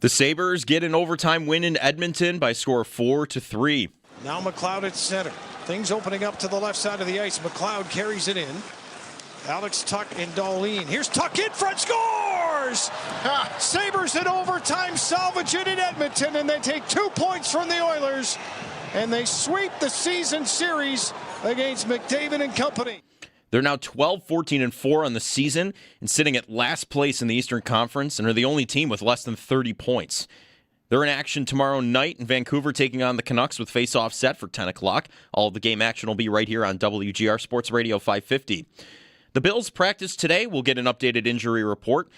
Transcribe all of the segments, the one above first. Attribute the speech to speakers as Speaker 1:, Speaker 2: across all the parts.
Speaker 1: The Sabres get an overtime win in Edmonton by score 4-3.
Speaker 2: Now McLeod at center. Things opening up to the left side of the ice. McLeod carries it in. Alex Tuck and Darlene. Here's Tuck in front, scores! Sabres in overtime salvage it in Edmonton, and they take 2 points from the Oilers, and they sweep the season series against McDavid and company.
Speaker 1: They're now 12-14-4 on the season and sitting at last place in the Eastern Conference and are the only team with less than 30 points. They're in action tomorrow night in Vancouver, taking on the Canucks with face-off set for 10 o'clock. All of the game action will be right here on WGR Sports Radio 550. The Bills practice today. We'll get an updated injury report.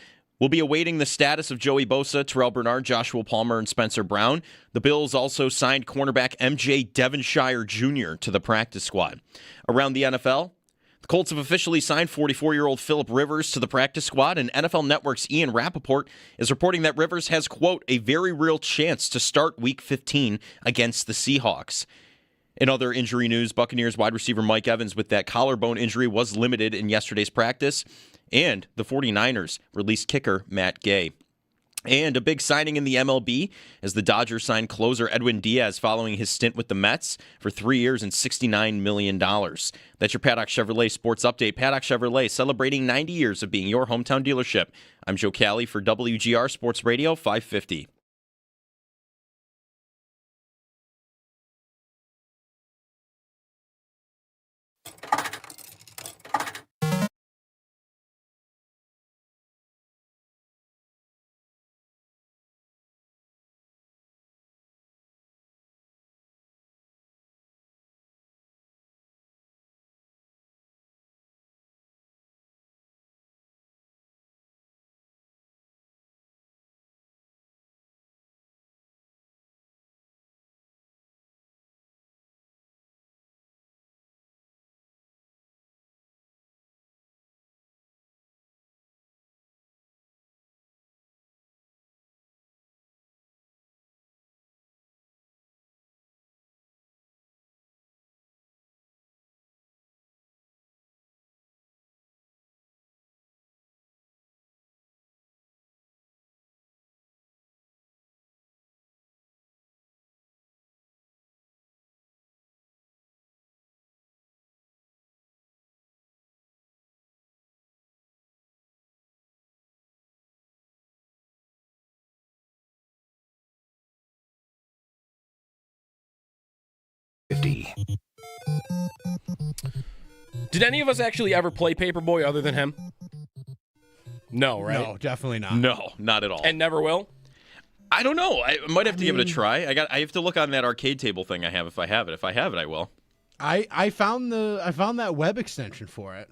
Speaker 1: We'll be awaiting the status of Joey Bosa, Terrell Bernard, Joshua Palmer, and Spencer Brown. The Bills also signed cornerback M.J. Devonshire Jr. to the practice squad. Around the NFL, the Colts have officially signed 44-year-old Phillip Rivers to the practice squad, and NFL Network's Ian Rappaport is reporting that Rivers has, quote, a very real chance to start Week 15 against the Seahawks. In other injury news, Buccaneers wide receiver Mike Evans with that collarbone injury was limited in yesterday's practice, and the 49ers released kicker Matt Gay. And a big signing in the MLB as the Dodgers signed closer Edwin Diaz following his stint with the Mets for 3 years and $69 million. That's your Paddock Chevrolet Sports Update. Paddock Chevrolet celebrating 90 years of being your hometown dealership. I'm Joe Cali for WGR Sports Radio 550.
Speaker 3: Did any of us actually ever play Paperboy other than him? No, right?
Speaker 4: No, definitely not.
Speaker 1: No, not at all.
Speaker 3: And never will?
Speaker 1: I don't know. I might have to give it a try. I have to look on that arcade table thing I have if I have it. If I have it, I will.
Speaker 4: I found that web extension for it.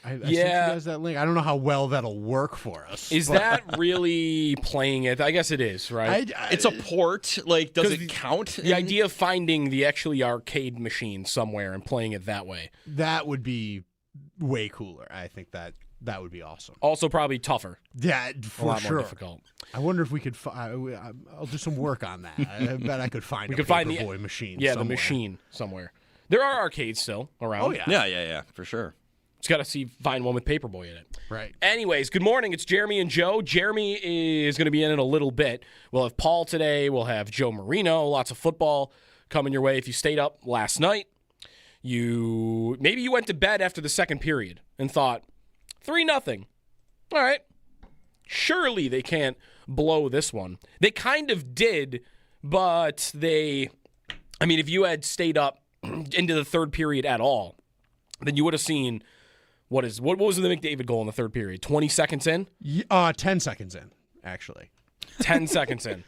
Speaker 4: I sent you
Speaker 3: Yeah.
Speaker 4: guys that link. I don't know how well that'll work for us.
Speaker 3: Is that really playing it? I guess it is, right?
Speaker 1: It's a port. Like, does it count?
Speaker 3: The idea of finding the actually arcade machine somewhere and playing it that way.
Speaker 4: That would be way cooler. I think that would be awesome.
Speaker 3: Also probably tougher.
Speaker 4: Yeah,
Speaker 3: A
Speaker 4: for
Speaker 3: lot
Speaker 4: sure.
Speaker 3: more difficult.
Speaker 4: I wonder if we could. I'll do some work on that. I bet I could find.
Speaker 3: We
Speaker 4: a
Speaker 3: could find the
Speaker 4: Paperboy machine.
Speaker 3: Yeah,
Speaker 4: somewhere.
Speaker 3: the machine somewhere. There are arcades still around.
Speaker 4: Oh yeah.
Speaker 1: Yeah, for sure.
Speaker 3: Just got to find one with Paperboy in it.
Speaker 4: Right.
Speaker 3: Anyways, good morning. It's Jeremy and Joe. Jeremy is going to be in a little bit. We'll have Paul today. We'll have Joe Marino. Lots of football coming your way. If you stayed up last night, maybe you went to bed after the second period and thought 3-0. All right. Surely they can't blow this one. They kind of did, but if you had stayed up into the third period at all, then you would have seen what was the McDavid goal in the third period? 20 seconds in?
Speaker 4: 10 seconds in, actually.
Speaker 3: 10 seconds in.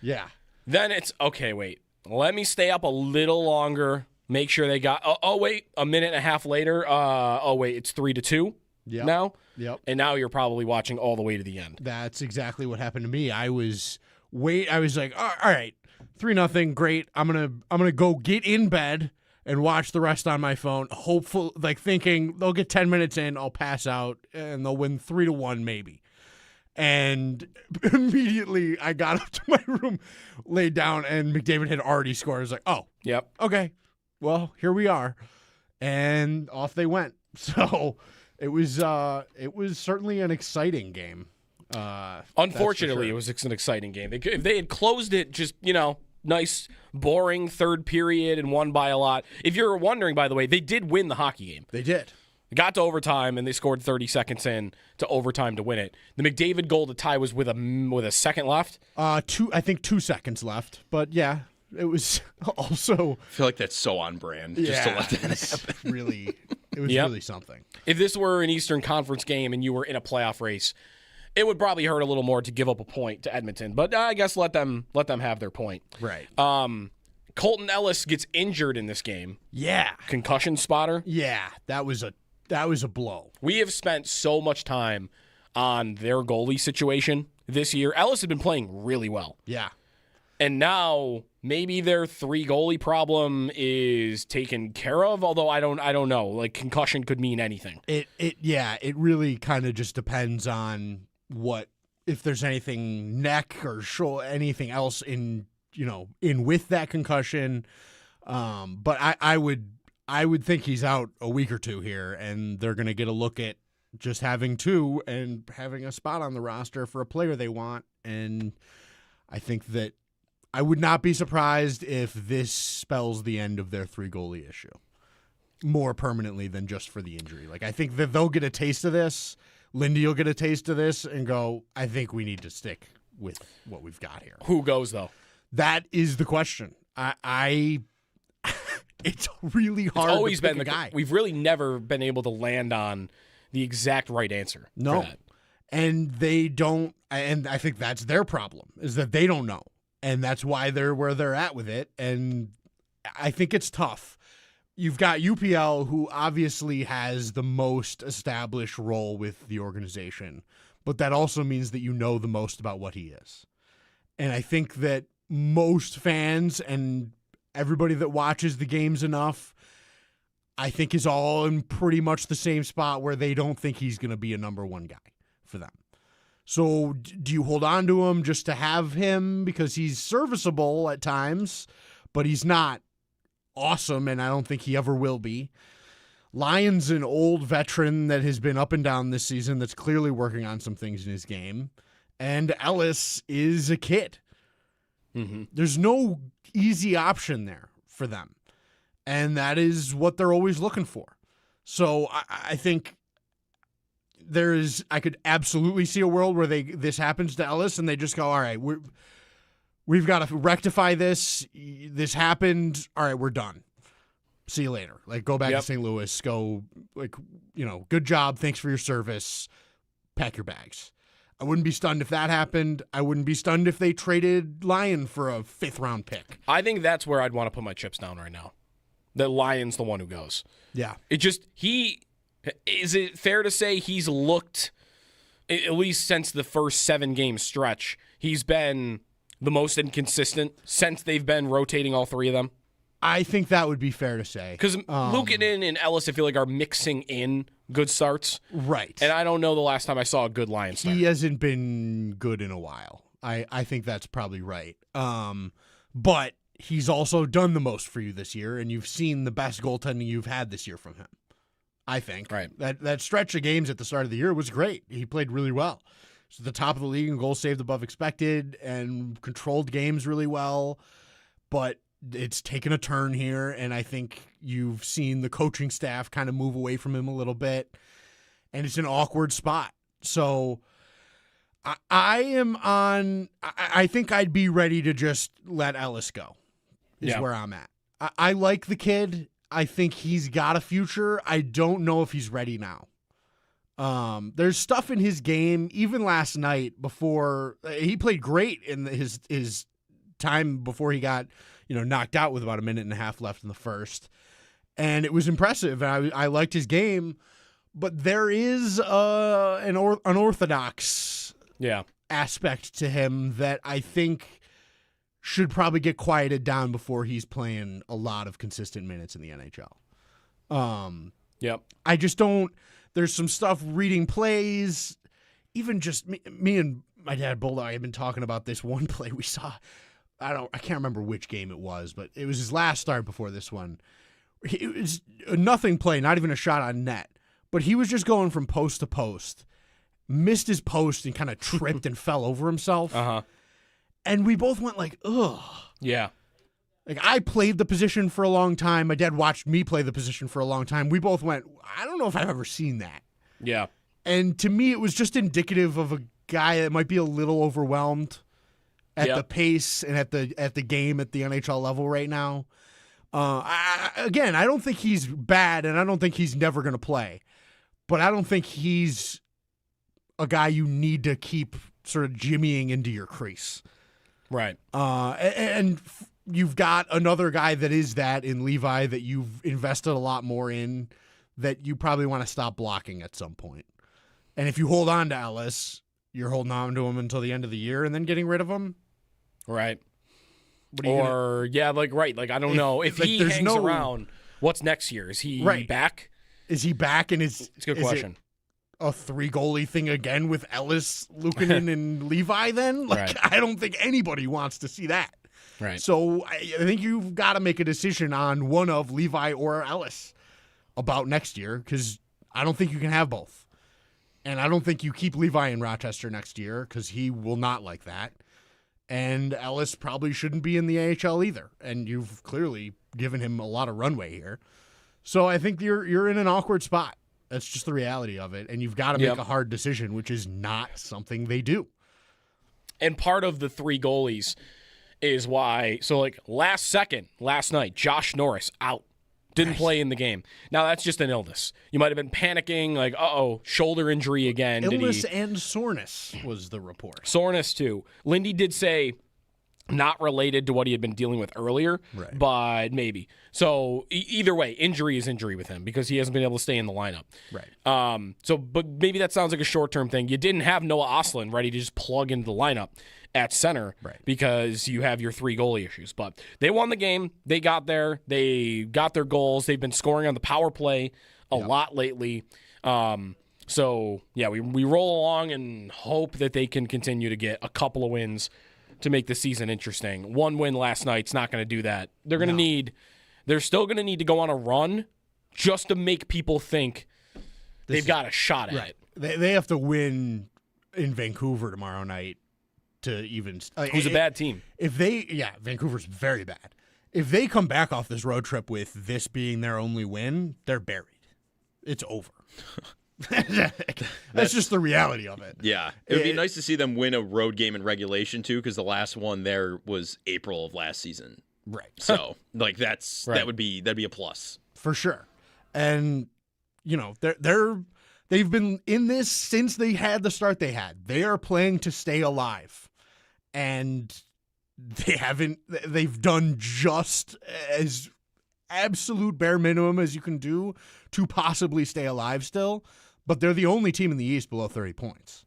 Speaker 4: Yeah.
Speaker 3: Then it's, okay, wait. Let me stay up a little longer, make sure they got, wait, a minute and a half later, it's 3-2 now?
Speaker 4: Yep.
Speaker 3: And now you're probably watching all the way to the end.
Speaker 4: That's exactly what happened to me. I was like, all right, 3-0, great. I'm gonna go get in bed and watch the rest on my phone, hopeful, like thinking they'll get 10 minutes in, I'll pass out, and they'll win 3-1 maybe. And immediately I got up to my room, laid down, and McDavid had already scored. I was like, oh,
Speaker 3: yep,
Speaker 4: okay, well, here we are. And off they went. So it was certainly an exciting game.
Speaker 3: Unfortunately, it was an exciting game. If they had closed it just, nice, boring third period and won by a lot. If you're wondering, by the way, they did win the hockey game.
Speaker 4: They did.
Speaker 3: They got to overtime, and they scored 30 seconds to overtime to win it. The McDavid goal to tie was with a second left.
Speaker 4: I think 2 seconds left. But, yeah, it was also...
Speaker 1: I feel like that's so on brand just to let that happen.
Speaker 4: It was really something.
Speaker 3: If this were an Eastern Conference game and you were in a playoff race, it would probably hurt a little more to give up a point to Edmonton. But I guess let them have their point.
Speaker 4: Right.
Speaker 3: Colton Ellis gets injured in this game.
Speaker 4: Yeah.
Speaker 3: Concussion spotter.
Speaker 4: Yeah, that was a blow.
Speaker 3: We have spent so much time on their goalie situation this year. Ellis has been playing really well.
Speaker 4: Yeah.
Speaker 3: And now maybe their 3 goalie problem is taken care of, although I don't know. Like, concussion could mean anything.
Speaker 4: It really kind of just depends on if there's anything neck or shoulder, anything else in with that concussion. But I would think he's out a week or two here, and they're going to get a look at just having 2 and having a spot on the roster for a player they want. And I think that I would not be surprised if this spells the end of their 3 goalie issue more permanently than just for the injury. Like, I think that they'll get a taste of this. Lindy will get a taste of this and go, I think we need to stick with what we've got here.
Speaker 3: Who goes, though?
Speaker 4: That is the question. It's really hard.
Speaker 3: It's always
Speaker 4: to pick
Speaker 3: been
Speaker 4: a guy.
Speaker 3: We've really never been able to land on the exact right answer.
Speaker 4: No.
Speaker 3: For that.
Speaker 4: And they don't, and I think that's their problem, is that they don't know. And that's why they're where they're at with it. And I think it's tough. You've got UPL, who obviously has the most established role with the organization, but that also means that you know the most about what he is. And I think that most fans and everybody that watches the games enough, I think, is all in pretty much the same spot where they don't think he's going to be a number 1 guy for them. So do you hold on to him just to have him because he's serviceable at times, but he's not awesome, and I don't think he ever will be? Lyon's an old veteran that has been up and down this season that's clearly working on some things in his game, and Ellis is a kid. Mm-hmm. There's no easy option there for them, and that is what they're always looking for. So I think I could absolutely see a world where this happens to Ellis and they just go, all right, we've got to rectify this. This happened. All right, we're done. See you later. Like, go back to St. Louis. Go, good job. Thanks for your service. Pack your bags. I wouldn't be stunned if that happened. I wouldn't be stunned if they traded Lyon for a 5th-round pick.
Speaker 3: I think that's where I'd want to put my chips down right now. That Lyon's the one who goes.
Speaker 4: Yeah.
Speaker 3: Is it fair to say he's looked, at least since the first 7-game stretch, he's been the most inconsistent since they've been rotating all 3 of them?
Speaker 4: I think that would be fair to say.
Speaker 3: Because Luukkonen and Ellis, I feel like, are mixing in good starts.
Speaker 4: Right.
Speaker 3: And I don't know the last time I saw a good Lion start.
Speaker 4: He hasn't been good in a while. I think that's probably right. But he's also done the most for you this year, and you've seen the best goaltending you've had this year from him, I think.
Speaker 3: Right.
Speaker 4: That stretch of games at the start of the year was great. He played really well. He's at the top of the league in goals saved above expected and controlled games really well. But it's taken a turn here, and I think you've seen the coaching staff kind of move away from him a little bit, and it's an awkward spot. So I think I'd be ready to just let Ellis go, is where I'm at. I like the kid. I think he's got a future. I don't know if he's ready now. There's stuff in his game, even last night before he played great in his time before he got knocked out with about a minute and a half left in the first, and it was impressive. And I liked his game, but there is an unorthodox aspect to him that I think should probably get quieted down before he's playing a lot of consistent minutes in the NHL. I just don't. There's some stuff reading plays, even just me and my dad Bulldog have been talking about this one play we saw. I can't remember which game it was, but it was his last start before this one. It was a nothing play, not even a shot on net, but he was just going from post to post, missed his post and kind of tripped and fell over himself. And we both went like, ugh.
Speaker 3: Yeah.
Speaker 4: Like, I played the position for a long time. My dad watched me play the position for a long time. We both went, I don't know if I've ever seen that.
Speaker 3: Yeah.
Speaker 4: And to me, it was just indicative of a guy that might be a little overwhelmed at the pace and at the game at the NHL level right now. I don't think he's bad, and I don't think he's never going to play. But I don't think he's a guy you need to keep sort of jimmying into your crease.
Speaker 3: Right.
Speaker 4: And you've got another guy that is that in Levi that you've invested a lot more in that you probably want to stop blocking at some point. And if you hold on to Ellis, you're holding on to him until the end of the year and then getting rid of him.
Speaker 3: Right.
Speaker 4: What are you
Speaker 3: I don't know. If he hangs around, what's next year? Is he back?
Speaker 4: Is he back? And it's
Speaker 3: a good question.
Speaker 4: A 3-goalie thing again with Ellis, Luukkonen, and Levi then? I don't think anybody wants to see that.
Speaker 3: Right.
Speaker 4: So I think you've got to make a decision on one of Levi or Ellis about next year because I don't think you can have both. And I don't think you keep Levi in Rochester next year because he will not like that. And Ellis probably shouldn't be in the AHL either. And you've clearly given him a lot of runway here. So I think you're in an awkward spot. That's just the reality of it. And you've got to make a hard decision, which is not something they do.
Speaker 3: And part of the 3 goalies is why, last night, Josh Norris out. Didn't play in the game. Now, that's just an illness. You might have been panicking, like, shoulder injury again.
Speaker 4: Illness and soreness was the report.
Speaker 3: Soreness, too. Lindy did say not related to what he had been dealing with earlier, but maybe. So, either way, injury is injury with him because he hasn't been able to stay in the lineup.
Speaker 4: Right.
Speaker 3: But maybe that sounds like a short-term thing. You didn't have Noah Ostlund ready to just plug into the lineup at center because you have your 3 goalie issues. But they won the game. They got there. They got their goals. They've been scoring on the power play a lot lately. We roll along and hope that they can continue to get a couple of wins to make the season interesting. 1 win last night's not going to do that. They're still going to need to go on a run just to make people think they've got a shot at it.
Speaker 4: They have to win in Vancouver tomorrow night to even
Speaker 3: who's a bad team.
Speaker 4: Vancouver's very bad. If they come back off this road trip with this being their only win, they're buried. It's over. That's just the reality of it.
Speaker 1: Yeah. It would be nice to see them win a road game in regulation too, because the last one there was April of last season.
Speaker 4: Right.
Speaker 1: So that'd be a plus.
Speaker 4: For sure. And they've been in this since they had the start they had. They are playing to stay alive. And they've done just as absolute bare minimum as you can do to possibly stay alive still, but they're the only team in the East below 30 points.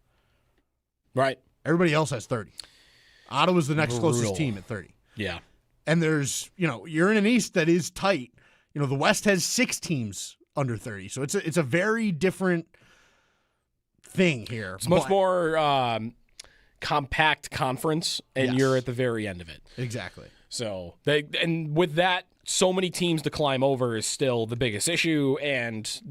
Speaker 3: Right.
Speaker 4: Everybody else has 30. Ottawa's the next closest team at 30.
Speaker 3: Yeah.
Speaker 4: And there's, you're in an East that is tight. The West has 6 teams under 30, so it's a very different thing here.
Speaker 3: It's much more compact conference, and you're at the very end of it.
Speaker 4: Exactly.
Speaker 3: So with that, so many teams to climb over is still the biggest issue, and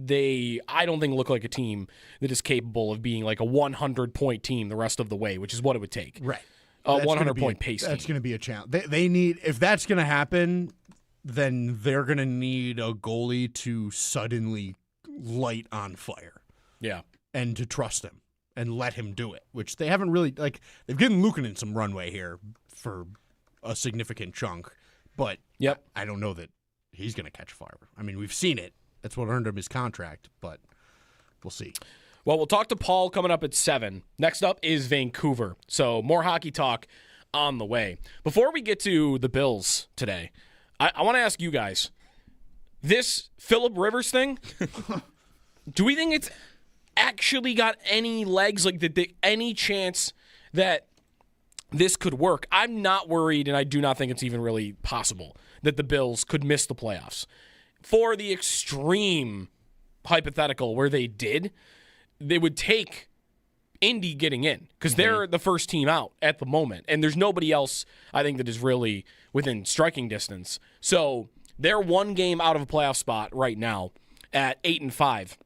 Speaker 3: I don't think look like a team that is capable of being like a 100-point team the rest of the way, which is what it would take.
Speaker 4: Right.
Speaker 3: A 100-point pace team.
Speaker 4: That's going to be a challenge. They need, if that's going to happen, then they're going to need a goalie to suddenly light on fire.
Speaker 3: Yeah.
Speaker 4: And to trust him and let him do it, which they haven't really, they've given Luukkonen some runway here for a significant chunk, but I don't know that he's going to catch fire. I mean, we've seen it. That's what earned him his contract, but we'll see.
Speaker 3: Well, we'll talk to Paul coming up at 7. Next up is Vancouver. So more hockey talk on the way. Before we get to the Bills today, I want to ask you guys, this Phillip Rivers thing, do we think it's actually got any legs, any chance that this could work? I'm not worried, and I do not think it's even really possible that the Bills could miss the playoffs. For the extreme hypothetical where they would take Indy getting in because they're the first team out at the moment, and there's nobody else, I think, that is really within striking distance. So they're 1 game out of a playoff spot right now at 8-5.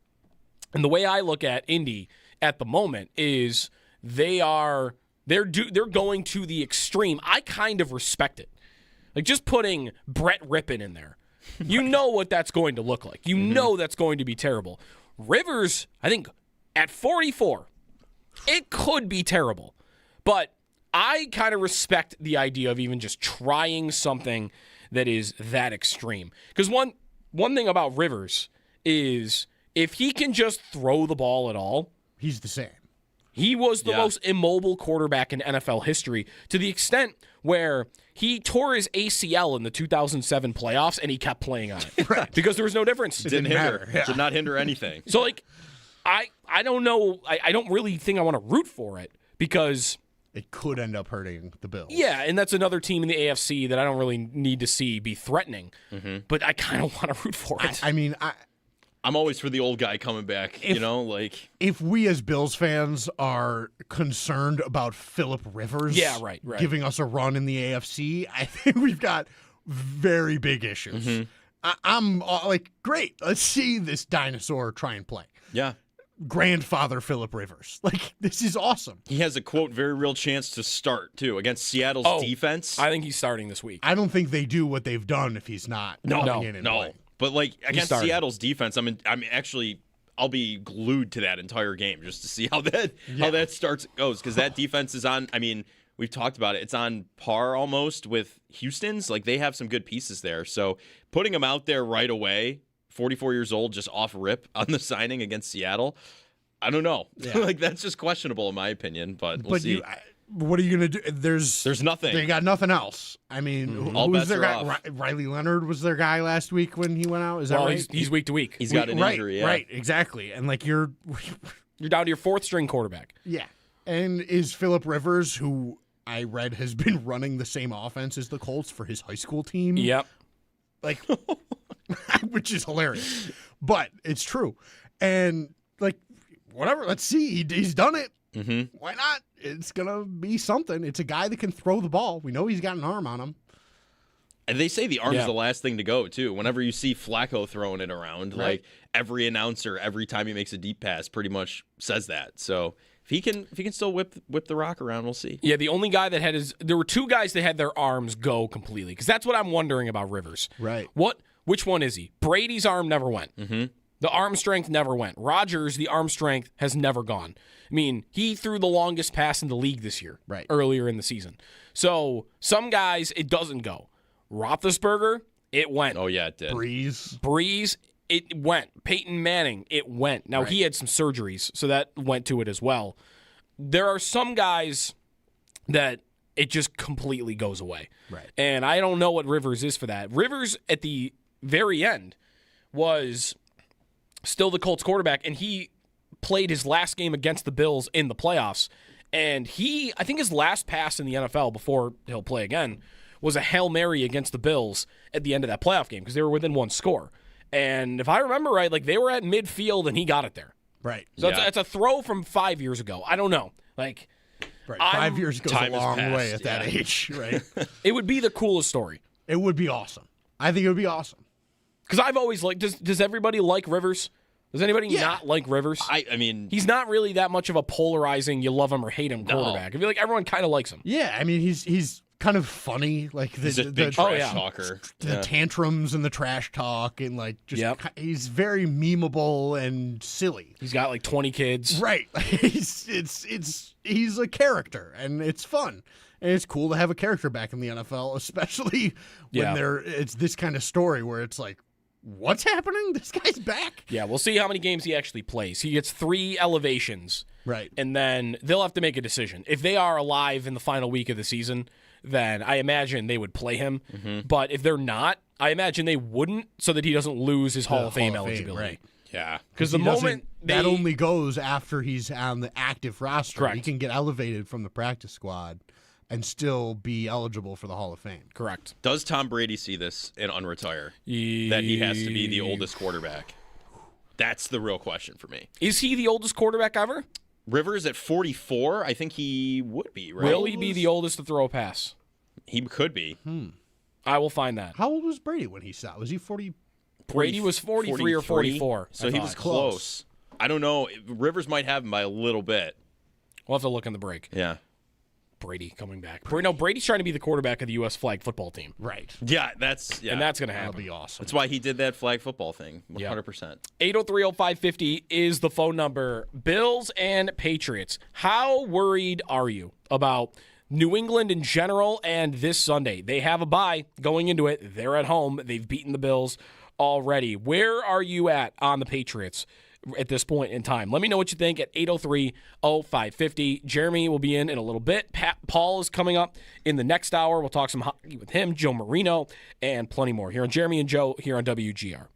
Speaker 3: And the way I look at Indy at the moment is they're going to the extreme. I kind of respect it. Like just putting Brett Rippon in there. You know what that's going to look like. You know that's going to be terrible. Rivers, I think at 44, it could be terrible. But I kind of respect the idea of even just trying something that is that extreme. Because one thing about Rivers is if he can just throw the ball at all,
Speaker 4: he's the same.
Speaker 3: He was the most immobile quarterback in NFL history to the extent where he tore his ACL in the 2007 playoffs and he kept playing on it because there was no difference.
Speaker 1: It didn't hinder. Yeah. Did not hinder anything.
Speaker 3: So, like, I don't know. I don't really think I want to root for it because
Speaker 4: it could end up hurting the Bills.
Speaker 3: Yeah, and that's another team in the AFC that I don't really need to see be threatening. But I kind of want to root for it.
Speaker 1: I'm always for the old guy coming back,
Speaker 4: If we as Bills fans are concerned about Phillip Rivers giving us a run in the AFC, I think we've got very big issues. I'm like, great, let's see this dinosaur try and play.
Speaker 1: Yeah.
Speaker 4: Grandfather Phillip Rivers. Like, this is awesome.
Speaker 1: He has a, quote, very real chance to start, too, against Seattle's defense.
Speaker 3: I think he's starting this week.
Speaker 4: I don't think they do what they've done if he's not coming in and playing.
Speaker 1: But like against Seattle's defense, I'll be glued to that entire game just to see how that goes because that defense is on. I mean, we've talked about it. It's on par almost with Houston's. Like they have some good pieces there. So putting him out there right away, 44 years old, just off rip on the signing against Seattle, I don't know. Yeah. Like that's just questionable in my opinion. But we'll see.
Speaker 4: What are you going to do? There's
Speaker 1: nothing.
Speaker 4: They got nothing else. I mean, who was their guy? Riley Leonard was their guy last week when he went out. Is that right?
Speaker 3: He's week to week.
Speaker 1: He's got an injury. Yeah.
Speaker 4: Right, exactly. And like you're
Speaker 3: down to your fourth string quarterback.
Speaker 4: Yeah. And is Phillip Rivers, who I read has been running the same offense as the Colts for his high school team.
Speaker 3: Yep.
Speaker 4: Like, which is hilarious, but it's true. And like, whatever. Let's see. He's done it. Why not? It's going to be something. It's a guy that can throw the ball. We know he's got an arm on him.
Speaker 1: And they say the arm's the last thing to go, too. Whenever you see Flacco throwing it around, like every announcer, every time he makes a deep pass pretty much says that. So if he can still whip the rock around, we'll see.
Speaker 3: Yeah, the only guy that there were two guys that had their arms go completely because that's what I'm wondering about Rivers.
Speaker 4: Right.
Speaker 3: Which one is he? Brady's arm never went. The arm strength never went. Rodgers, the arm strength has never gone. I mean, he threw the longest pass in the league this year, earlier in the season. So some guys, it doesn't go. Roethlisberger, it went.
Speaker 1: Oh, yeah, it did.
Speaker 3: Breeze, it went. Peyton Manning, it went. Now, he had some surgeries, so that went to it as well. There are some guys that it just completely goes away.
Speaker 4: Right.
Speaker 3: And I don't know what Rivers is for that. Rivers, at the very end, was still the Colts quarterback, and he played his last game against the Bills in the playoffs. And I think his last pass in the NFL before he'll play again was a Hail Mary against the Bills at the end of that playoff game because they were within one score. And if I remember right, like they were at midfield and he got it there.
Speaker 4: Right.
Speaker 3: So it's a throw from 5 years ago. I don't know. Like,
Speaker 4: 5 years goes a long way at that age, right?
Speaker 3: It would be the coolest story.
Speaker 4: It would be awesome. I think it would be awesome.
Speaker 3: Because I've always liked, does everybody like Rivers? Does anybody not like Rivers?
Speaker 1: I mean,
Speaker 3: he's not really that much of a polarizing, you love him or hate him quarterback. I feel like everyone kind of likes him.
Speaker 4: Yeah, I mean, he's kind of funny, like
Speaker 1: he's a big trash talker.
Speaker 4: The tantrums and the trash talk, and like just he's very memeable and silly.
Speaker 3: He's got like 20 kids.
Speaker 4: Right, he's a character, and it's fun. And it's cool to have a character back in the NFL, especially when it's this kind of story where it's like, what's happening? This guy's back.
Speaker 3: Yeah, we'll see how many games he actually plays. He gets 3 elevations.
Speaker 4: Right.
Speaker 3: And then they'll have to make a decision. If they are alive in the final week of the season, then I imagine they would play him. But if they're not, I imagine they wouldn't so that he doesn't lose his Hall of Fame eligibility.
Speaker 4: Right.
Speaker 1: Yeah.
Speaker 3: Because the moment
Speaker 4: that only goes after he's on the active roster.
Speaker 3: Correct.
Speaker 4: He can get elevated from the practice squad and still be eligible for the Hall of Fame.
Speaker 3: Correct.
Speaker 1: Does Tom Brady see this and unretire? That he has to be the oldest quarterback? That's the real question for me.
Speaker 3: Is he the oldest quarterback ever?
Speaker 1: Rivers at 44? I think he would be, right?
Speaker 3: Will he be the oldest to throw a pass?
Speaker 1: He could be.
Speaker 3: I will find that.
Speaker 4: How old was Brady when he saw? Was he 40?
Speaker 3: Brady was 43 or 44.
Speaker 1: So he was close. I don't know. Rivers might have him by a little bit.
Speaker 3: We'll have to look in the break.
Speaker 1: Yeah.
Speaker 3: Brady coming back. No, Brady's trying to be the quarterback of the U.S. flag football team.
Speaker 4: Right.
Speaker 1: Yeah, that's
Speaker 3: And that's going to happen.
Speaker 4: That'll be awesome.
Speaker 1: That's why he did that flag football thing. 100%.
Speaker 3: 803-0550 is the phone number. Bills and Patriots. How worried are you about New England in general and this Sunday? They have a bye going into it. They're at home. They've beaten the Bills already. Where are you at on the Patriots at this point in time? Let me know what you think at 803-0550. Jeremy will be in a little bit. Paul is coming up in the next hour. We'll talk some hockey with him, Joe Marino, and plenty more here on Jeremy and Joe here on WGR.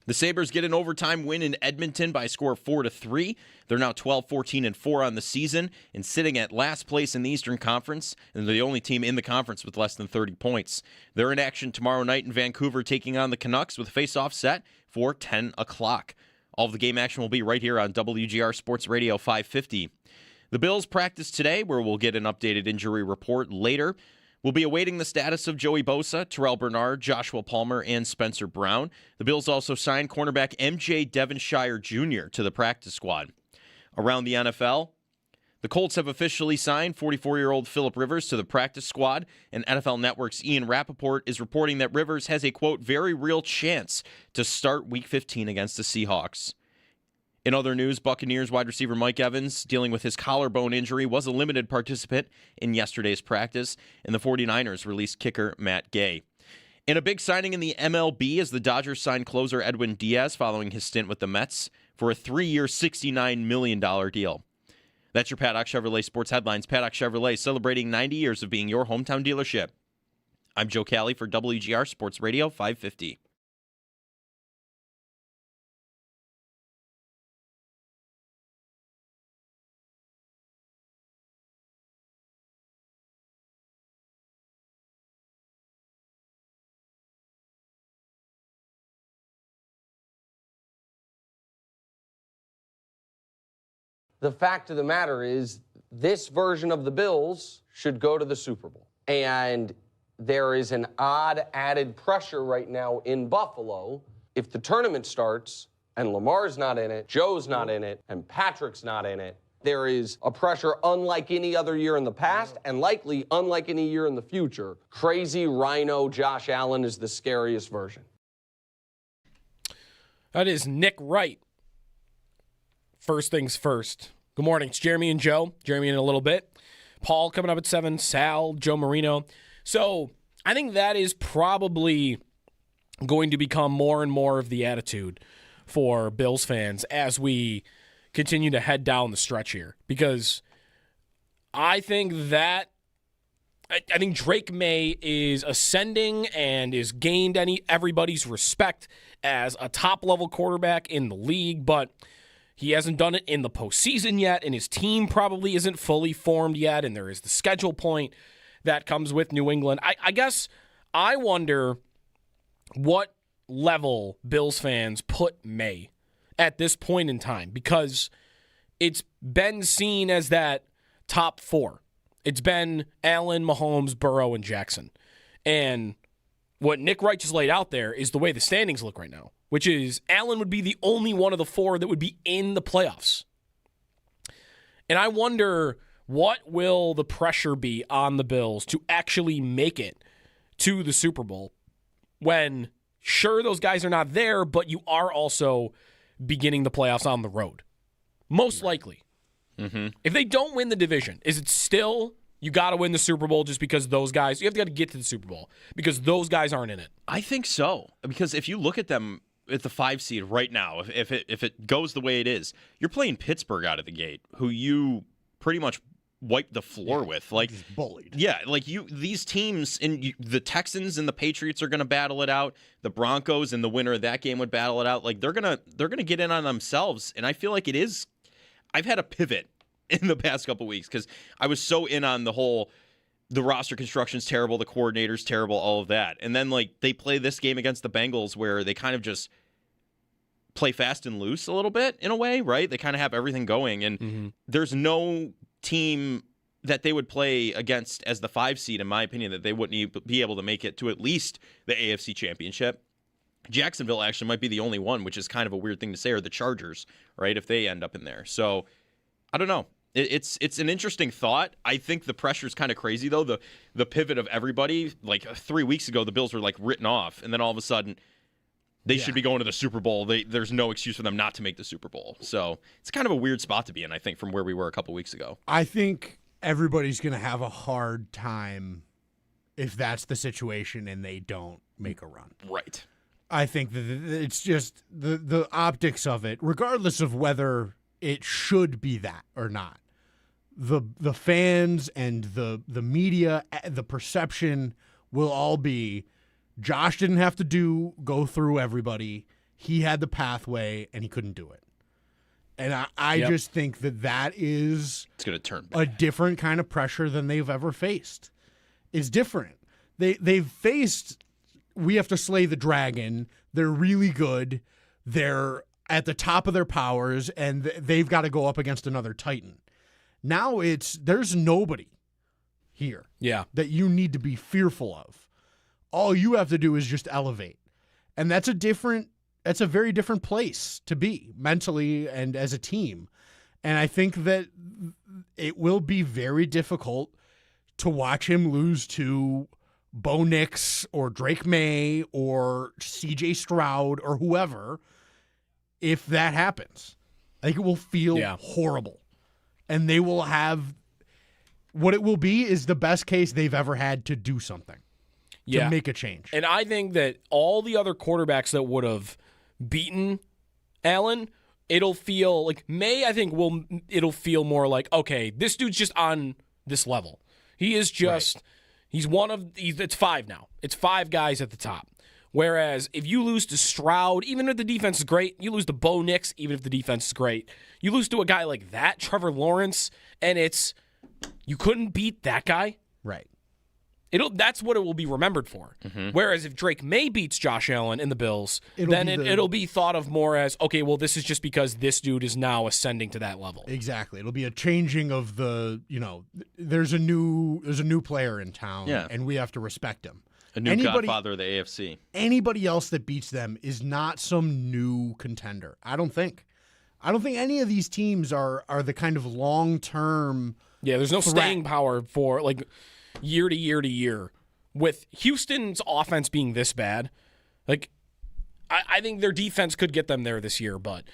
Speaker 1: The Sabres get an overtime win in Edmonton by a score of 4-3. They're now 12-14-4 on the season and sitting at last place in the Eastern Conference, and they're the only team in the conference with less than 30 points. They're in action tomorrow night in Vancouver taking on the Canucks with face-off set for 10 o'clock. All of the game action will be right here on WGR Sports Radio 550. The Bills practice today, where we'll get an updated injury report later. We'll be awaiting the status of Joey Bosa, Terrell Bernard, Joshua Palmer, and Spencer Brown. The Bills also signed cornerback MJ Devonshire Jr. to the practice squad. Around the NFL, the Colts have officially signed 44-year-old Phillip Rivers to the practice squad, and NFL Network's Ian Rappaport is reporting that Rivers has a, quote, very real chance to start Week 15 against the Seahawks. In other news, Buccaneers wide receiver Mike Evans, dealing with his collarbone injury, was a limited participant in yesterday's practice, and the 49ers released kicker Matt Gay. In a big signing in the MLB, as the Dodgers signed closer Edwin Diaz following his stint with the Mets for a 3-year, $69 million deal. That's your Paddock Chevrolet Sports Headlines. Paddock Chevrolet celebrating 90 years of being your hometown dealership. I'm Joe Cali for WGR Sports Radio 550.
Speaker 5: The fact of the matter is, this version of the Bills should go to the Super Bowl. And there is an odd added pressure right now in Buffalo. If the tournament starts and Lamar's not in it, Joe's not in it, and Patrick's not in it, there is a pressure unlike any other year in the past and likely unlike any year in the future. Crazy Rhino Josh Allen is the scariest version.
Speaker 3: That is Nick Wright. First things first. Good morning. It's Jeremy and Joe. Jeremy in a little bit. Paul coming up at 7. Sal, Joe Marino. So I think that is probably going to become more and more of the attitude for Bills fans as we continue to head down the stretch here. Because I think Drake May is ascending and is gained everybody's respect as a top-level quarterback in the league, but he hasn't done it in the postseason yet, and his team probably isn't fully formed yet, and there is the schedule point that comes with New England. I guess I wonder what level Bills fans put May at this point in time, because it's been seen as that top 4. It's been Allen, Mahomes, Burrow, and Jackson. And what Nick Wright just laid out there is the way the standings look right now, which is Allen would be the only one of the 4 that would be in the playoffs. And I wonder, what will the pressure be on the Bills to actually make it to the Super Bowl when, sure, those guys are not there, but you are also beginning the playoffs on the road? Most likely. Mm-hmm. If they don't win the division, is it still you got to win the Super Bowl just because those guys, you have to get to the Super Bowl because those guys aren't in it?
Speaker 1: I think so. Because if you look at them at the 5 seed right now, if it goes the way it is, you're playing Pittsburgh out of the gate, who you pretty much wiped the floor with. Like,
Speaker 4: just bullied.
Speaker 1: Yeah, like these teams, the Texans and the Patriots are going to battle it out. The Broncos and the winner of that game would battle it out. Like, they're gonna get in on themselves, and I feel like it is. I've had a pivot in the past couple weeks because I was so in on the roster construction's terrible, the coordinator's terrible, all of that. And then, like, they play this game against the Bengals where they kind of just play fast and loose a little bit in a way, right? They kind of have everything going. And there's no team that they would play against as the 5 seed, in my opinion, that they wouldn't be able to make it to at least the AFC Championship. Jacksonville actually might be the only one, which is kind of a weird thing to say, or the Chargers, right, if they end up in there. So, I don't know. It's an interesting thought. I think the pressure's kind of crazy, though. The pivot of everybody, like 3 weeks ago, the Bills were like written off, and then all of a sudden, they should be going to the Super Bowl. There's no excuse for them not to make the Super Bowl. So it's kind of a weird spot to be in, I think, from where we were a couple weeks ago.
Speaker 4: I think everybody's going to have a hard time if that's the situation and they don't make a run.
Speaker 1: Right.
Speaker 4: I think that it's just the optics of it, regardless of whether it should be that or not. The fans and the media, the perception will all be, Josh didn't have to go through everybody. he had the pathway and he couldn't do it. And I just think that is
Speaker 1: it's going to turn
Speaker 4: a different kind of pressure than they've ever faced. It's different. They've faced, we have to slay the dragon. They're really good. They're at the top of their powers, and they've got to go up against another Titan. Now there's nobody here that you need to be fearful of. All you have to do is just elevate. And that's a very different place to be mentally and as a team. And I think that it will be very difficult to watch him lose to Bo Nix or Drake May or CJ Stroud or whoever if that happens. I think it will feel horrible. And they will have what it will be is the best case they've ever had to do something, to make a change.
Speaker 3: And I think that all the other quarterbacks that would have beaten Allen, it'll feel like May, I think it'll feel more like, okay, this dude's just on this level. He is just, it's 5 now. It's 5 guys at the top. Whereas if you lose to Stroud, even if the defense is great, you lose to Bo Nix, even if the defense is great, you lose to a guy like that, Trevor Lawrence, and you couldn't beat that guy.
Speaker 4: Right.
Speaker 3: That's what it will be remembered for. Mm-hmm. Whereas if Drake May beats Josh Allen in the Bills, it'll be thought of more as, okay, well, this is just because this dude is now ascending to that level.
Speaker 4: Exactly. It'll be a changing of there's a new player in town, and we have to respect him.
Speaker 1: A new godfather of the AFC.
Speaker 4: Anybody else that beats them is not some new contender. I don't think any of these teams are the kind of long-term
Speaker 3: there's no
Speaker 4: threat.
Speaker 3: Staying power for like year to year to year. With Houston's offense being this bad, like I think their defense could get them there this year, but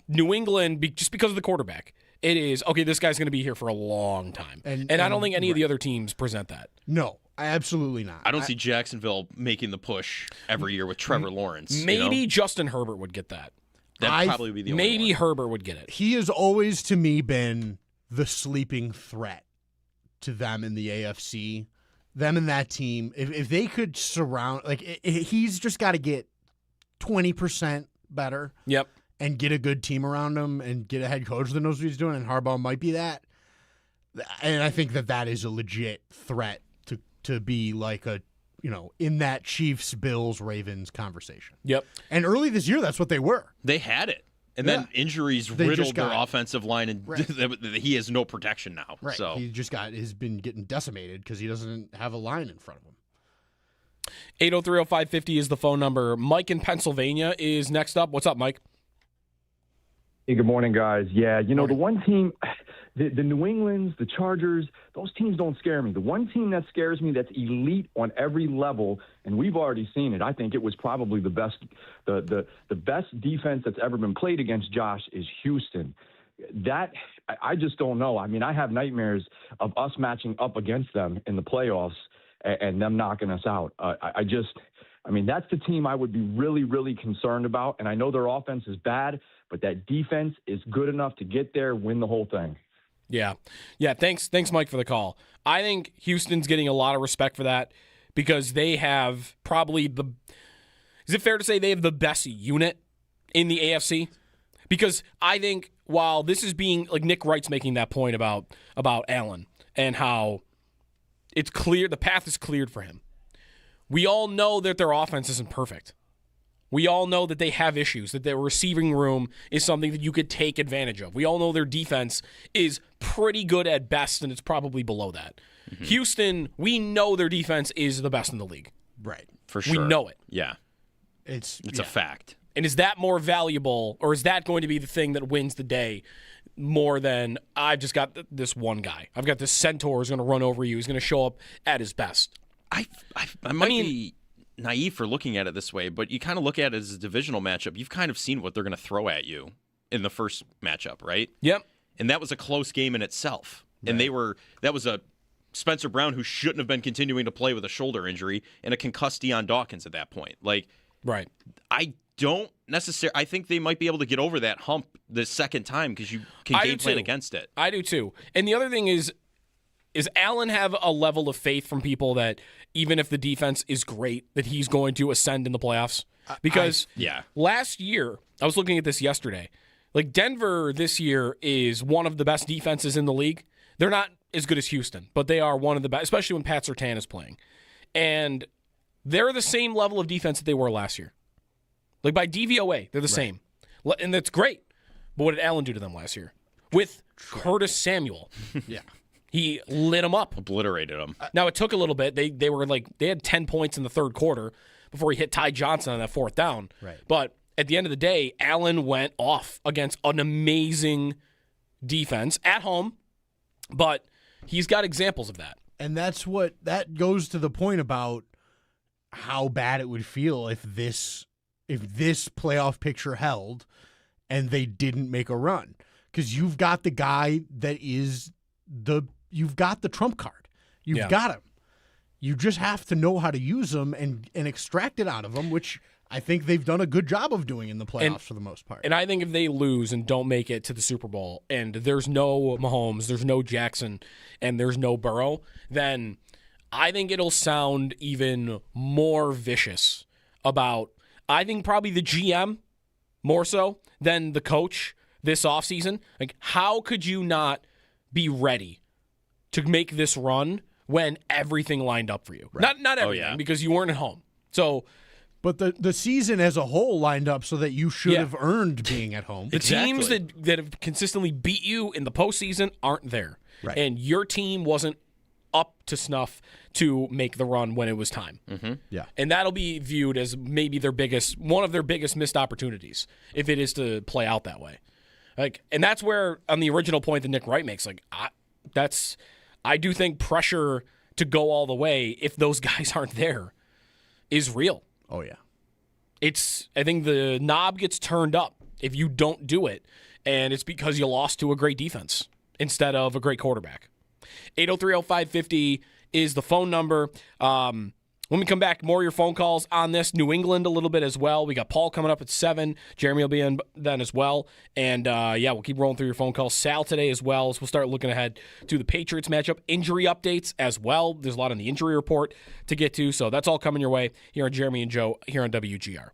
Speaker 3: New England, just because of the quarterback, it is, okay, this guy's going to be here for a long time. And I don't think any of the other teams present that.
Speaker 4: No, absolutely not.
Speaker 1: I don't see Jacksonville making the push every year with Trevor Lawrence.
Speaker 3: Maybe Justin Herbert would get that.
Speaker 1: That'd probably be the only
Speaker 3: Maybe
Speaker 1: one.
Speaker 3: Herbert would get it.
Speaker 4: He has always, to me, been the sleeping threat to them in the AFC. Them and that team, if they could surround, he's just got to get 20% better.
Speaker 3: Yep.
Speaker 4: And get a good team around him and get a head coach that knows what he's doing, and Harbaugh might be that. And I think that is a legit threat to be like in that Chiefs, Bills, Ravens conversation.
Speaker 3: Yep.
Speaker 4: And early this year, that's what they were.
Speaker 1: They had it. And then injuries riddled their offensive line, and he has no protection now.
Speaker 4: Right.
Speaker 1: So
Speaker 4: he just has been getting decimated because he doesn't have a line in front of him.
Speaker 3: 803-0550 is the phone number. Mike in Pennsylvania is next up. What's up, Mike?
Speaker 6: Hey, good morning, guys. Yeah, the one team, the New Englands, the Chargers, those teams don't scare me. The one team that scares me that's elite on every level, and we've already seen it, I think it was probably the best defense that's ever been played against Josh is Houston. That, I just don't know. I mean, I have nightmares of us matching up against them in the playoffs and them knocking us out. That's the team I would be really, really concerned about, and I know their offense is bad, but that defense is good enough to get there, win the whole thing.
Speaker 3: Yeah. Thanks, Mike, for the call. I think Houston's getting a lot of respect for that because they have probably is it fair to say they have the best unit in the AFC? Because I think while this is being, like Nick Wright's making that point about Allen and how it's clear, the path is cleared for him. We all know that their offense isn't perfect. We all know that they have issues, that their receiving room is something that you could take advantage of. We all know their defense is pretty good at best, and it's probably below that. Mm-hmm. Houston, we know their defense is the best in the league.
Speaker 4: Right.
Speaker 1: For sure.
Speaker 3: We know it.
Speaker 1: Yeah.
Speaker 4: It's
Speaker 1: a fact.
Speaker 3: And is that more valuable, or is that going to be the thing that wins the day more than I've just got this one guy? I've got this centaur who's going to run over you. He's going to show up at his best.
Speaker 1: I might be naive for looking at it this way, but you kind of look at it as a divisional matchup. You've kind of seen what they're going to throw at you in the first matchup, right?
Speaker 3: Yep.
Speaker 1: And that was a close game in itself. Right. And that was a Spencer Brown who shouldn't have been continuing to play with a shoulder injury and a concussed Deion Dawkins at that point.
Speaker 3: Right.
Speaker 1: I think they might be able to get over that hump the second time because you can game plan against it.
Speaker 3: I do too. And the other thing is Allen have a level of faith from people that even if the defense is great, that he's going to ascend in the playoffs? Because
Speaker 1: yeah.
Speaker 3: last year, I was looking at this yesterday. Like, Denver this year is one of the best defenses in the league. They're not as good as Houston, but they are one of the best, especially when Pat Surtain is playing. And they're the same level of defense that they were last year. Like, by DVOA, they're the same. And that's great. But what did Allen do to them last year? With Curtis Samuel.
Speaker 4: Yeah.
Speaker 3: He lit them up.
Speaker 1: Obliterated them.
Speaker 3: Now, it took a little bit. They were like, they had 10 points in the third quarter before he hit Ty Johnson on that fourth down.
Speaker 4: Right.
Speaker 3: But at the end of the day, Allen went off against an amazing defense at home. But he's got examples of that.
Speaker 4: And that goes to the point about how bad it would feel if this playoff picture held and they didn't make a run. Because you've got the guy that is you've got the trump card. You've got him. You just have to know how to use them and extract it out of them, which I think they've done a good job of doing in the playoffs for the most part.
Speaker 3: And I think if they lose and don't make it to the Super Bowl and there's no Mahomes, there's no Jackson, and there's no Burrow, then I think it'll sound even more vicious about, I think probably the GM more so than the coach this offseason. Like, how could you not be ready to make this run when everything lined up for you? Right. Not everything, because you weren't at home. So,
Speaker 4: but the season as a whole lined up so that you should have earned being at home.
Speaker 3: The teams that have consistently beat you in the postseason aren't there.
Speaker 4: Right.
Speaker 3: And your team wasn't up to snuff to make the run when it was time.
Speaker 1: Mm-hmm.
Speaker 4: Yeah.
Speaker 3: And that'll be viewed as maybe one of their biggest missed opportunities if it is to play out that way. Like, and that's where, on the original point that Nick Wright makes, like, I do think pressure to go all the way if those guys aren't there is real.
Speaker 4: Oh, yeah.
Speaker 3: I think the knob gets turned up if you don't do it, and it's because you lost to a great defense instead of a great quarterback. 803-0550 is the phone number. When we come back, more of your phone calls on this. New England a little bit as well. We got Paul coming up at 7. Jeremy will be in then as well. And, we'll keep rolling through your phone calls. Sal today as well. So we'll start looking ahead to the Patriots matchup. Injury updates as well. There's a lot on the injury report to get to. So that's all coming your way here on Jeremy and Joe here on WGR.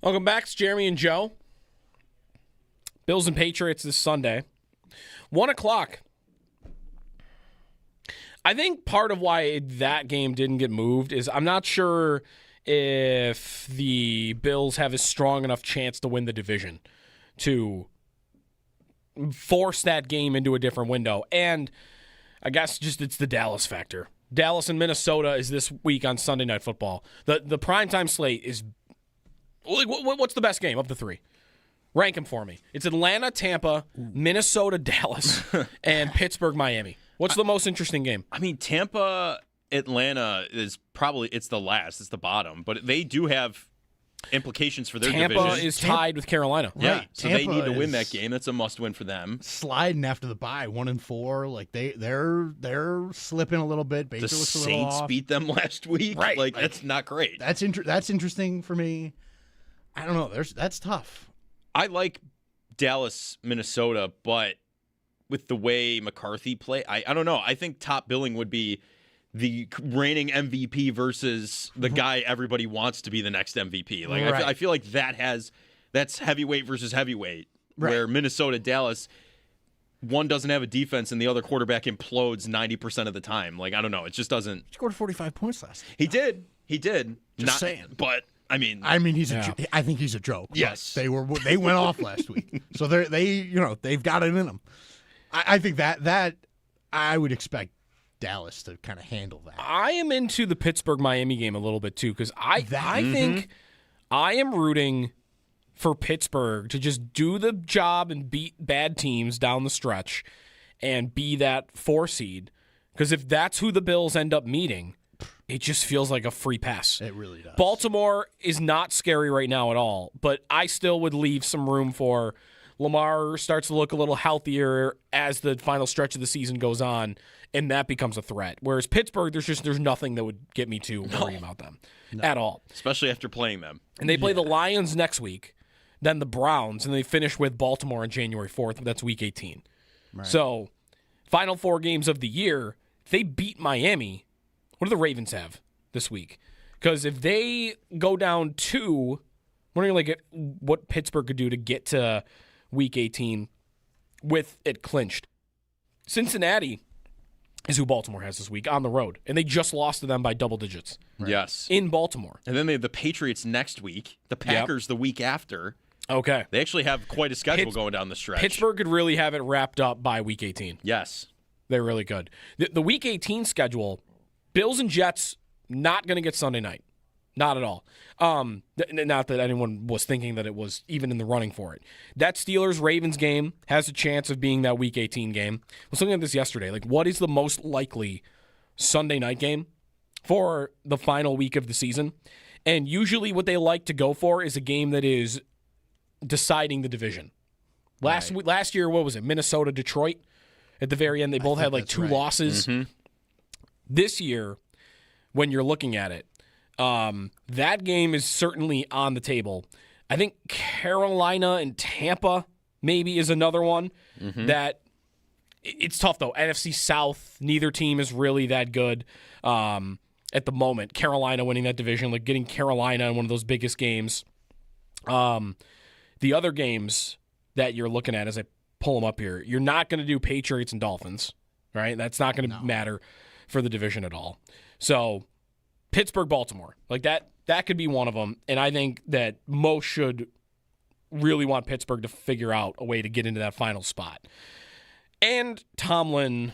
Speaker 3: Welcome back. It's Jeremy and Joe. Bills and Patriots this Sunday. 1 o'clock. I think part of why that game didn't get moved is I'm not sure if the Bills have a strong enough chance to win the division to force that game into a different window. And I guess just it's the Dallas factor. Dallas and Minnesota is this week on Sunday Night Football. The primetime slate is... What's the best game of the three? Rank them for me. It's Atlanta, Tampa, Minnesota, Dallas, and Pittsburgh, Miami. What's the most interesting game?
Speaker 1: I mean, Tampa, Atlanta is probably it's the last, it's the bottom, but they do have implications for their
Speaker 3: Tampa
Speaker 1: division.
Speaker 3: is tied with Carolina.
Speaker 1: Yeah,
Speaker 4: Right.
Speaker 1: so
Speaker 4: Tampa
Speaker 1: they need to win that
Speaker 4: is
Speaker 1: game. That's a must-win for them.
Speaker 4: sliding after the bye, 1-4. Like they're slipping a little bit. Baker
Speaker 1: The
Speaker 4: looks a little
Speaker 1: Saints
Speaker 4: off.
Speaker 1: beat them last week.
Speaker 4: Right.
Speaker 1: Like that's not great.
Speaker 4: That's interesting for me. I don't know. That's tough.
Speaker 1: I like Dallas, Minnesota, but with the way McCarthy play, I don't know. I think top billing would be the reigning MVP versus the guy everybody wants to be the next MVP. Like
Speaker 4: Right.
Speaker 1: I feel like that's heavyweight versus heavyweight, where Minnesota, Dallas, one doesn't have a defense and the other quarterback implodes 90% of the time. Like I don't know. It just doesn't.
Speaker 4: He scored 45 points last night.
Speaker 1: He did.
Speaker 4: Just saying.
Speaker 1: But I mean,
Speaker 4: I think he's a joke.
Speaker 1: Yes.
Speaker 4: They went off last week, so they've got it in them. I think that I would expect Dallas to kind of handle that.
Speaker 3: I am into the Pittsburgh-Miami game a little bit too because I think I am rooting for Pittsburgh to just do the job and beat bad teams down the stretch and be that 4 seed. Because if that's who the Bills end up meeting, it just feels like a free pass.
Speaker 4: It really does.
Speaker 3: Baltimore is not scary right now at all, but I still would leave some room for Lamar starts to look a little healthier as the final stretch of the season goes on, and that becomes a threat. Whereas Pittsburgh, there's nothing that would get me to worry about them at all.
Speaker 1: especially after playing them.
Speaker 3: And they play the Lions next week, then the Browns, and they finish with Baltimore on January 4th. That's Week 18.
Speaker 4: Right.
Speaker 3: So, final 4 games of the year, if they beat Miami, what do the Ravens have this week? Because if they go down 2, wondering like what Pittsburgh could do to get to Week 18 with it clinched. Cincinnati is who Baltimore has this week on the road, and they just lost to them by double digits.
Speaker 1: Yes.
Speaker 3: In Baltimore.
Speaker 1: And then they have the Patriots next week, the Packers the week after.
Speaker 3: Okay.
Speaker 1: They actually have quite a schedule going down the stretch.
Speaker 3: Pittsburgh could really have it wrapped up by Week 18.
Speaker 1: Yes.
Speaker 3: They're really good. The Week 18 schedule, Bills and Jets, not going to get Sunday night. Not at all. Not that anyone was thinking that it was even in the running for it. That Steelers-Ravens game has a chance of being that Week 18 game. I was looking at this yesterday. Like, what is the most likely Sunday night game for the final week of the season? And usually what they like to go for is a game that is deciding the division. Last year, what was it? Minnesota-Detroit? At the very end, they both had like 2 losses.
Speaker 1: Mm-hmm.
Speaker 3: This year, when you're looking at it, that game is certainly on the table. I think Carolina and Tampa maybe is another one that it's tough though. NFC South, neither team is really that good at the moment. Carolina winning that division, like getting Carolina in one of those biggest games. The other games that you're looking at as I pull them up here, you're not going to do Patriots and Dolphins, right? That's not going to matter for the division at all. So Pittsburgh, Baltimore, like that could be one of them. And I think that most should really want Pittsburgh to figure out a way to get into that final spot. And Tomlin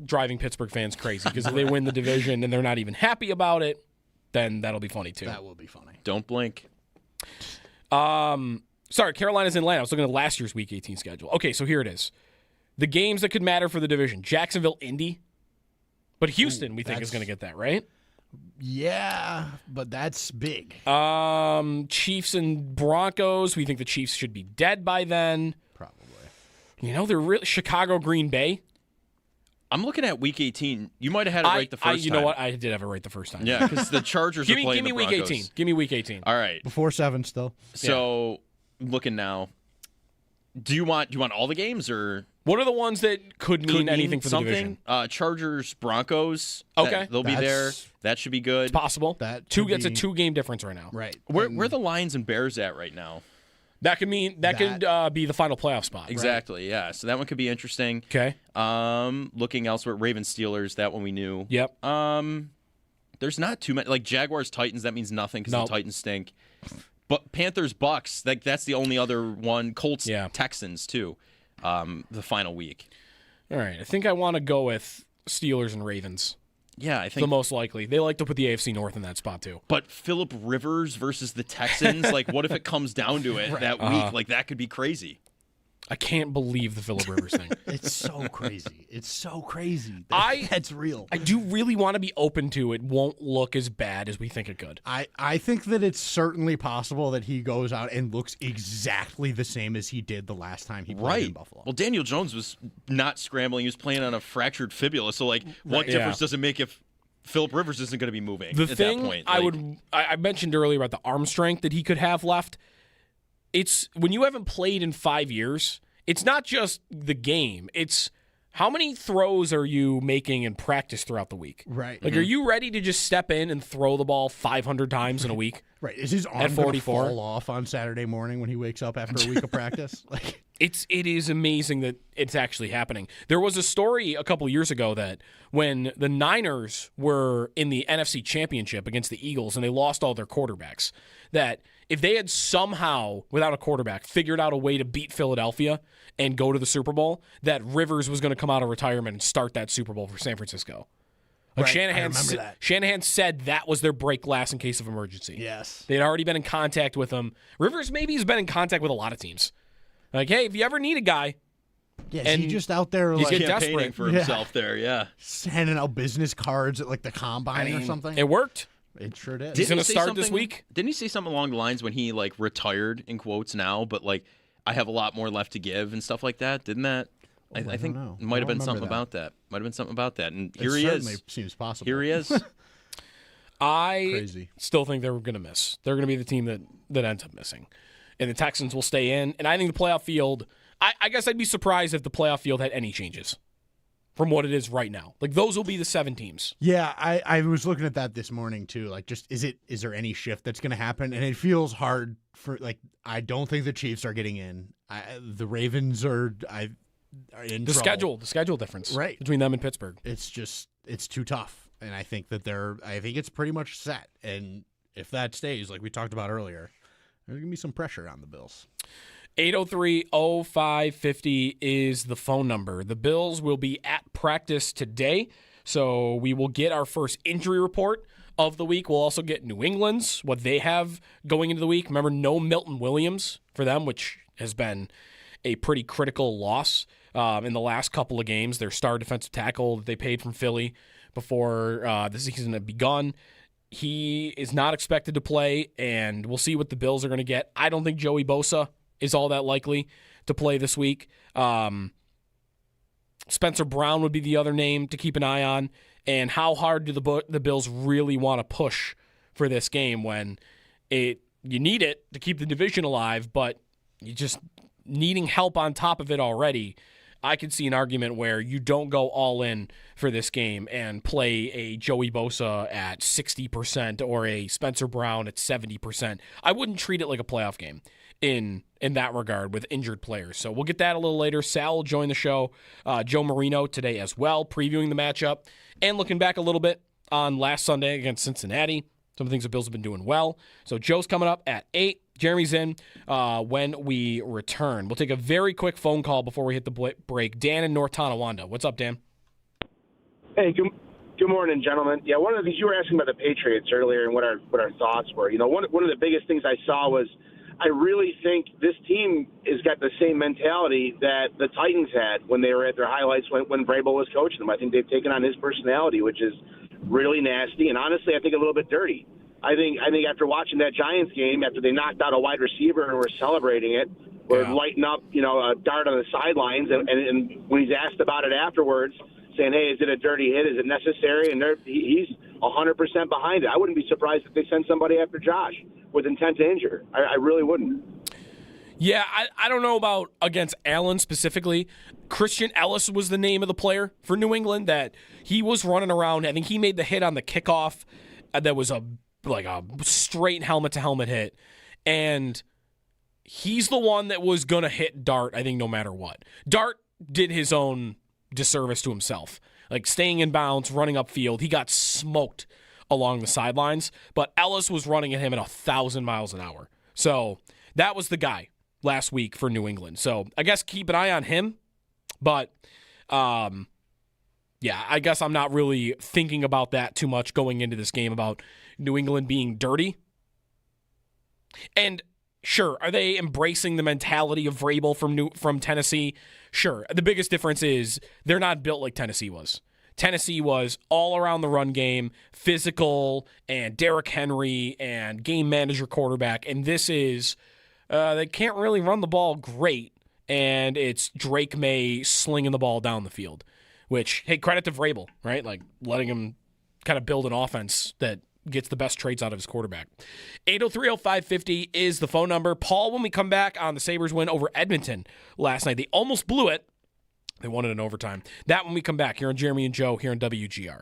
Speaker 3: driving Pittsburgh fans crazy because if they win the division and they're not even happy about it, then that'll be funny too.
Speaker 4: That will be funny.
Speaker 1: Don't blink.
Speaker 3: Sorry, Carolina's in Atlanta. I was looking at last year's Week 18 schedule. Okay, so here it is. The games that could matter for the division. Jacksonville, Indy. But Houston, we think, is going to get that, right?
Speaker 4: Yeah, but that's big.
Speaker 3: Chiefs and Broncos. We think the Chiefs should be dead by then.
Speaker 4: Probably.
Speaker 3: You know, they're really Chicago, Green Bay.
Speaker 1: I'm looking at Week 18. You might have had it right the first time.
Speaker 3: You know what? I did have it right the first time.
Speaker 1: Yeah, because the Chargers are playing
Speaker 3: give me
Speaker 1: the
Speaker 3: Week
Speaker 1: Broncos.
Speaker 3: 18. Give me Week 18.
Speaker 1: All right.
Speaker 4: Before 7 still.
Speaker 1: So looking now, do you want all the games or
Speaker 3: What are the ones that could mean anything for
Speaker 1: something?
Speaker 3: the division?
Speaker 1: Chargers, Broncos.
Speaker 3: Okay.
Speaker 1: They'll be there. That should be good.
Speaker 3: It's possible.
Speaker 4: That
Speaker 3: Two
Speaker 4: could
Speaker 3: gets a
Speaker 4: be-
Speaker 3: 2-game difference right now.
Speaker 4: Right.
Speaker 1: Where are the Lions and Bears at right now?
Speaker 3: That could mean that could be the final playoff spot.
Speaker 1: Exactly, yeah. So that one could be interesting.
Speaker 3: Okay.
Speaker 1: Looking elsewhere, Ravens, Steelers, that one we knew.
Speaker 3: Yep.
Speaker 1: There's not too many. Like Jaguars, Titans, that means nothing because
Speaker 3: Nope.
Speaker 1: the Titans stink. But Panthers, Bucks, that's the only other one. Colts,
Speaker 3: Yeah.
Speaker 1: Texans, too, the final week.
Speaker 3: All right. I think I want to go with Steelers and Ravens.
Speaker 1: Yeah, I
Speaker 3: The
Speaker 1: think.
Speaker 3: most likely. They like to put the AFC North in that spot too.
Speaker 1: But Phillip Rivers versus the Texans, like, what if it comes down to it that week? Like, that could be crazy.
Speaker 3: I can't believe the Phillip Rivers thing.
Speaker 4: It's so crazy. It's so crazy.
Speaker 3: I-
Speaker 4: That's real.
Speaker 3: I do really want to be open to it. Won't look as bad as we think it could.
Speaker 4: I think that it's certainly possible that he goes out and looks exactly the same as he did the last time he played in Buffalo.
Speaker 1: Well, Daniel Jones was not scrambling. He was playing on a fractured fibula. So, like, what
Speaker 3: Yeah.
Speaker 1: difference does it make if Phillip Rivers isn't going to be moving
Speaker 3: The
Speaker 1: at
Speaker 3: thing
Speaker 1: that point?
Speaker 3: I mentioned earlier about the arm strength that he could have left. It's when you haven't played in 5 years, it's not just the game. It's how many throws are you making in practice throughout the week?
Speaker 4: Right.
Speaker 3: Like, are you ready to just step in and throw the ball 500 times in a week?
Speaker 4: Right. Is his arm
Speaker 3: At
Speaker 4: gonna
Speaker 3: 44?
Speaker 4: fall off on Saturday morning when he wakes up after a week of practice? Like,
Speaker 3: It is amazing that it's actually happening. There was a story a couple years ago that when the Niners were in the NFC Championship against the Eagles and they lost all their quarterbacks, that if they had somehow, without a quarterback, figured out a way to beat Philadelphia and go to the Super Bowl, that Rivers was going to come out of retirement and start that Super Bowl for San Francisco. Like
Speaker 4: Right, I remember that.
Speaker 3: Shanahan said that was their break glass in case of emergency.
Speaker 4: yes.
Speaker 3: They'd already been in contact with him. Rivers maybe has been in contact with a lot of teams. Like, hey, if you ever need a guy,
Speaker 4: Yeah, is
Speaker 3: And
Speaker 4: he just out there
Speaker 3: he's
Speaker 4: like
Speaker 3: getting
Speaker 1: campaigning
Speaker 3: desperate.
Speaker 1: for himself there, yeah.
Speaker 4: handing out business cards at like the combine or something?
Speaker 3: it worked.
Speaker 4: It sure did.
Speaker 3: He's
Speaker 1: Didn't
Speaker 3: gonna
Speaker 1: he say
Speaker 3: start this
Speaker 1: something-
Speaker 3: week?
Speaker 1: Didn't he say something along the lines when he like retired in quotes now, but like I have a lot more left to give and stuff like that? Didn't that? I
Speaker 4: I
Speaker 1: think
Speaker 4: don't know.
Speaker 1: it might have
Speaker 4: I
Speaker 1: been
Speaker 4: don't
Speaker 1: something
Speaker 4: remember
Speaker 1: about that. Might have been something about that. And
Speaker 4: It
Speaker 1: here he
Speaker 4: certainly
Speaker 1: is.
Speaker 4: seems possible.
Speaker 1: Here he is.
Speaker 3: I
Speaker 4: Crazy.
Speaker 3: still think they're going to miss. They're going to be the team that ends up missing. And the Texans will stay in. And I think the playoff field, I guess I'd be surprised if the playoff field had any changes from what it is right now. Like, those will be the 7 teams.
Speaker 4: Yeah, I was looking at that this morning too. Like, just is there any shift that's going to happen? And it feels hard for like I don't think the Chiefs are getting in. The Ravens are in
Speaker 3: The
Speaker 4: trouble.
Speaker 3: schedule difference
Speaker 4: Right.
Speaker 3: between them and Pittsburgh.
Speaker 4: It's too tough. And I think that I think it's pretty much set. And if that stays, like we talked about earlier, there's gonna be some pressure on the Bills.
Speaker 3: 803-0550 is the phone number. The Bills will be at practice today, so we will get our first injury report of the week. We'll also get New England's, what they have going into the week. Remember, no Milton Williams for them, which has been a pretty critical loss in the last couple of games. Their star defensive tackle that they paid from Philly before the season had begun. He is not expected to play, and we'll see what the Bills are going to get. I don't think Joey Bosa is all that likely to play this week. Spencer Brown would be the other name to keep an eye on. And how hard do the Bills really want to push for this game when you need it to keep the division alive, but you just needing help on top of it already? I could see an argument where you don't go all in for this game and play a Joey Bosa at 60% or a Spencer Brown at 70%. I wouldn't treat it like a playoff game in that regard with injured players. So we'll get that a little later. Sal will join the show. Joe Marino today as well, previewing the matchup and looking back a little bit on last Sunday against Cincinnati. Some of the things the Bills have been doing well. So Joe's coming up at 8. Jeremy's in when we return. We'll take a very quick phone call before we hit the break. Dan in North Tonawanda. What's up, Dan?
Speaker 7: Hey, good morning, gentlemen. Yeah, one of the things you were asking about the Patriots earlier and what our thoughts were. You know, one of the biggest things I saw was I really think this team has got the same mentality that the Titans had when they were at their highlights when Vrabel was coaching them. I think they've taken on his personality, which is really nasty and honestly, I think a little bit dirty. I think after watching that Giants game, after they knocked out a wide receiver and were celebrating it, were lighting up, a dart on the sidelines, and when he's asked about it afterwards, saying, "Hey, is it a dirty hit? Is it necessary?" And he's 100% behind it. I wouldn't be surprised if they send somebody after Josh with intent to injure. I really wouldn't.
Speaker 3: Yeah, I don't know about against Allen specifically. Christian Ellis was the name of the player for New England that he was running around. I think he made the hit on the kickoff that was a straight helmet-to-helmet hit. And he's the one that was going to hit Dart, I think, no matter what. Dart did his own disservice to himself. Like staying in bounds, running upfield. He got smoked along the sidelines. But Ellis was running at him at 1,000 miles an hour. So that was the guy last week for New England. So I guess keep an eye on him. But, I guess I'm not really thinking about that too much going into this game about New England being dirty. And sure, are they embracing the mentality of Vrabel from Tennessee? Sure. The biggest difference is they're not built like Tennessee was. Tennessee was all around the run game, physical, and Derrick Henry, and game manager quarterback. And this is, they can't really run the ball great. And it's Drake May slinging the ball down the field, which, hey, credit to Vrabel, right? Like letting him kind of build an offense that gets the best traits out of his quarterback. 803-0550 is the phone number. Paul, when we come back on the Sabres win over Edmonton last night, they almost blew it. They won it in overtime. That when we come back here on Jeremy and Joe here on WGR.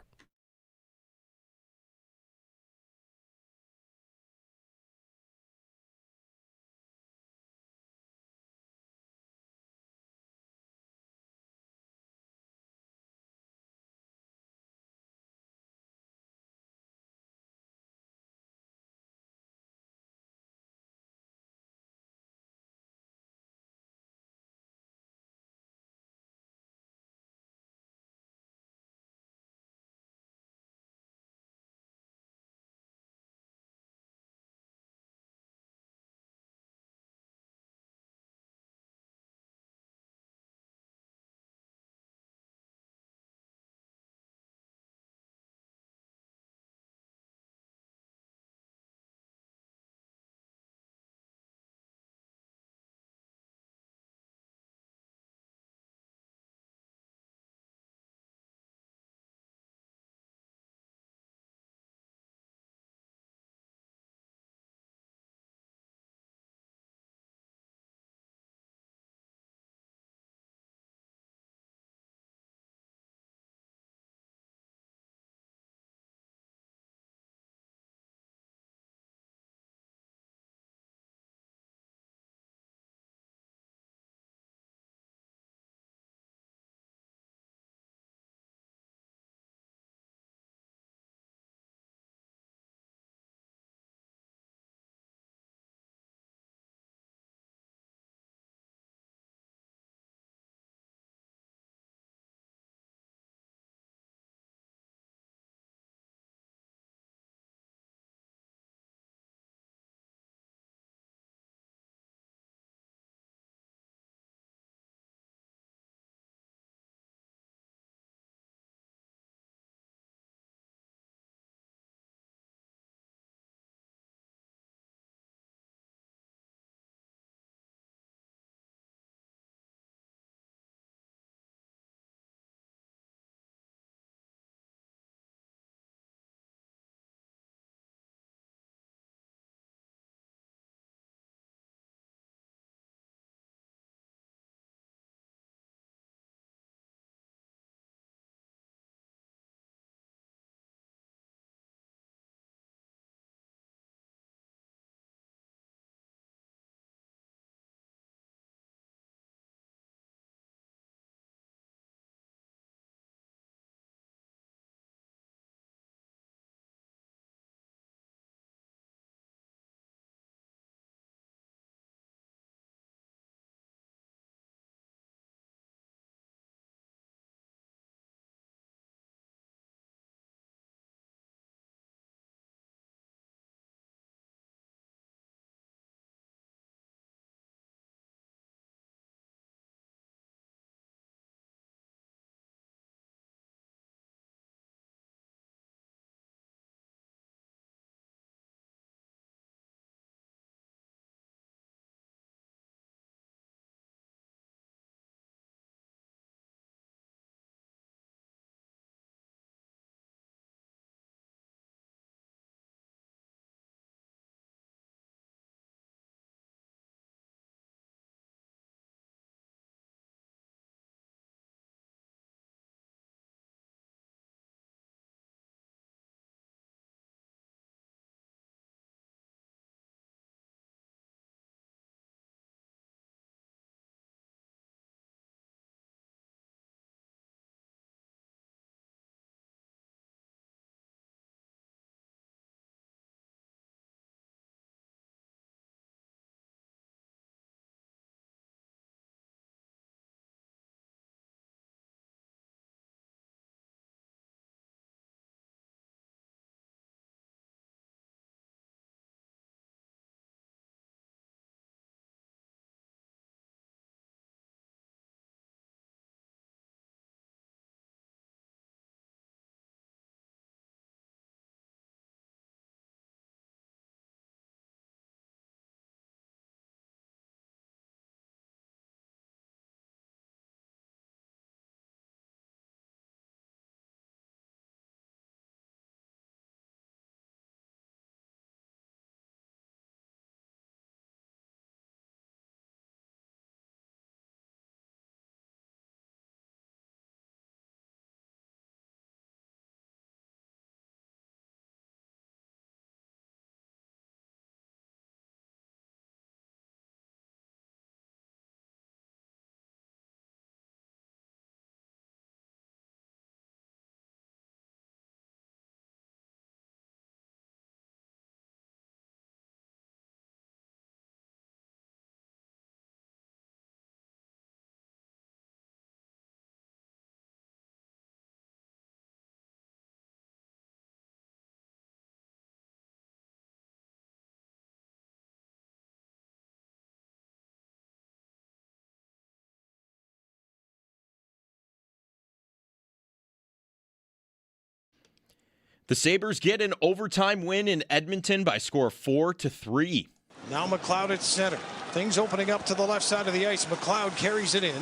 Speaker 1: The Sabres get an overtime win in Edmonton by score 4-3.
Speaker 2: Now McLeod at center. Things opening up to the left side of the ice. McLeod carries it in.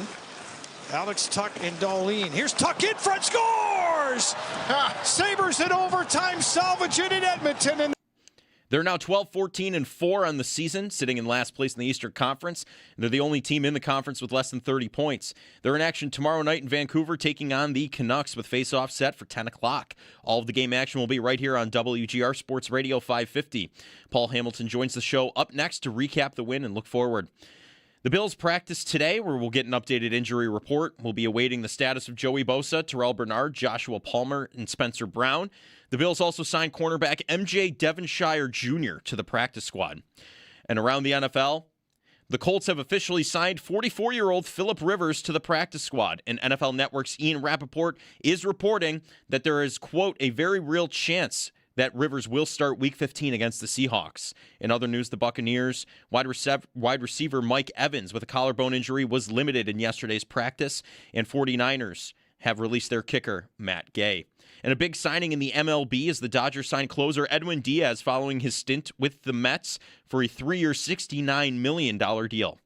Speaker 2: Alex Tuck and Darlene. Here's Tuck in front, scores! Sabres in overtime, salvage it in Edmonton. And
Speaker 1: they're now 12-14-4 on the season, sitting in last place in the Eastern Conference. And they're the only team in the conference with less than 30 points. They're in action tomorrow night in Vancouver, taking on the Canucks with face-off set for 10 o'clock. All of the game action will be right here on WGR Sports Radio 550. Paul Hamilton joins the show up next to recap the win and look forward. The Bills practice today, where we'll get an updated injury report. We'll be awaiting the status of Joey Bosa, Terrell Bernard, Joshua Palmer, and Spencer Brown. The Bills also signed cornerback MJ Devonshire Jr. to the practice squad. And around the NFL, the Colts have officially signed 44-year-old Phillip Rivers to the practice squad. And NFL Network's Ian Rappaport is reporting that there is, quote, a very real chance that Rivers will start Week 15 against the Seahawks. In other news, the Buccaneers wide receiver Mike Evans with a collarbone injury was limited in yesterday's practice, and 49ers have released their kicker, Matt Gay. And a big signing in the MLB is the Dodgers signed closer Edwin Diaz following his stint with the Mets for a 3-year, $69 million deal.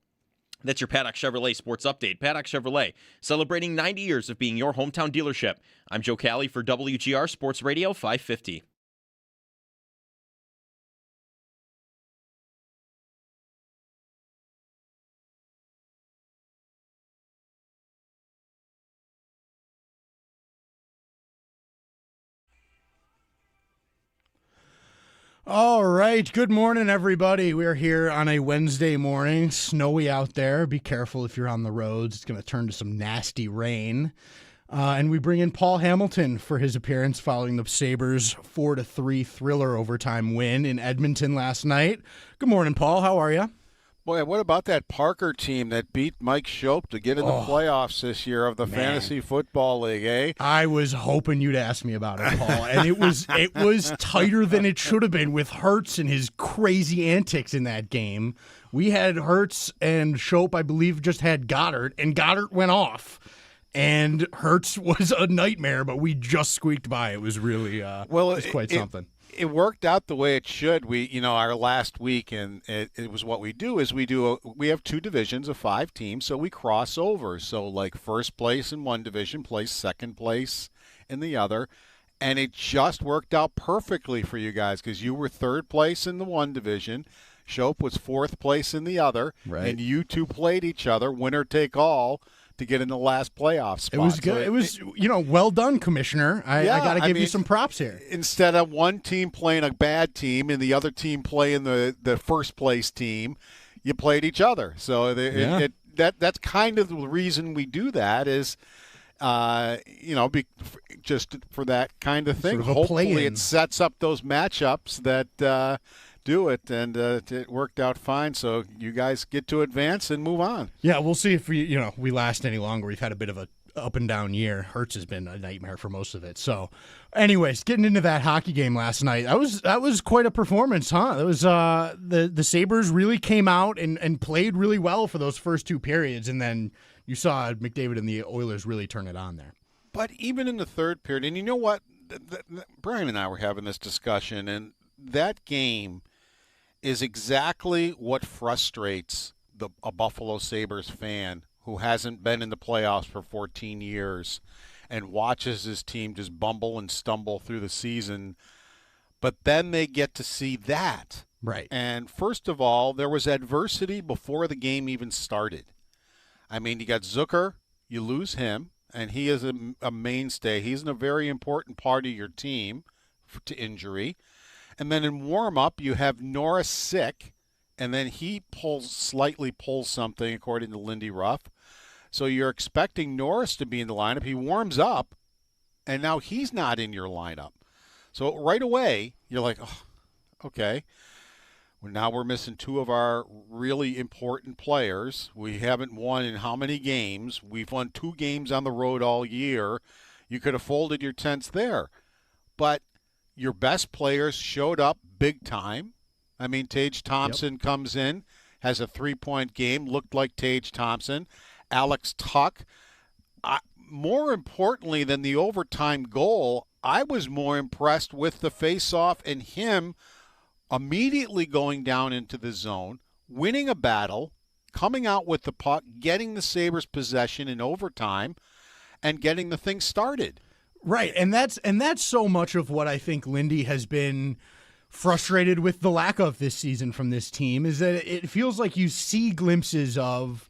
Speaker 1: That's your Paddock Chevrolet Sports Update. Paddock Chevrolet, celebrating 90 years of being your hometown dealership. I'm Joe Cali for WGR Sports Radio 550.
Speaker 4: All right. Good morning, everybody. We're here on a Wednesday morning. Snowy out there. Be careful if you're on the roads. It's going to turn to some nasty rain. And we bring in Paul Hamilton for his appearance following the Sabres' 4-3 thriller overtime win in Edmonton last night. Good morning, Paul. How are you?
Speaker 8: Boy, what about that Parker team that beat Mike Shope to get in the playoffs this year of the Fantasy Football League, eh?
Speaker 4: I was hoping you'd ask me about it, Paul. And it was tighter than it should have been with Hurts and his crazy antics in that game. We had Hurts and Shope, I believe, just had Goddard, and Goddard went off. And Hurts was a nightmare, but we just squeaked by. It was really it was quite something.
Speaker 8: It worked out the way it should. Our last week, and it was what we do is we have two divisions of 5 teams, so we cross over. So like first place in one division plays second place in the other, and it just worked out perfectly for you guys because you were third place in the one division, Shope was fourth place in the other,
Speaker 4: right.
Speaker 8: And you two played each other, winner take all, to get in the last playoff spot.
Speaker 4: It was good. So it was, well done, Commissioner. I got to give you some props here.
Speaker 8: Instead of one team playing a bad team and the other team playing the first place team, you played each other. So that's kind of the reason we do that is, just for that kind of thing.
Speaker 4: Sort of
Speaker 8: hopefully it sets up those matchups that do it, and it worked out fine. So you guys get to advance and move on.
Speaker 4: Yeah, we'll see if we last any longer. We've had a bit of a up and down year. Hurts has been a nightmare for most of it. So, anyways, getting into that hockey game last night, that was quite a performance, huh? That was the Sabres really came out and played really well for those first 2 periods, and then you saw McDavid and the Oilers really turn it on there.
Speaker 8: But even in the third period, and you know what, Brian and I were having this discussion, and that game is exactly what frustrates a Buffalo Sabres fan who hasn't been in the playoffs for 14 years and watches his team just bumble and stumble through the season. But then they get to see that.
Speaker 4: Right.
Speaker 8: And first of all, there was adversity before the game even started. I mean, you got Zucker, you lose him, and he is a mainstay. He's a very important part of your team to injury. And then in warm-up, you have Norris sick, and then he slightly pulls something, according to Lindy Ruff. So you're expecting Norris to be in the lineup. He warms up, and now he's not in your lineup. So right away, you're like, oh, okay. Well, now we're missing 2 of our really important players. We haven't won in how many games? We've won 2 games on the road all year. You could have folded your tents there. But your best players showed up big time. I mean, Tage Thompson comes in, has a 3-point game, looked like Tage Thompson. Alex Tuck, more importantly than the overtime goal, I was more impressed with the face-off and him immediately going down into the zone, winning a battle, coming out with the puck, getting the Sabres possession in overtime, and getting the thing started.
Speaker 4: Right, and that's so much of what I think Lindy has been frustrated with the lack of this season from this team, is that it feels like you see glimpses of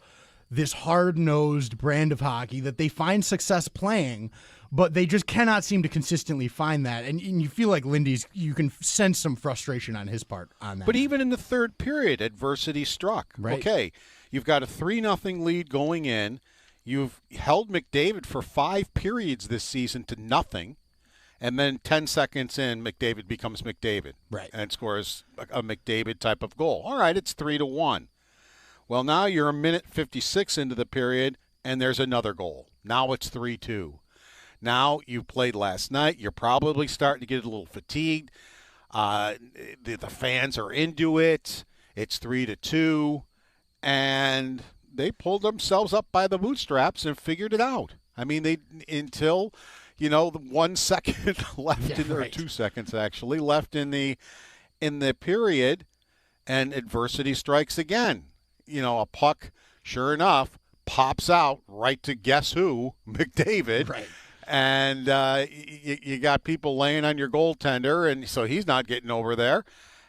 Speaker 4: this hard-nosed brand of hockey that they find success playing, but they just cannot seem to consistently find that. And you feel like you can sense some frustration on his part on that.
Speaker 8: But even in the third period, adversity struck.
Speaker 4: Right.
Speaker 8: Okay, you've got a 3-0 lead going in. You've held McDavid for 5 periods this season to nothing. And then 10 seconds in, McDavid becomes McDavid.
Speaker 4: Right.
Speaker 8: And scores a McDavid type of goal. All right, it's 3-1. Well, now you're a minute 56 into the period, and there's another goal. Now it's 3-2. Now you played last night. You're probably starting to get a little fatigued. The fans are into it. It's 3-2. And they pulled themselves up by the bootstraps and figured it out. I mean, until... the 1 second left or 2 seconds actually left in the period, and adversity strikes again. A puck, sure enough, pops out right to guess who? McDavid. Right. And you got people laying on your goaltender, and so he's not getting over there,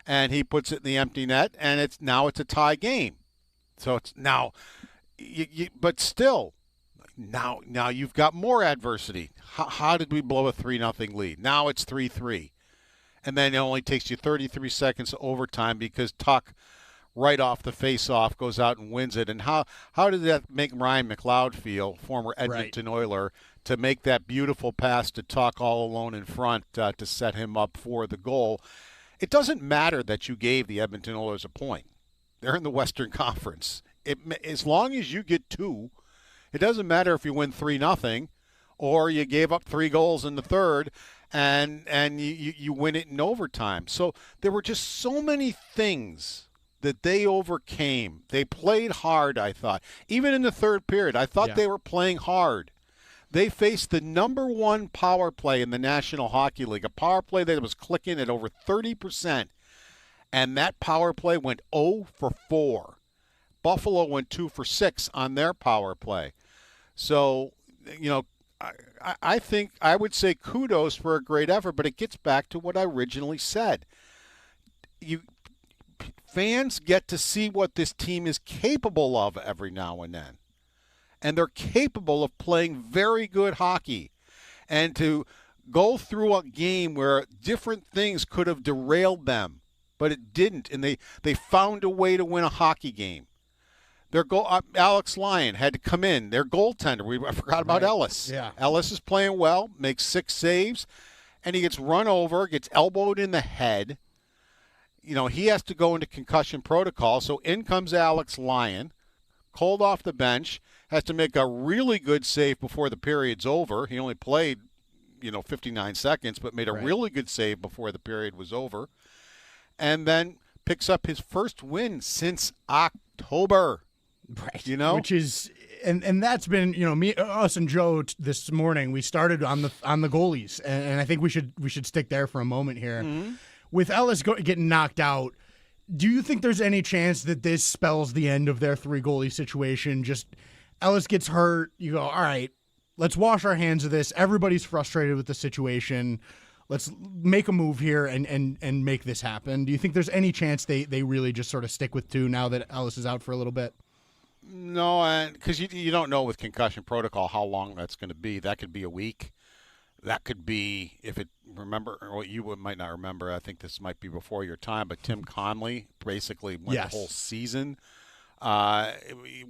Speaker 8: and he puts it in the empty net, and it's a tie game. So it's now, but still. Now you've got more adversity. How did we blow a 3-0 lead? Now it's 3-3. And then it only takes you 33 seconds of overtime because Tuck, right off the face-off, goes out and wins it. And how did that make Ryan McLeod feel, former Edmonton Oiler, to make that beautiful pass to Tuck all alone in front to set him up for the goal? It doesn't matter that you gave the Edmonton Oilers a point. They're in the Western Conference. As long as you get 2, it doesn't matter if you win 3-0 or you gave up 3 goals in the third and you win it in overtime. So there were just so many things that they overcame. They played hard, I thought. Even in the third period, I thought they were playing hard. They faced the number 1 power play in the National Hockey League, a power play that was clicking at over 30%. And that power play went 0 for 4. Buffalo went 2 for 6 on their power play. So, I think I would say kudos for a great effort, but it gets back to what I originally said. Fans get to see what this team is capable of every now and then. And they're capable of playing very good hockey. And to go through a game where different things could have derailed them, but it didn't, and they found a way to win a hockey game. Alex Lyon had to come in. Their goaltender. I forgot about Ellis. Yeah. Ellis is playing well, makes 6 saves, and he gets run over, gets elbowed in the head. He has to go into concussion protocol, so in comes Alex Lyon, cold off the bench, has to make a really good save before the period's over. He only played, 59 seconds, but made a really good save before the period was over. And then picks up his first win since October.
Speaker 4: Right. Which is, and that's been, us and Joe this morning, we started on the goalies, and I think we should stick there for a moment here. Mm-hmm. With Ellis getting knocked out, do you think there's any chance that this spells the end of their 3 goalie situation? Just Ellis gets hurt, you go, all right, let's wash our hands of this. Everybody's frustrated with the situation. Let's make a move here and make this happen. Do you think there's any chance they really just sort of stick with 2 now that Ellis is out for a little bit?
Speaker 8: No, because you don't know with concussion protocol how long that's going to be. That could be a week. That could be, might not remember, I think this might be before your time, but Tim Conley basically went the whole season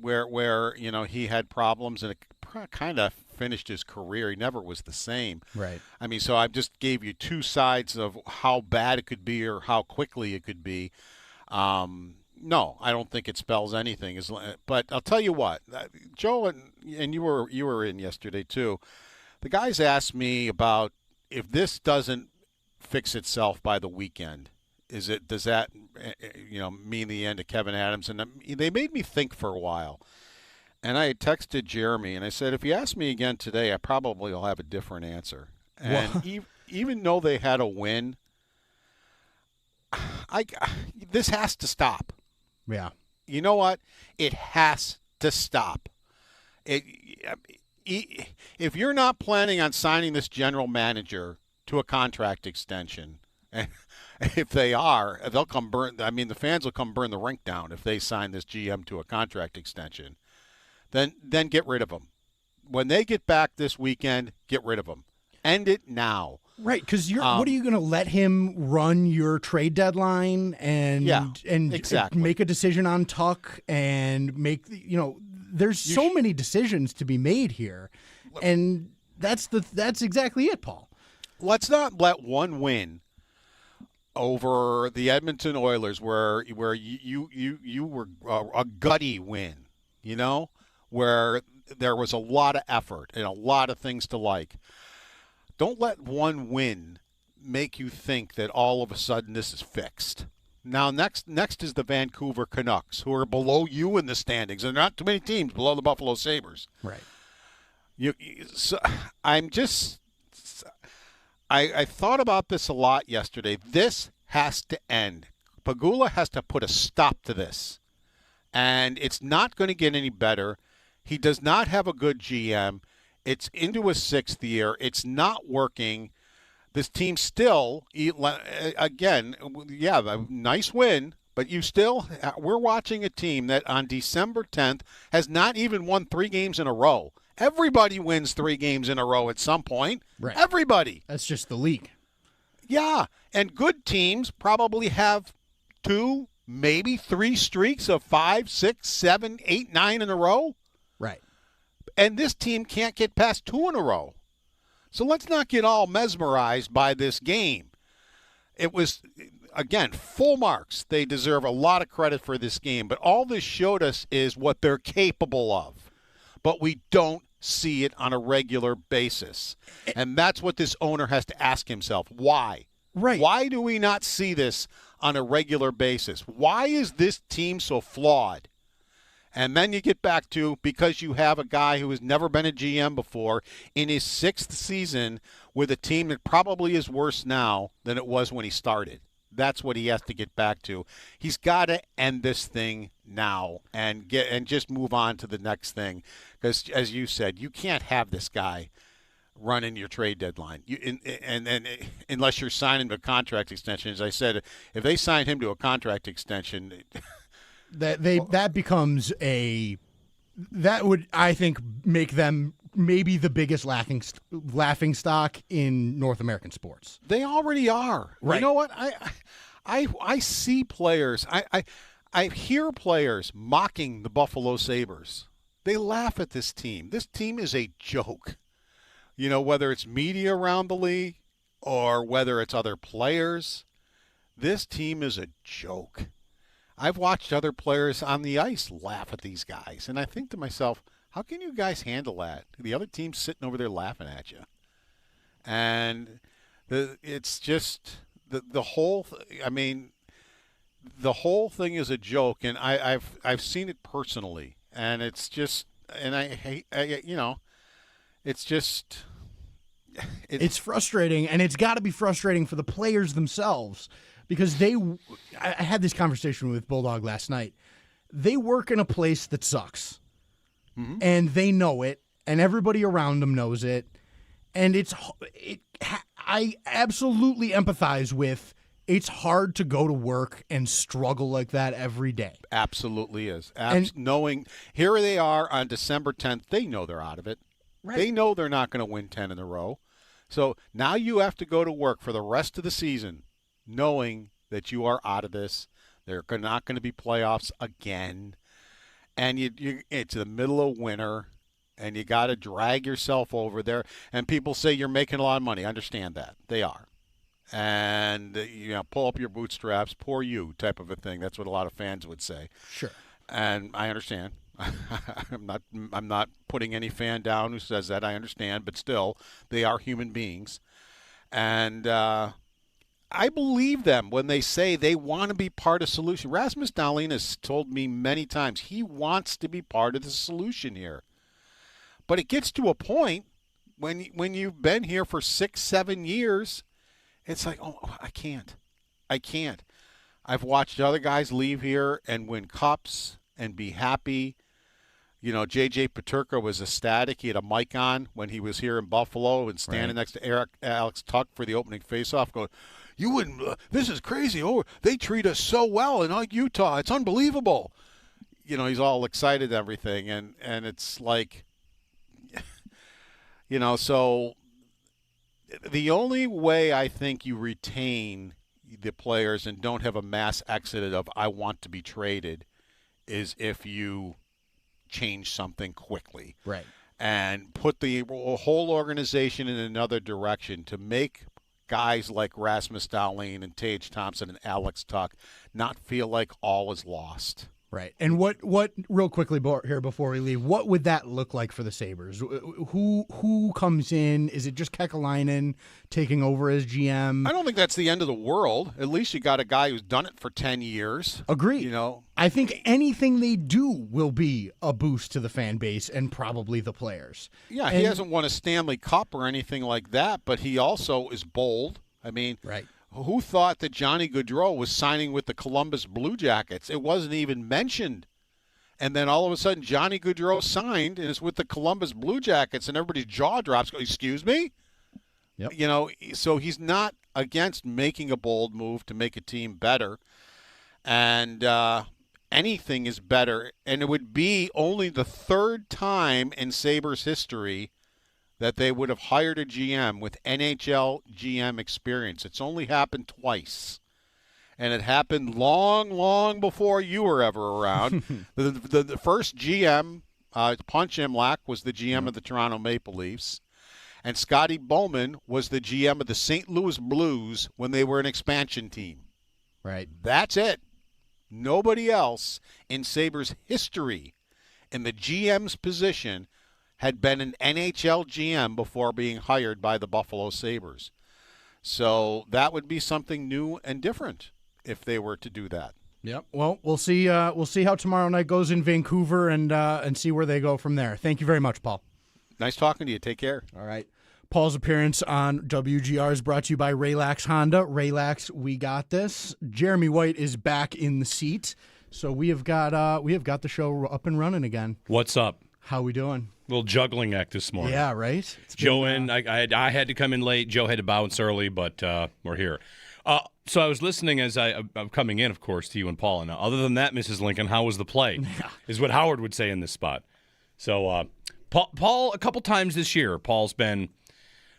Speaker 8: where he had problems and it kind of finished his career. He never was the same.
Speaker 4: Right.
Speaker 8: I mean, so I just gave you 2 sides of how bad it could be or how quickly it could be. No, I don't think it spells anything. But I'll tell you what, Joe, and you were in yesterday too. The guys asked me about if this doesn't fix itself by the weekend, does that mean the end of Kevin Adams? And they made me think for a while. And I had texted Jeremy and I said, if you ask me again today, I probably will have a different answer. And even though they had a win, this has to stop.
Speaker 4: Yeah.
Speaker 8: You know what? It has to stop. If you're not planning on signing this general manager to a contract extension, and if they are, they'll come burn. I mean, the fans will come burn the rink down if they sign this GM to a contract extension. Then get rid of him. When they get back this weekend, get rid of him. End it now.
Speaker 4: Right, because what are you going to let him run your trade deadline and
Speaker 8: exactly.
Speaker 4: make a decision on Tuck and there's so many decisions to be made here, and that's exactly it, Paul.
Speaker 8: Let's not let one win over the Edmonton Oilers, where you were a gutty win, where there was a lot of effort and a lot of things to like. Don't let one win make you think that all of a sudden this is fixed. Now, next is the Vancouver Canucks, who are below you in the standings. There are not too many teams below the Buffalo Sabres.
Speaker 4: Right.
Speaker 8: I thought about this a lot yesterday. This has to end. Pagula has to put a stop to this. And it's not going to get any better. He does not have a good GM. It's into his 6th year. It's not working. This team still, again, a nice win, but we're watching a team that on December 10th has not even won 3 games in a row. Everybody wins 3 games in a row at some point.
Speaker 4: Right.
Speaker 8: Everybody.
Speaker 4: That's just the league.
Speaker 8: Yeah, and good teams probably have 2, maybe 3 streaks of 5, 6, 7, 8, 9 in a row.
Speaker 4: Right.
Speaker 8: And this team can't get past 2 in a row. So let's not get all mesmerized by this game. It was, again, full marks. They deserve a lot of credit for this game. But all this showed us is what they're capable of. But we don't see it on a regular basis. And that's what this owner has to ask himself. Why?
Speaker 4: Right.
Speaker 8: Why do we not see this on a regular basis? Why is this team so flawed? And then you get back to, because you have a guy who has never been a GM before in his 6th season with a team that probably is worse now than it was when he started. That's what he has to get back to. He's got to end this thing now and just move on to the next thing. Because, as you said, you can't have this guy running your trade deadline. Unless you're signing a contract extension. As I said, if they sign him to a contract extension...
Speaker 4: That becomes that would, I think, make them maybe the biggest laughing stock in North American sports.
Speaker 8: They already are.
Speaker 4: Right.
Speaker 8: You know what? I see players. I hear players mocking the Buffalo Sabres. They laugh at this team. This team is a joke. Whether it's media around the league or whether it's other players, this team is a joke. I've watched other players on the ice laugh at these guys, and I think to myself, how can you guys handle that? The other team's sitting over there laughing at you. And it's just the whole the whole thing is a joke, and I've seen it personally, and it's just, and it's just
Speaker 4: it's frustrating, and it's got to be frustrating for the players themselves. Because I had this conversation with Bulldog last night. They work in a place that sucks. Mm-hmm. And they know it, and everybody around them knows it. And I absolutely empathize with, it's hard to go to work and struggle like that every day.
Speaker 8: Absolutely is. Knowing, here they are on December 10th, they know they're out of it. Right. They know they're not going to win 10 in a row. So now you have to go to work for the rest of the season knowing that you are out of this. There are not going to be playoffs again. And it's the middle of winter, and you got to drag yourself over there. And people say you're making a lot of money. I understand that. They are. And, pull up your bootstraps, poor you type of a thing. That's what a lot of fans would say.
Speaker 4: Sure.
Speaker 8: And I understand. I'm not putting any fan down who says that. I understand. But still, they are human beings. And I believe them when they say they want to be part of the solution. Rasmus Dahlin has told me many times he wants to be part of the solution here. But it gets to a point when you've been here for 6-7 years, it's like, oh, I can't. I've watched other guys leave here and win cups and be happy. You know, J.J. Paterka was ecstatic. He had a mic on when he was here in Buffalo and standing next to Alex Tuck for the opening faceoff going, you wouldn't this is crazy. Oh, they treat us so well in Utah. It's unbelievable. You know, he's all excited and everything. And it's like, you know, so the only way I think you retain the players and don't have a mass exodus of I want to be traded is if you change something quickly.
Speaker 4: Right.
Speaker 8: And put the whole organization in another direction to make guys like Rasmus Dahlin and Tage Thompson and Alex Tuck not feel like all is lost.
Speaker 4: Right. And what real quickly here before we leave, what would that look like for the Sabres? Who comes in? Is it just Kekalainen taking over as GM?
Speaker 8: I don't think that's the end of the world. At least you got a guy who's done it for 10 years.
Speaker 4: Agreed.
Speaker 8: You know,
Speaker 4: I think anything they do will be a boost to the fan base and probably the players.
Speaker 8: Yeah, he hasn't won a Stanley Cup or anything like that, but he also is bold. I mean,
Speaker 4: right.
Speaker 8: Who thought that Johnny Gaudreau was signing with the Columbus Blue Jackets? It wasn't even mentioned. And then all of a sudden, Johnny Gaudreau signed and is with the Columbus Blue Jackets, and everybody's jaw drops. Excuse me?
Speaker 4: Yep.
Speaker 8: You know, so he's not against making a bold move to make a team better. And anything is better. And it would be only the third time in Sabres history that they would have hired a GM with NHL GM experience. It's only happened twice. And it happened long, long before you were ever around. the first GM, Punch Imlach, was the GM of the Toronto Maple Leafs. And Scotty Bowman was the GM of the St. Louis Blues when they were an expansion team.
Speaker 4: Right.
Speaker 8: That's it. Nobody else in Sabres history in the GM's position had been an NHL GM before being hired by the Buffalo Sabres. So that would be something new and different if they were to do that.
Speaker 4: Yep. Well, we'll see. We'll see how tomorrow night goes in Vancouver and see where they go from there. Thank you very much, Paul.
Speaker 8: Nice talking to you. Take care.
Speaker 4: All right. Paul's appearance on WGR is brought to you by Raylax Honda. Raylax, we got this. Jeremy White is back in the seat, so we have got the show up and running again.
Speaker 3: What's up?
Speaker 4: How we doing?
Speaker 3: Little juggling act this morning.
Speaker 4: Yeah, right.
Speaker 3: Joe I had to come in late. Joe had to bounce early, but we're here. So I was listening as I'm coming in, of course, to you and Paul. And other than that, Mrs. Lincoln, how was the play? Is what Howard would say in this spot. So Paul, a couple times this year, Paul's been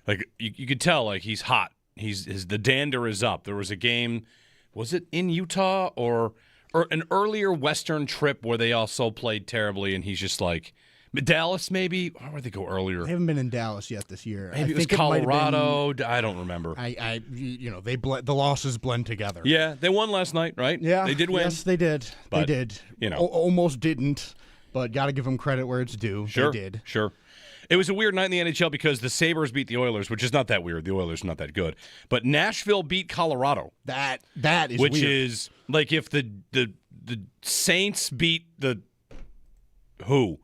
Speaker 3: like you could tell like he's hot. The dander is up. There was a game, was it in Utah or an earlier Western trip where they also played terribly, and he's just like. Dallas, maybe? Why would they go earlier?
Speaker 4: They haven't been in Dallas yet this year.
Speaker 3: Maybe it was Colorado. I don't remember.
Speaker 4: The losses blend together.
Speaker 3: Yeah, they won last night, right?
Speaker 4: Yeah,
Speaker 3: they did win.
Speaker 4: Yes, they did.
Speaker 3: But,
Speaker 4: they did.
Speaker 3: You know,
Speaker 4: almost didn't, but got to give them credit where it's due.
Speaker 3: Sure,
Speaker 4: they did.
Speaker 3: Sure. It was a weird night in the NHL because the Sabres beat the Oilers, which is not that weird. The Oilers are not that good, but Nashville beat Colorado.
Speaker 4: That is
Speaker 3: which
Speaker 4: weird.
Speaker 3: is like if the Saints beat the who.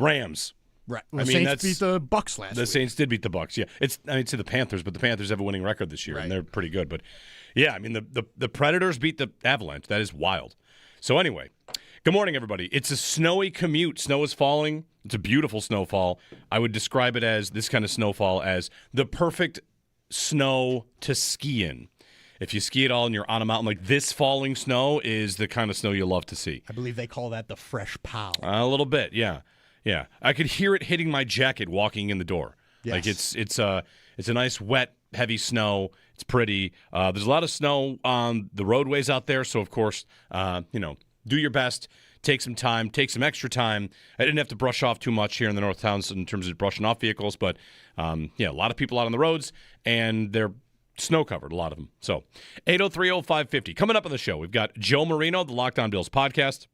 Speaker 3: Rams.
Speaker 4: Right. Well, the Saints beat the Bucks last week.
Speaker 3: The Saints did beat the Bucks, yeah. It's the Panthers, but the Panthers have a winning record this year, and they're pretty good. But, yeah, I mean, the Predators beat the Avalanche. That is wild. So, anyway, good morning, everybody. It's a snowy commute. Snow is falling. It's a beautiful snowfall. I would describe it as, this kind of snowfall, as the perfect snow to ski in. If you ski at all and you're on a mountain, like this falling snow is the kind of snow you love to see.
Speaker 4: I believe they call that the fresh pow.
Speaker 3: A little bit, yeah. Yeah, I could hear it hitting my jacket walking in the door.
Speaker 4: Yes.
Speaker 3: Like it's a nice wet, heavy snow. It's pretty. There's a lot of snow on the roadways out there, so of course, do your best. Take some time. Take some extra time. I didn't have to brush off too much here in the North Towns in terms of brushing off vehicles, but a lot of people out on the roads, and they're snow covered, a lot of them. So 803-0550. Coming up on the show, we've got Joe Marino, the Locked On Bills podcast,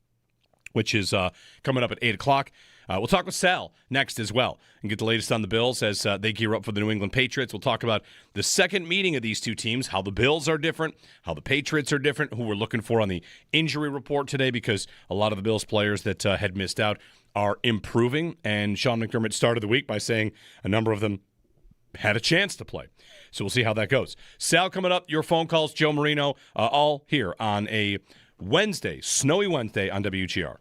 Speaker 3: which is coming up at 8 o'clock. We'll talk with Sal next as well and get the latest on the Bills as they gear up for the New England Patriots. We'll talk about the second meeting of these two teams, how the Bills are different, how the Patriots are different, who we're looking for on the injury report today because a lot of the Bills players that had missed out are improving. And Sean McDermott started the week by saying a number of them had a chance to play. So we'll see how that goes. Sal coming up, your phone calls, Joe Marino, all here on a Wednesday, snowy Wednesday on WGR.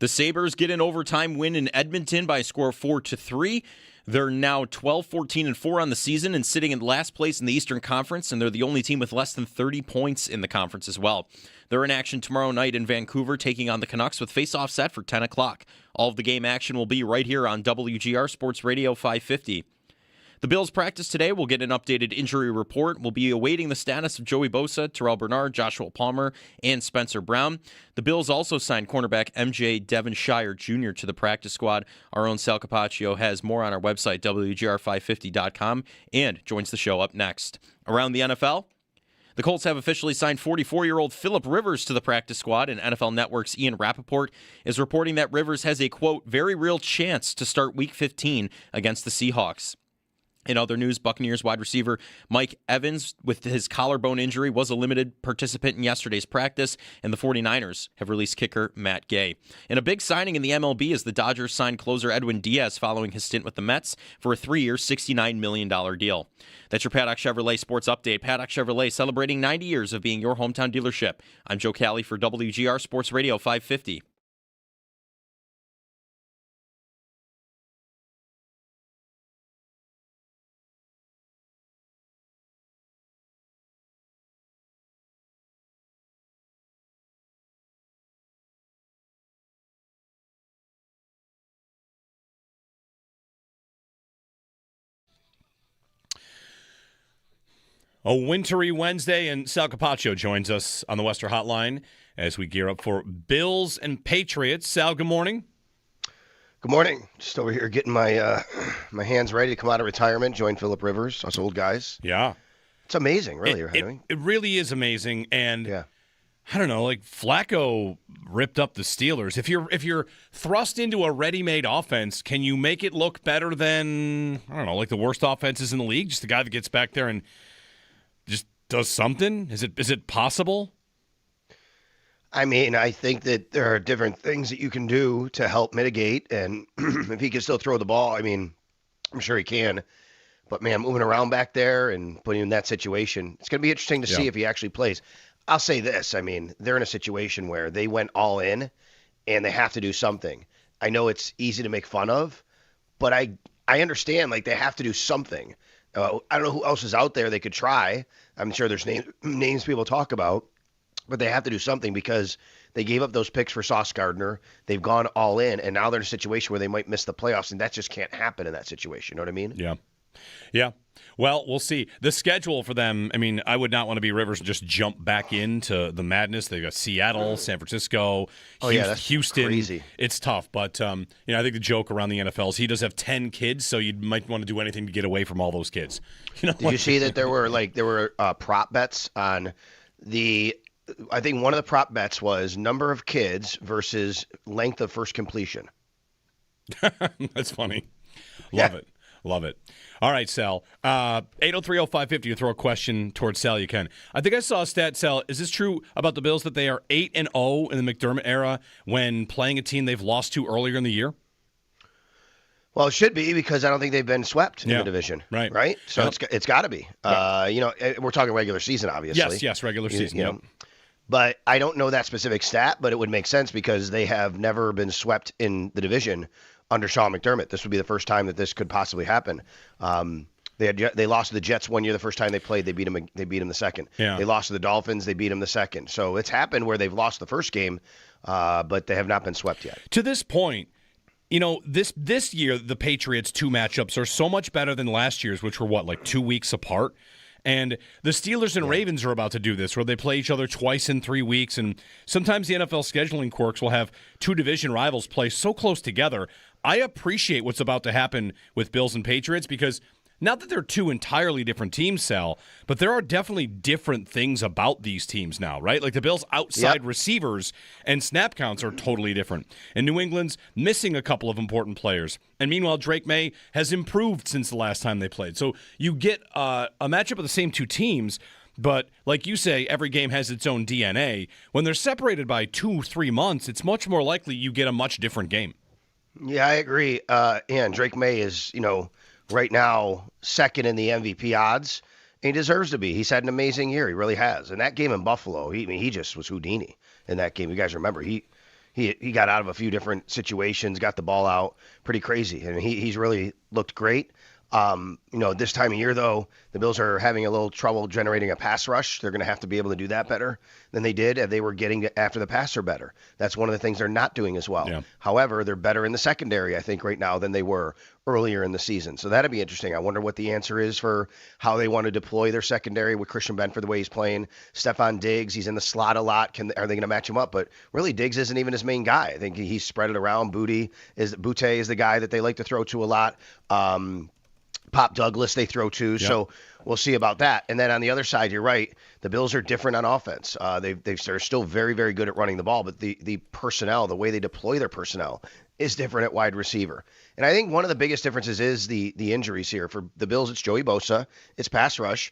Speaker 1: The Sabres get an overtime win in Edmonton by a score of 4-3. They're now 12-14-4 on the season and sitting in last place in the Eastern Conference, and they're the only team with less than 30 points in the conference as well. They're in action tomorrow night in Vancouver, taking on the Canucks with face-off set for 10 o'clock. All of the game action will be right here on WGR Sports Radio 550. The Bills practice today. We'll get an updated injury report. We'll be awaiting the status of Joey Bosa, Terrell Bernard, Joshua Palmer, and Spencer Brown. The Bills also signed cornerback MJ Devonshire Jr. to the practice squad. Our own Sal Capaccio has more on our website, WGR550.com, and joins the show up next. Around the NFL, the Colts have officially signed 44-year-old Phillip Rivers to the practice squad, and NFL Network's Ian Rappaport is reporting that Rivers has a, quote, very real chance to start Week 15 against the Seahawks. In other news, Buccaneers wide receiver Mike Evans, with his collarbone injury, was a limited participant in yesterday's practice, and the 49ers have released kicker Matt Gay. And a big signing in the MLB is the Dodgers signed closer Edwin Diaz following his stint with the Mets for a 3-year, $69 million deal. That's your Paddock Chevrolet Sports Update. Paddock Chevrolet celebrating 90 years of being your hometown dealership. I'm Joe Cali for WGR Sports Radio 550.
Speaker 3: A wintry Wednesday, and Sal Capaccio joins us on the Western Hotline as we gear up for Bills and Patriots. Sal, good morning.
Speaker 9: Good morning. Just over here getting my my hands ready to come out of retirement, join Phillip Rivers, us old guys.
Speaker 3: Yeah.
Speaker 9: It's amazing, really.
Speaker 3: It really is amazing, and
Speaker 9: yeah.
Speaker 3: I don't know, like Flacco ripped up the Steelers. If you're thrust into a ready-made offense, can you make it look better than, I don't know, like the worst offenses in the league? Just a guy that gets back there and just does something? Is it possible?
Speaker 9: I mean, I think that there are different things that you can do to help mitigate, and if he can still throw the ball, I mean, I'm sure he can. But, man, moving around back there and putting him in that situation, it's going to be interesting to see if he actually plays. I'll say this. I mean, they're in a situation where they went all in, and they have to do something. I know it's easy to make fun of, but I understand, like, they have to do something. I don't know who else is out there they could try. I'm sure there's names people talk about, but they have to do something because they gave up those picks for Sauce Gardner. They've gone all in, and now they're in a situation where they might miss the playoffs, and that just can't happen in that situation. You know what I mean?
Speaker 3: Yeah. Yeah. Well, we'll see. The schedule for them, I mean, I would not want to be Rivers and just jump back into the madness. They've got Seattle, San Francisco, Houston.
Speaker 9: Crazy.
Speaker 3: It's tough, but I think the joke around the NFL is he does have 10 kids, so you might want to do anything to get away from all those kids.
Speaker 9: Did you see that there were prop bets on I think one of the prop bets was number of kids versus length of first completion.
Speaker 3: That's funny. Love it. Love it. All right, Sal. 803-0550, you throw a question towards Sal, you can. I think I saw a stat, Sal. Is this true about the Bills that they are 8-0 in the McDermott era when playing a team they've lost to earlier in the year?
Speaker 9: Well, it should be because I don't think they've been swept in the division.
Speaker 3: Right.
Speaker 9: So it's got to be. We're talking regular season, obviously.
Speaker 3: Yes, regular season.
Speaker 9: You know. But I don't know that specific stat, but it would make sense because they have never been swept in the division under Sean McDermott. This would be the first time that this could possibly happen. They lost to the Jets one year the first time they played. They beat them the second.
Speaker 3: Yeah.
Speaker 9: They lost to the Dolphins. They beat them the second. So it's happened where they've lost the first game, but they have not been swept yet.
Speaker 3: To this point, this year the Patriots' two matchups are so much better than last year's, which were like 2 weeks apart. And the Steelers and Ravens are about to do this, where they play each other twice in 3 weeks. And sometimes the NFL scheduling quirks will have two division rivals play so close together. I appreciate what's about to happen with Bills and Patriots because not that they're two entirely different teams, Sal, but there are definitely different things about these teams now, right? Like the Bills' outside receivers and snap counts are totally different. And New England's missing a couple of important players. And meanwhile, Drake May has improved since the last time they played. So you get a matchup of the same two teams, but like you say, every game has its own DNA. When they're separated by 2-3 months, it's much more likely you get a much different game.
Speaker 9: Yeah, I agree. And Drake May is, right now second in the MVP odds. And he deserves to be. He's had an amazing year. He really has. And that game in Buffalo, he just was Houdini in that game. You guys remember, he he got out of a few different situations, got the ball out, pretty crazy. I mean, he's really looked great. This time of year, though, the Bills are having a little trouble generating a pass rush. They're going to have to be able to do that better than they did, and they were getting after the passer better. That's one of the things they're not doing as well.
Speaker 3: Yeah.
Speaker 9: However, they're better in the secondary, I think, right now than they were earlier in the season. So that'd be interesting. I wonder what the answer is for how they want to deploy their secondary with Christian Benford the way he's playing. Stephon Diggs, he's in the slot a lot. Are they going to match him up? But really, Diggs isn't even his main guy. I think he's spread it around. Butte is the guy that they like to throw to a lot. Pop Douglas they throw to, so we'll see about that. And then on the other side, you're right, the Bills are different on offense. They're still very, very good at running the ball, but the personnel, the way they deploy their personnel is different at wide receiver. And I think one of the biggest differences is the injuries here. For the Bills, it's Joey Bosa, it's pass rush.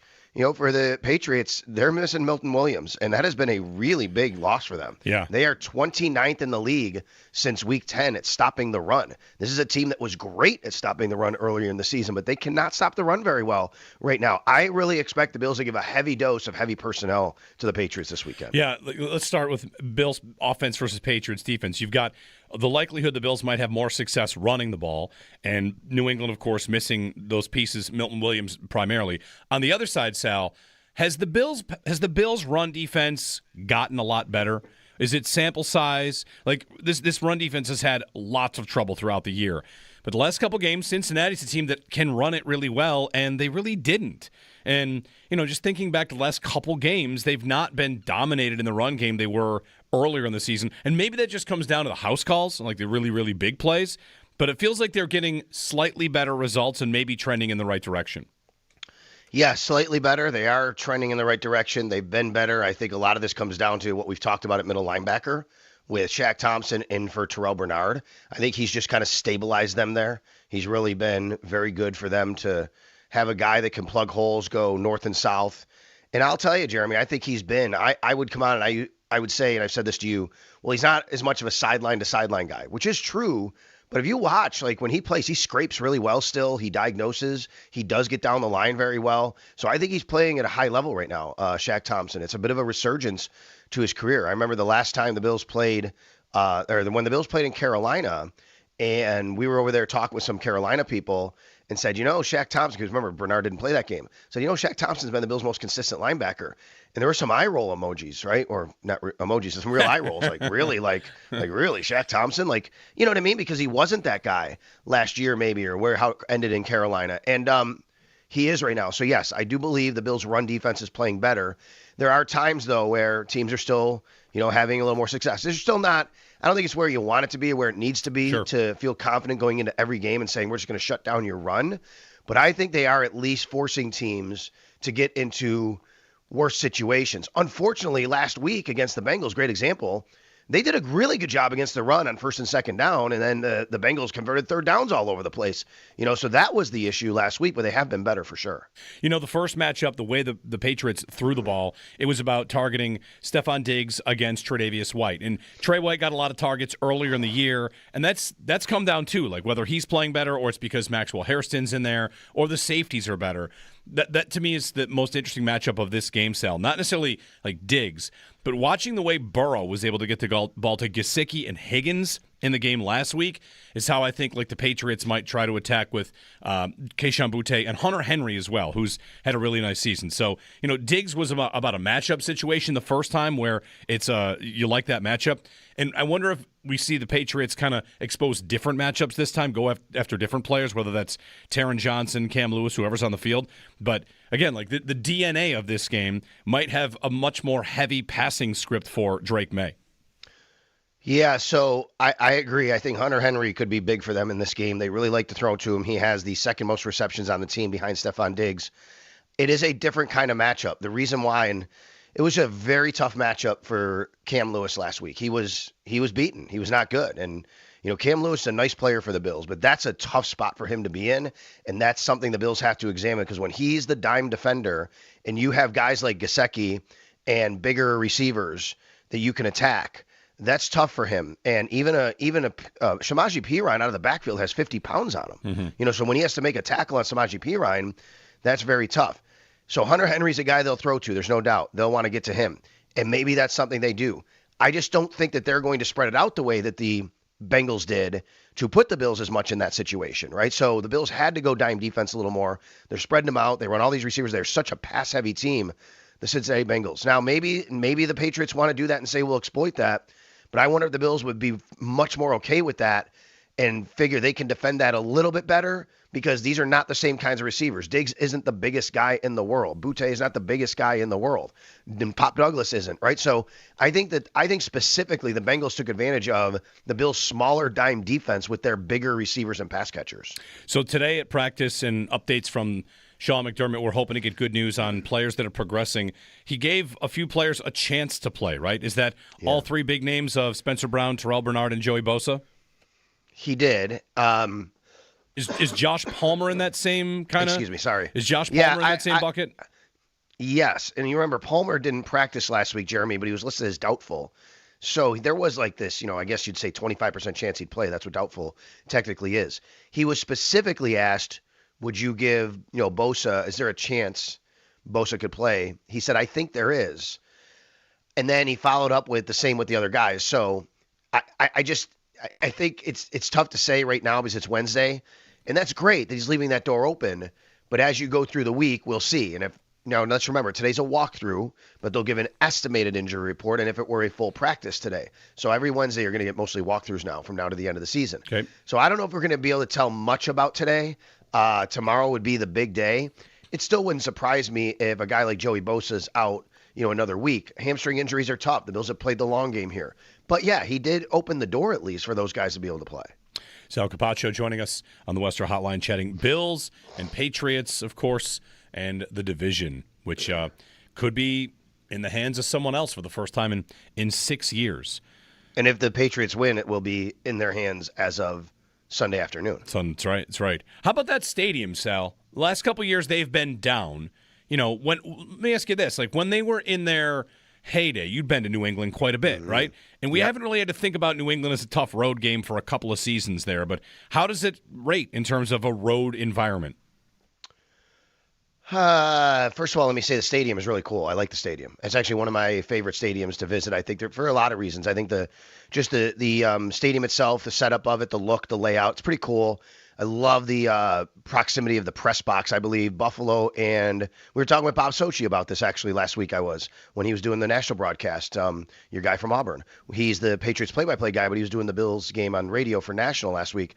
Speaker 9: For the Patriots, they're missing Milton Williams, and that has been a really big loss for them.
Speaker 3: Yeah.
Speaker 9: They are 29th in the league since Week 10 at stopping the run. This is a team that was great at stopping the run earlier in the season, but they cannot stop the run very well right now. I really expect the Bills to give a heavy dose of heavy personnel to the Patriots this weekend.
Speaker 3: Yeah, let's start with Bills offense versus Patriots defense. You've got the likelihood the Bills might have more success running the ball, and New England, of course, missing those pieces, Milton Williams primarily. On the other side, Sal, has the Bills run defense gotten a lot better? Is it sample size? Like this run defense has had lots of trouble throughout the year. But the last couple games, Cincinnati's a team that can run it really well, and they really didn't. And, just thinking back to the last couple games, they've not been dominated in the run game they were earlier in the season. And maybe that just comes down to the house calls, like the really, really big plays. But it feels like they're getting slightly better results and maybe trending in the right direction.
Speaker 9: Yeah, slightly better. They are trending in the right direction. They've been better. I think a lot of this comes down to what we've talked about at middle linebacker with Shaq Thompson in for Terrell Bernard. I think he's just kind of stabilized them there. He's really been very good for them to have a guy that can plug holes, go north and south. And I'll tell you, Jeremy, I think he's been, I would come on and I would say, and I've said this to you, well, he's not as much of a sideline-to-sideline guy, which is true. But if you watch, like when he plays, he scrapes really well still. He diagnoses. He does get down the line very well. So I think he's playing at a high level right now, Shaq Thompson. It's a bit of a resurgence to his career. I remember the last time the Bills played, when the Bills played in Carolina, and we were over there talking with some Carolina people and said, Shaq Thompson, because remember, Bernard didn't play that game. Said, Shaq Thompson's been the Bills' most consistent linebacker. And there were some eye roll emojis, right? Or not emojis, some real eye rolls. Like, really? Like really? Shaq Thompson? Like, you know what I mean? Because he wasn't that guy last year maybe, or how it ended in Carolina. And he is right now. So, yes, I do believe the Bills' run defense is playing better. There are times, though, where teams are still, having a little more success. They're still not – I don't think it's where you want it to be, where it needs to be to feel confident going into every game and saying we're just going to shut down your run. But I think they are at least forcing teams to get into worse situations. Unfortunately, last week against the Bengals, great example, they did a really good job against the run on first and second down, and then the Bengals converted third downs all over the place. So that was the issue last week, but they have been better for sure.
Speaker 3: The first matchup, the way the Patriots threw the ball, it was about targeting Stephon Diggs against Tre'Davious White. And Trey White got a lot of targets earlier in the year, and that's come down too, like whether he's playing better or it's because Maxwell Hairston's in there or the safeties are better. That to me is the most interesting matchup of this game, Sal. Not necessarily like Diggs, but watching the way Burrow was able to get the ball to Gesicki and Higgins in the game last week is how I think like the Patriots might try to attack with Keyshawn Butte and Hunter Henry as well, who's had a really nice season. So, Diggs was about a matchup situation the first time where it's you like that matchup. And I wonder if we see the Patriots kind of expose different matchups this time, go after different players, whether that's Taron Johnson, Cam Lewis, whoever's on the field. But again, like the DNA of this game might have a much more heavy passing script for Drake May.
Speaker 9: Yeah, so I agree. I think Hunter Henry could be big for them in this game. They really like to throw to him. He has the second most receptions on the team behind Stephon Diggs. It is a different kind of matchup. The reason why, and it was a very tough matchup for Cam Lewis last week. He was beaten. He was not good. And, Cam Lewis is a nice player for the Bills, but that's a tough spot for him to be in. And that's something the Bills have to examine because when he's the dime defender and you have guys like Gesicki and bigger receivers that you can attack, that's tough for him. And even a Samaje Perine out of the backfield has 50 pounds on him.
Speaker 3: Mm-hmm.
Speaker 9: So when he has to make a tackle on Samaje Perine, that's very tough. So Hunter Henry's a guy they'll throw to. There's no doubt. They'll want to get to him. And maybe that's something they do. I just don't think that they're going to spread it out the way that the Bengals did to put the Bills as much in that situation, right? So the Bills had to go dime defense a little more. They're spreading them out. They run all these receivers. They're such a pass-heavy team, the Cincinnati Bengals. Now, maybe the Patriots want to do that and say we'll exploit that, but I wonder if the Bills would be much more okay with that and figure they can defend that a little bit better, because these are not the same kinds of receivers. Diggs isn't the biggest guy in the world. Butte is not the biggest guy in the world. And Pop Douglas isn't, right? So I think specifically the Bengals took advantage of the Bills' smaller dime defense with their bigger receivers and pass catchers.
Speaker 3: So today at practice and updates from Sean McDermott, we're hoping to get good news on players that are progressing. He gave a few players a chance to play, right? Is that all three big names of Spencer Brown, Terrell Bernard, and Joey Bosa?
Speaker 9: He did.
Speaker 3: Is Josh Palmer in that same kind of?
Speaker 9: Excuse me, sorry.
Speaker 3: Is Josh Palmer in that same bucket?
Speaker 9: Yes, and you remember Palmer didn't practice last week, Jeremy, but he was listed as doubtful. So there was like this, I guess you'd say 25% chance he'd play. That's what doubtful technically is. He was specifically asked, would you give, Bosa, is there a chance Bosa could play? He said, I think there is. And then he followed up with the same with the other guys. So I think it's tough to say right now because it's Wednesday, and that's great that he's leaving that door open. But as you go through the week, we'll see. And now let's remember, today's a walkthrough, but they'll give an estimated injury report, and if it were a full practice today. So every Wednesday you're going to get mostly walkthroughs now from now to the end of the season. Okay. So I don't know if we're going to be able to tell much about today. Tomorrow would be the big day. It still wouldn't surprise me if a guy like Joey Bosa's out, another week. Hamstring injuries are tough. The Bills have played the long game here. But, yeah, he did open the door at least for those guys to be able to play.
Speaker 3: Sal Capaccio joining us on the Western Hotline, chatting Bills and Patriots, of course, and the division, which could be in the hands of someone else for the first time in 6 years.
Speaker 9: And if the Patriots win, it will be in their hands as of Sunday afternoon.
Speaker 3: That's right. That's right. How about that stadium, Sal? The last couple of years, they've been down. Let me ask you this. Like, when they were in their heyday, you'd been to New England quite a bit, right? And we haven't really had to think about New England as a tough road game for a couple of seasons there. But how does it rate in terms of a road environment?
Speaker 9: First of all, let me say the stadium is really cool. I like the stadium. It's actually one of my favorite stadiums to visit. I think for a lot of reasons. I think the stadium itself, the setup of it, the look, the layout, it's pretty cool. I love the proximity of the press box. I believe Buffalo, and we were talking with Bob Sochi about this actually last week. When he was doing the national broadcast. Your guy from Auburn. He's the Patriots play-by-play guy, but he was doing the Bills game on radio for national last week.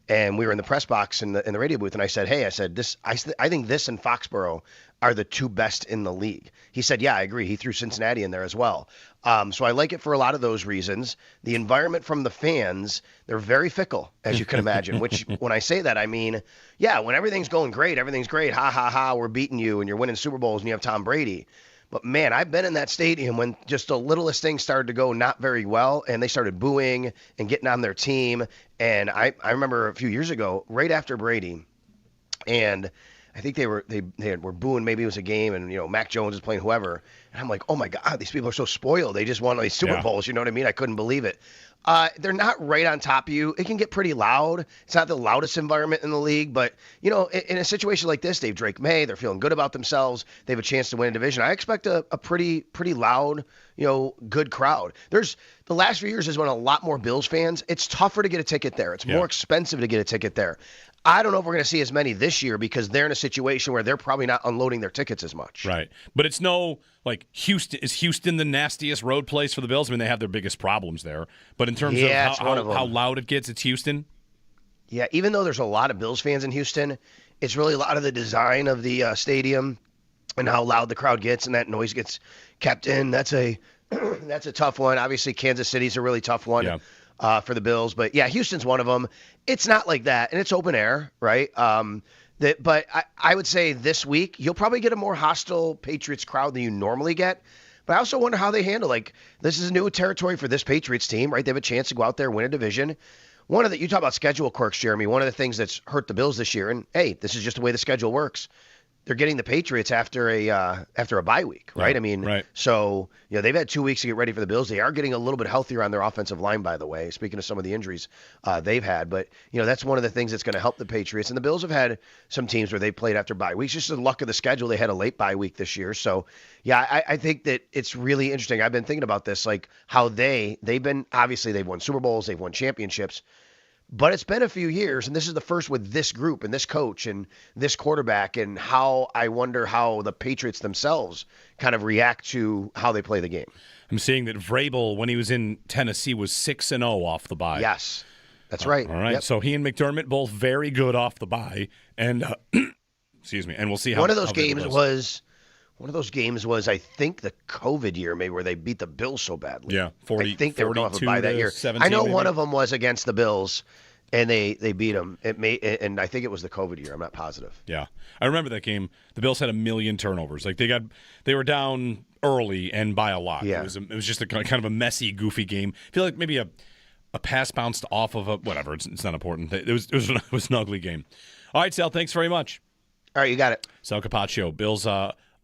Speaker 9: And we were in the press box in the radio booth, and I said, I think this and Foxborough are the two best in the league. He said, yeah, I agree. He threw Cincinnati in there as well. So I like it for a lot of those reasons. The environment from the fans, they're very fickle, as you can imagine, which when I say that, I mean, yeah, when everything's going great, everything's great. Ha, ha, ha, we're beating you, and you're winning Super Bowls, and you have Tom Brady. But, man, I've been in that stadium when just the littlest things started to go not very well, and they started booing and getting on their team. And I remember a few years ago, right after Brady, and I think they were booing, maybe it was a game, and, Mac Jones is playing whoever. And I'm like, oh, my God, these people are so spoiled. They just won these Super Bowls, you know what I mean? I couldn't believe it. They're not right on top of you. It can get pretty loud. It's not the loudest environment in the league, but, in a situation like this, Dave Drake May, they're feeling good about themselves. They have a chance to win a division. I expect a pretty loud, good crowd. The last few years has been a lot more Bills fans. It's tougher to get a ticket there. It's more expensive to get a ticket there. I don't know if we're going to see as many this year because they're in a situation where they're probably not unloading their tickets as much.
Speaker 3: Right. But it's Houston. Is Houston the nastiest road place for the Bills? I mean, they have their biggest problems there. But in terms of how loud it gets, it's Houston?
Speaker 9: Yeah, even though there's a lot of Bills fans in Houston, it's really a lot of the design of the stadium and how loud the crowd gets and that noise gets kept in. That's a tough one. Obviously, Kansas City's a really tough one. For the Bills. But, yeah, Houston's one of them. It's not like that, and it's open air, right? But I would say this week you'll probably get a more hostile Patriots crowd than you normally get. But I also wonder how they handle, this is new territory for this Patriots team, right? They have a chance to go out there and win a division. You talk about schedule quirks, Jeremy. One of the things that's hurt the Bills this year, and, hey, this is just the way the schedule works. they're getting the Patriots after a bye week, right?
Speaker 3: Yeah,
Speaker 9: I mean,
Speaker 3: right.
Speaker 9: so they've had 2 weeks to get ready for the Bills. They are getting a little bit healthier on their offensive line, by the way. Speaking of some of the injuries they've had, but that's one of the things that's going to help the Patriots. And the Bills have had some teams where they played after bye weeks. Just the luck of the schedule, they had a late bye week this year. So yeah, I think that it's really interesting. I've been thinking about this, like how they've been obviously they've won Super Bowls, they've won championships. But it's been a few years, and this is the first with this group and this coach and this quarterback, and how I wonder how the Patriots themselves kind of react to how they play the game.
Speaker 3: I'm seeing that Vrabel, when he was in Tennessee, was 6-0 off the bye.
Speaker 9: Yes, that's right.
Speaker 3: All right,
Speaker 9: Yep.
Speaker 3: so he and McDermott both very good off the bye, and excuse me, and we'll see how
Speaker 9: One of those
Speaker 3: how Vrabel
Speaker 9: games
Speaker 3: does.
Speaker 9: was I think the COVID year, maybe where they beat the Bills so badly.
Speaker 3: Yeah, 40,
Speaker 9: I think they were going off a
Speaker 3: 42
Speaker 9: bye that
Speaker 3: to
Speaker 9: year.
Speaker 3: 17
Speaker 9: I know
Speaker 3: maybe.
Speaker 9: one of them was against the Bills, and they beat them. And I think it was the COVID year. I'm not positive.
Speaker 3: Yeah, I remember that game. The Bills had a million turnovers. Like they were down early and by a lot.
Speaker 9: Yeah.
Speaker 3: It was just a kind of a messy, goofy game. I feel like maybe a pass bounced off of a whatever. It's not important. It was an ugly game. All right, Sal. Thanks very much.
Speaker 9: All right, you got it.
Speaker 3: Sal Capaccio. Bills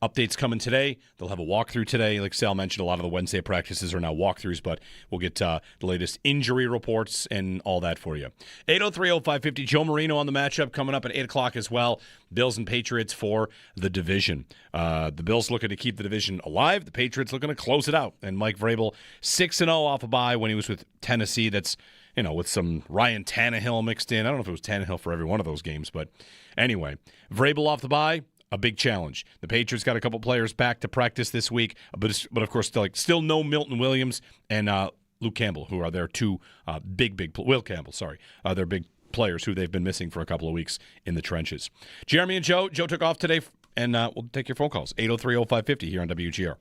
Speaker 3: updates coming today. They'll have a walkthrough today. Like Sal mentioned, a lot of the Wednesday practices are now walkthroughs, but we'll get the latest injury reports and all that for you. 803-0550. Joe Marino on the matchup coming up at 8 o'clock as well. Bills and Patriots for the division. The Bills looking to keep the division alive. The Patriots looking to close it out. And Mike Vrabel, 6-0 off a bye when he was with Tennessee. That's, with some Ryan Tannehill mixed in. I don't know if it was Tannehill for every one of those games, but anyway, Vrabel off the bye. A big challenge. The Patriots got a couple players back to practice this week, but of course, still no Milton Williams and Luke Campbell, who are their two Will Campbell, sorry. They're big players who they've been missing for a couple of weeks in the trenches. Jeremy and Joe took off today, and we'll take your phone calls. 803-0550 here on WGR.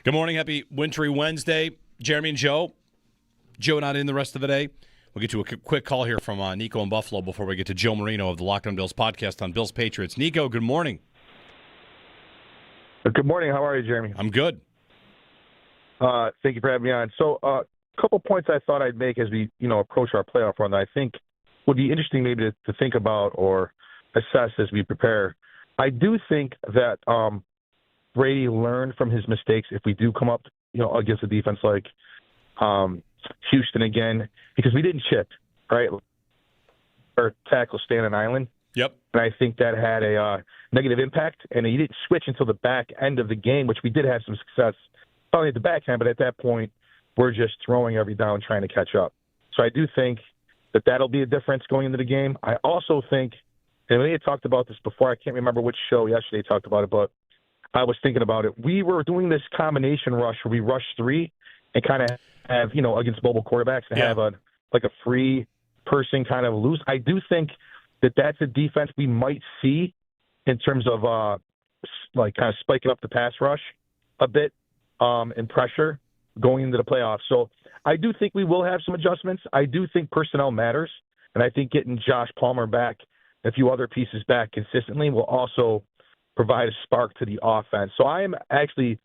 Speaker 3: Good morning. Happy wintry Wednesday. Jeremy and Joe. Joe not in the rest of the day. We'll get to a quick call here from Nico in Buffalo before we get to Joe Marino of the Locked On Bills podcast on Bills Patriots. Nico, good morning.
Speaker 10: Good morning. How are you, Jeremy?
Speaker 3: I'm good.
Speaker 10: Thank you for having me on. So a couple points I thought I'd make as we approach our playoff run that I think would be interesting maybe to think about or assess as we prepare. I do think that Brady learned from his mistakes if we do come up against a defense like Houston again, because we didn't chip, right? Our tackle stay on an island.
Speaker 3: Yep.
Speaker 10: And I think that had a negative impact, and he didn't switch until the back end of the game, which we did have some success probably at the back end, but at that point, we're just throwing every down trying to catch up. So I do think that that'll be a difference going into the game. I also think, and we had talked about this before, I can't remember which show yesterday talked about it, but I was thinking about it. We were doing this combination rush where we rush three and kind of have, against mobile quarterbacks and have a free person kind of loose. I do think that that's a defense we might see in terms of kind of spiking up the pass rush a bit and pressure going into the playoffs. So I do think we will have some adjustments. I do think personnel matters, and I think getting Josh Palmer back, a few other pieces back consistently will also provide a spark to the offense. So I am actually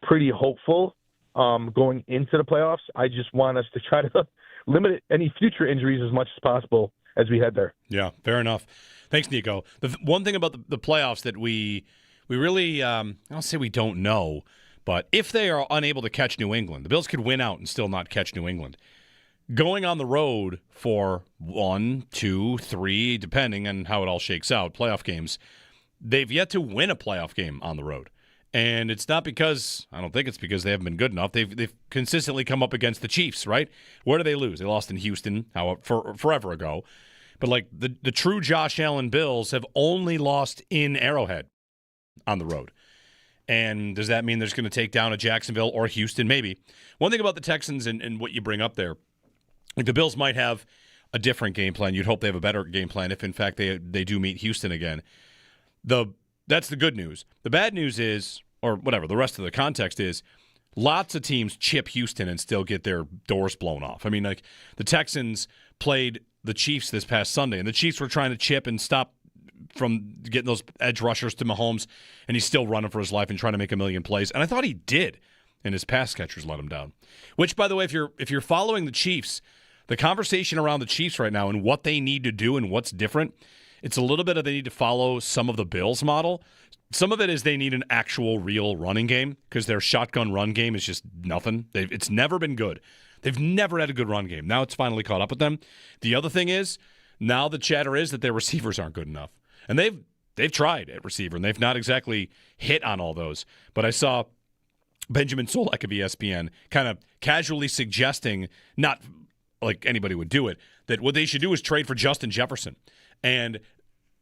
Speaker 10: pretty hopeful going into the playoffs. I just want us to try to limit any future injuries as much as possible as we head there.
Speaker 3: Yeah, fair enough. Thanks, Nico. The one thing about the playoffs that we really, I don't say we don't know, but if they are unable to catch New England, the Bills could win out and still not catch New England. Going on the road for 1, 2, 3, depending on how it all shakes out, playoff games, they've yet to win a playoff game on the road. And it's not because, I don't think it's because they haven't been good enough. They've consistently come up against the Chiefs, right? Where do they lose? They lost in Houston forever ago. But like the true Josh Allen Bills have only lost in Arrowhead on the road. And does that mean they're just going to take down a Jacksonville or Houston? Maybe. One thing about the Texans and what you bring up there, like the Bills might have a different game plan. You'd hope they have a better game plan if, in fact, they do meet Houston again. That's the good news. The bad news is, or whatever, the rest of the context is, lots of teams chip Houston and still get their doors blown off. I mean, like the Texans played the Chiefs this past Sunday, and the Chiefs were trying to chip and stop from getting those edge rushers to Mahomes, and he's still running for his life and trying to make a million plays. And I thought he did, and his pass catchers let him down. Which, by the way, if you're following the Chiefs, the conversation around the Chiefs right now and what they need to do and what's different, it's a little bit of they need to follow some of the Bills model. Some of it is they need an actual real running game because their shotgun run game is just nothing. It's never been good. They've never had a good run game. Now it's finally caught up with them. The other thing is, now the chatter is that their receivers aren't good enough. And they've tried at receiver, and they've not exactly hit on all those. But I saw Benjamin Solak of ESPN kind of casually suggesting, not like anybody would do it, that what they should do is trade for Justin Jefferson. And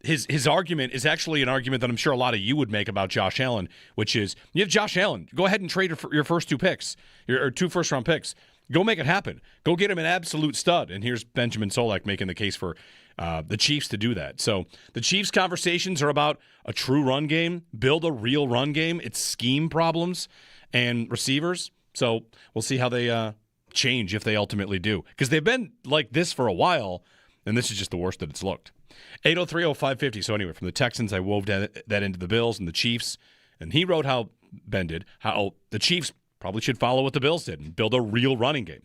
Speaker 3: his argument is actually an argument that I'm sure a lot of you would make about Josh Allen, which is, you have Josh Allen. Go ahead and trade your first 2 picks, or 2 first-round picks. Go make it happen. Go get him an absolute stud. And here's Benjamin Solak making the case for the Chiefs to do that. So the Chiefs' conversations are about a true run game, build a real run game. It's scheme problems and receivers. So we'll see how they change if they ultimately do. Because they've been like this for a while, and this is just the worst that it's looked. 803-0550. So anyway, from the Texans, I wove that into the Bills and the Chiefs. And he wrote how Ben did, how the Chiefs probably should follow what the Bills did and build a real running game.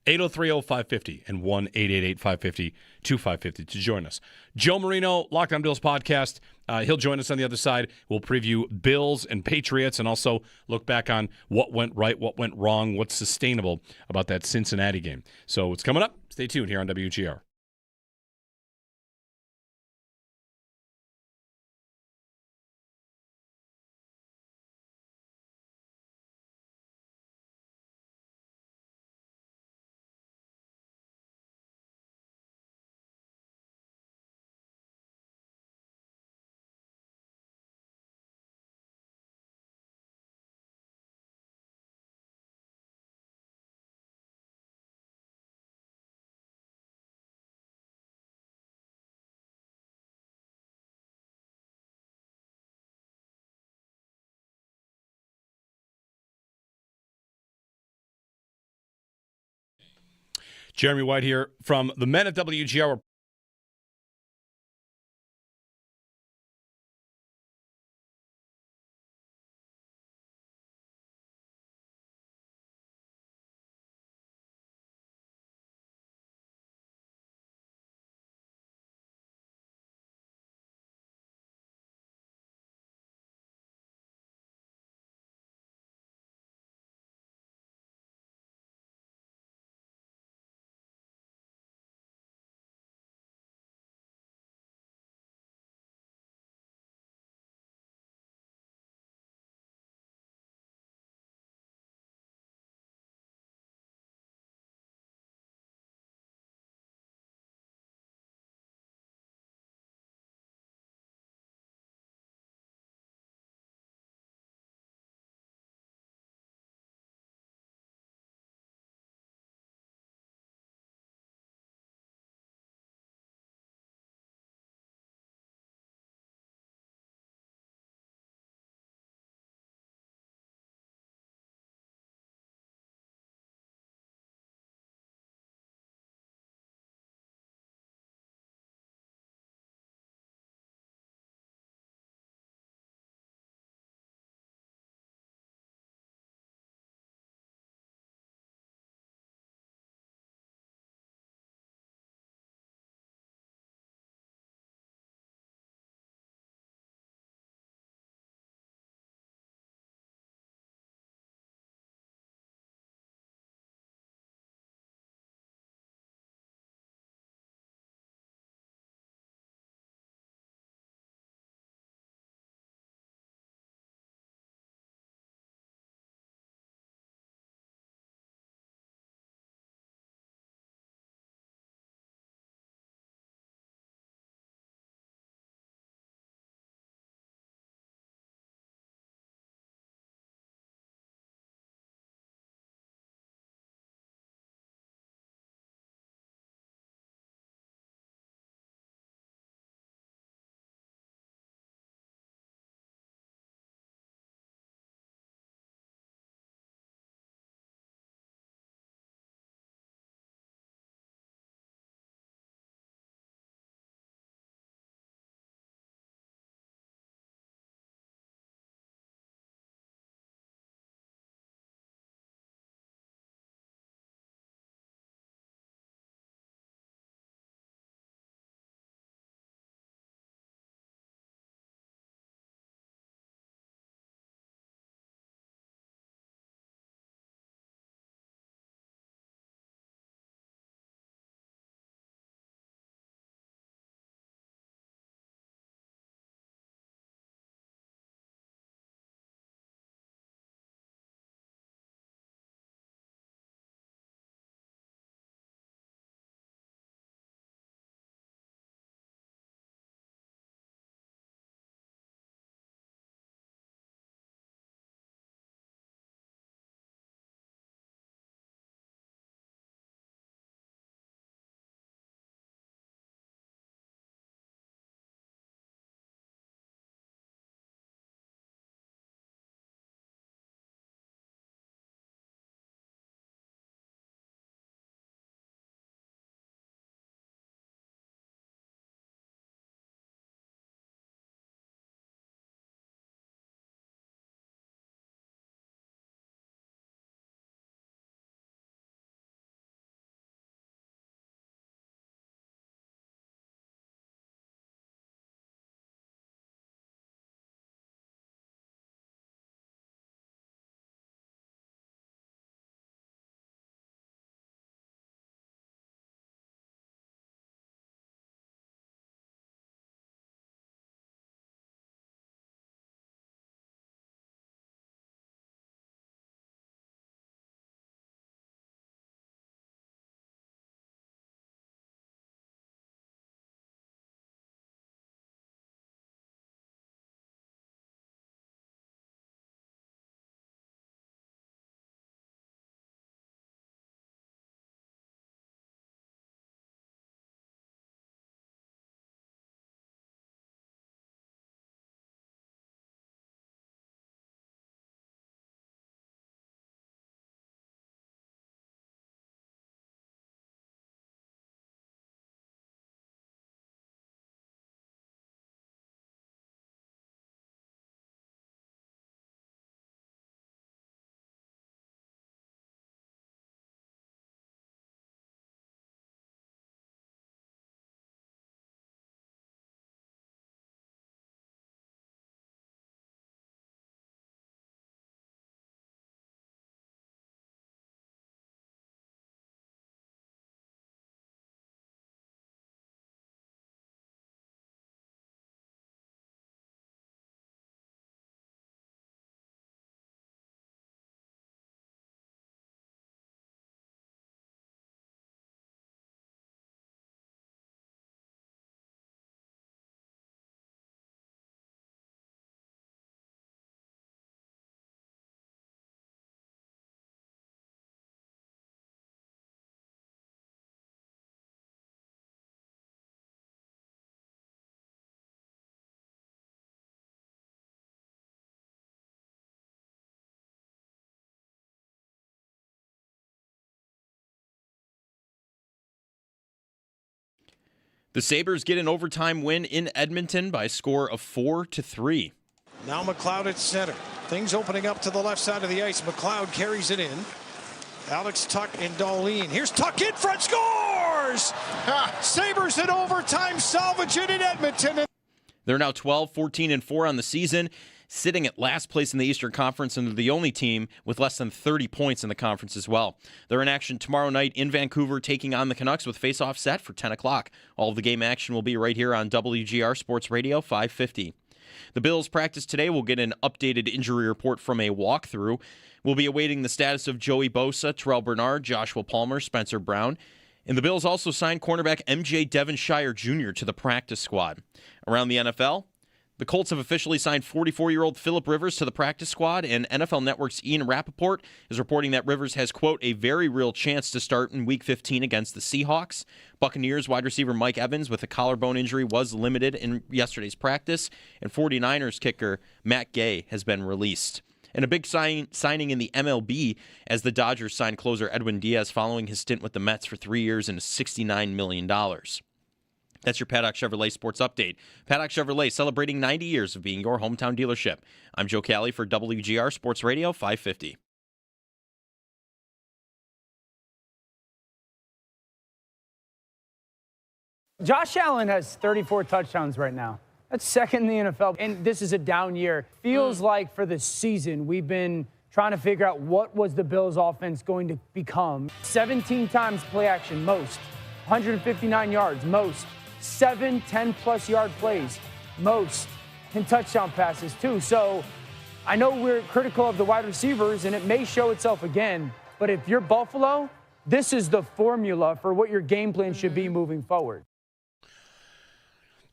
Speaker 3: 803-0550 and 1-888-550-2550 to join us. Joe Marino, Locked On Bills podcast. He'll join us on the other side. We'll preview Bills and Patriots and also look back on what went right, what went wrong, what's sustainable about that Cincinnati game. So it's coming up. Stay tuned here on WGR.
Speaker 11: Jeremy White here from the men at WGR.
Speaker 1: The Sabres get an overtime win in Edmonton by a score of 4-3.
Speaker 2: Now McLeod at center. Things opening up to the left side of the ice. McLeod carries it in. Alex Tuck and Darlene. Here's Tuck in front, scores! Sabres in overtime, salvage it in Edmonton.
Speaker 1: They're now 12-14-4 on the season, sitting at last place in the Eastern Conference, and they're the only team with less than 30 points in the conference as well. They're in action tomorrow night in Vancouver, taking on the Canucks with face-off set for 10 o'clock. All of the game action will be right here on WGR Sports Radio 550. The Bills practice today. We'll get an updated injury report from a walkthrough. We'll be awaiting the status of Joey Bosa, Terrell Bernard, Joshua Palmer, Spencer Brown. And the Bills also signed cornerback MJ Devonshire Jr. to the practice squad. Around the NFL, the Colts have officially signed 44-year-old Phillip Rivers to the practice squad, and NFL Network's Ian Rappaport is reporting that Rivers has, quote, a very real chance to start in Week 15 against the Seahawks. Buccaneers wide receiver Mike Evans with a collarbone injury was limited in yesterday's practice, and 49ers kicker Matt Gay has been released. And a big signing in the MLB as the Dodgers signed closer Edwin Diaz following his stint with the Mets for 3 years and $69 million. That's your Paddock Chevrolet Sports Update. Paddock Chevrolet celebrating 90 years of being your hometown dealership. I'm Joe Cali for WGR Sports Radio 550.
Speaker 12: Josh Allen has 34 touchdowns right now. That's second in the NFL, and this is a down year. Feels like for the season, we've been trying to figure out what was the Bills' offense going to become. 17 times play action, most. 159 yards, most. 7 10-plus yard plays, most. And touchdown passes, too. So I know we're critical of the wide receivers, and it may show itself again. But if you're Buffalo, this is the formula for what your game plan should be moving forward.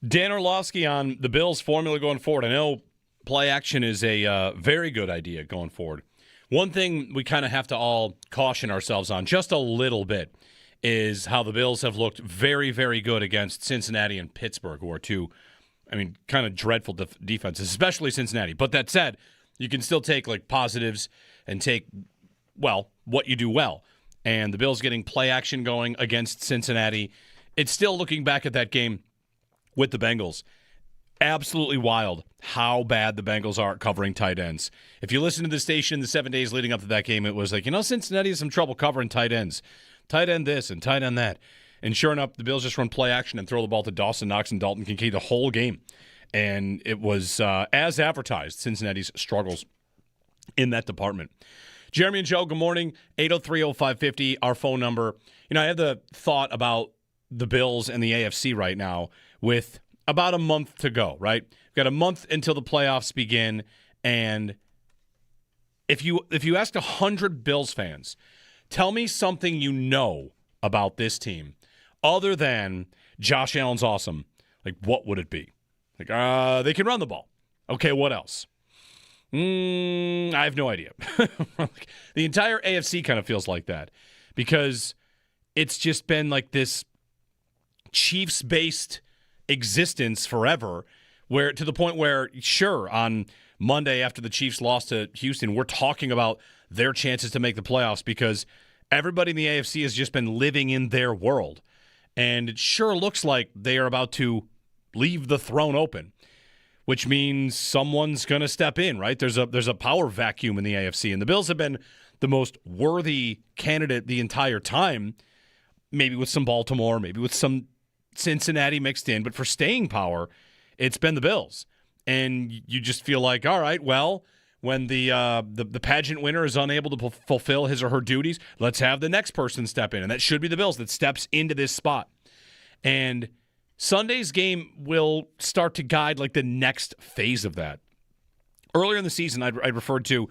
Speaker 11: Dan Orlovsky on the Bills' formula going forward. I know play action is a very good idea going forward. One thing we kind of have to all caution ourselves on just a little bit is how the Bills have looked very, very good against Cincinnati and Pittsburgh, who are two, kind of dreadful defenses, especially Cincinnati. But that said, you can still take like positives and take, well, what you do well. And the Bills getting play action going against Cincinnati. It's still looking back at that game with the Bengals. Absolutely wild how bad the Bengals are at covering tight ends. If you listen to the station the 7 days leading up to that game, it was like, Cincinnati has some trouble covering tight ends. Tight end this and tight end that. And sure enough, the Bills just run play action and throw the ball to Dawson Knox and Dalton Kincaid the whole game. And it was, as advertised, Cincinnati's struggles in that department. Jeremy and Joe, good morning. 803-0550, our phone number. I have the thought about the Bills and the AFC right now with about a month to go, right? We've got a month until the playoffs begin, and if you ask 100 Bills fans, tell me something you know about this team other than Josh Allen's awesome. Like, what would it be? Like, they can run the ball. Okay, what else? I have no idea. The entire AFC kind of feels like that because it's just been like this Chiefs-based existence forever, where to the point where, sure, on Monday after the Chiefs lost to Houston, we're talking about their chances to make the playoffs because everybody in the AFC has just been living in their world. And it sure looks like they are about to leave the throne open, which means someone's going to step in, right? There's a power vacuum in the AFC, and the Bills have been the most worthy candidate the entire time, maybe with some Baltimore, maybe with some Cincinnati mixed in, but for staying power, it's been the Bills. And you just feel like, all right, well, when the pageant winner is unable to fulfill his or her duties, let's have the next person step in, and that should be the Bills that steps into this spot. And Sunday's game will start to guide like the next phase of that. Earlier in the season, I referred to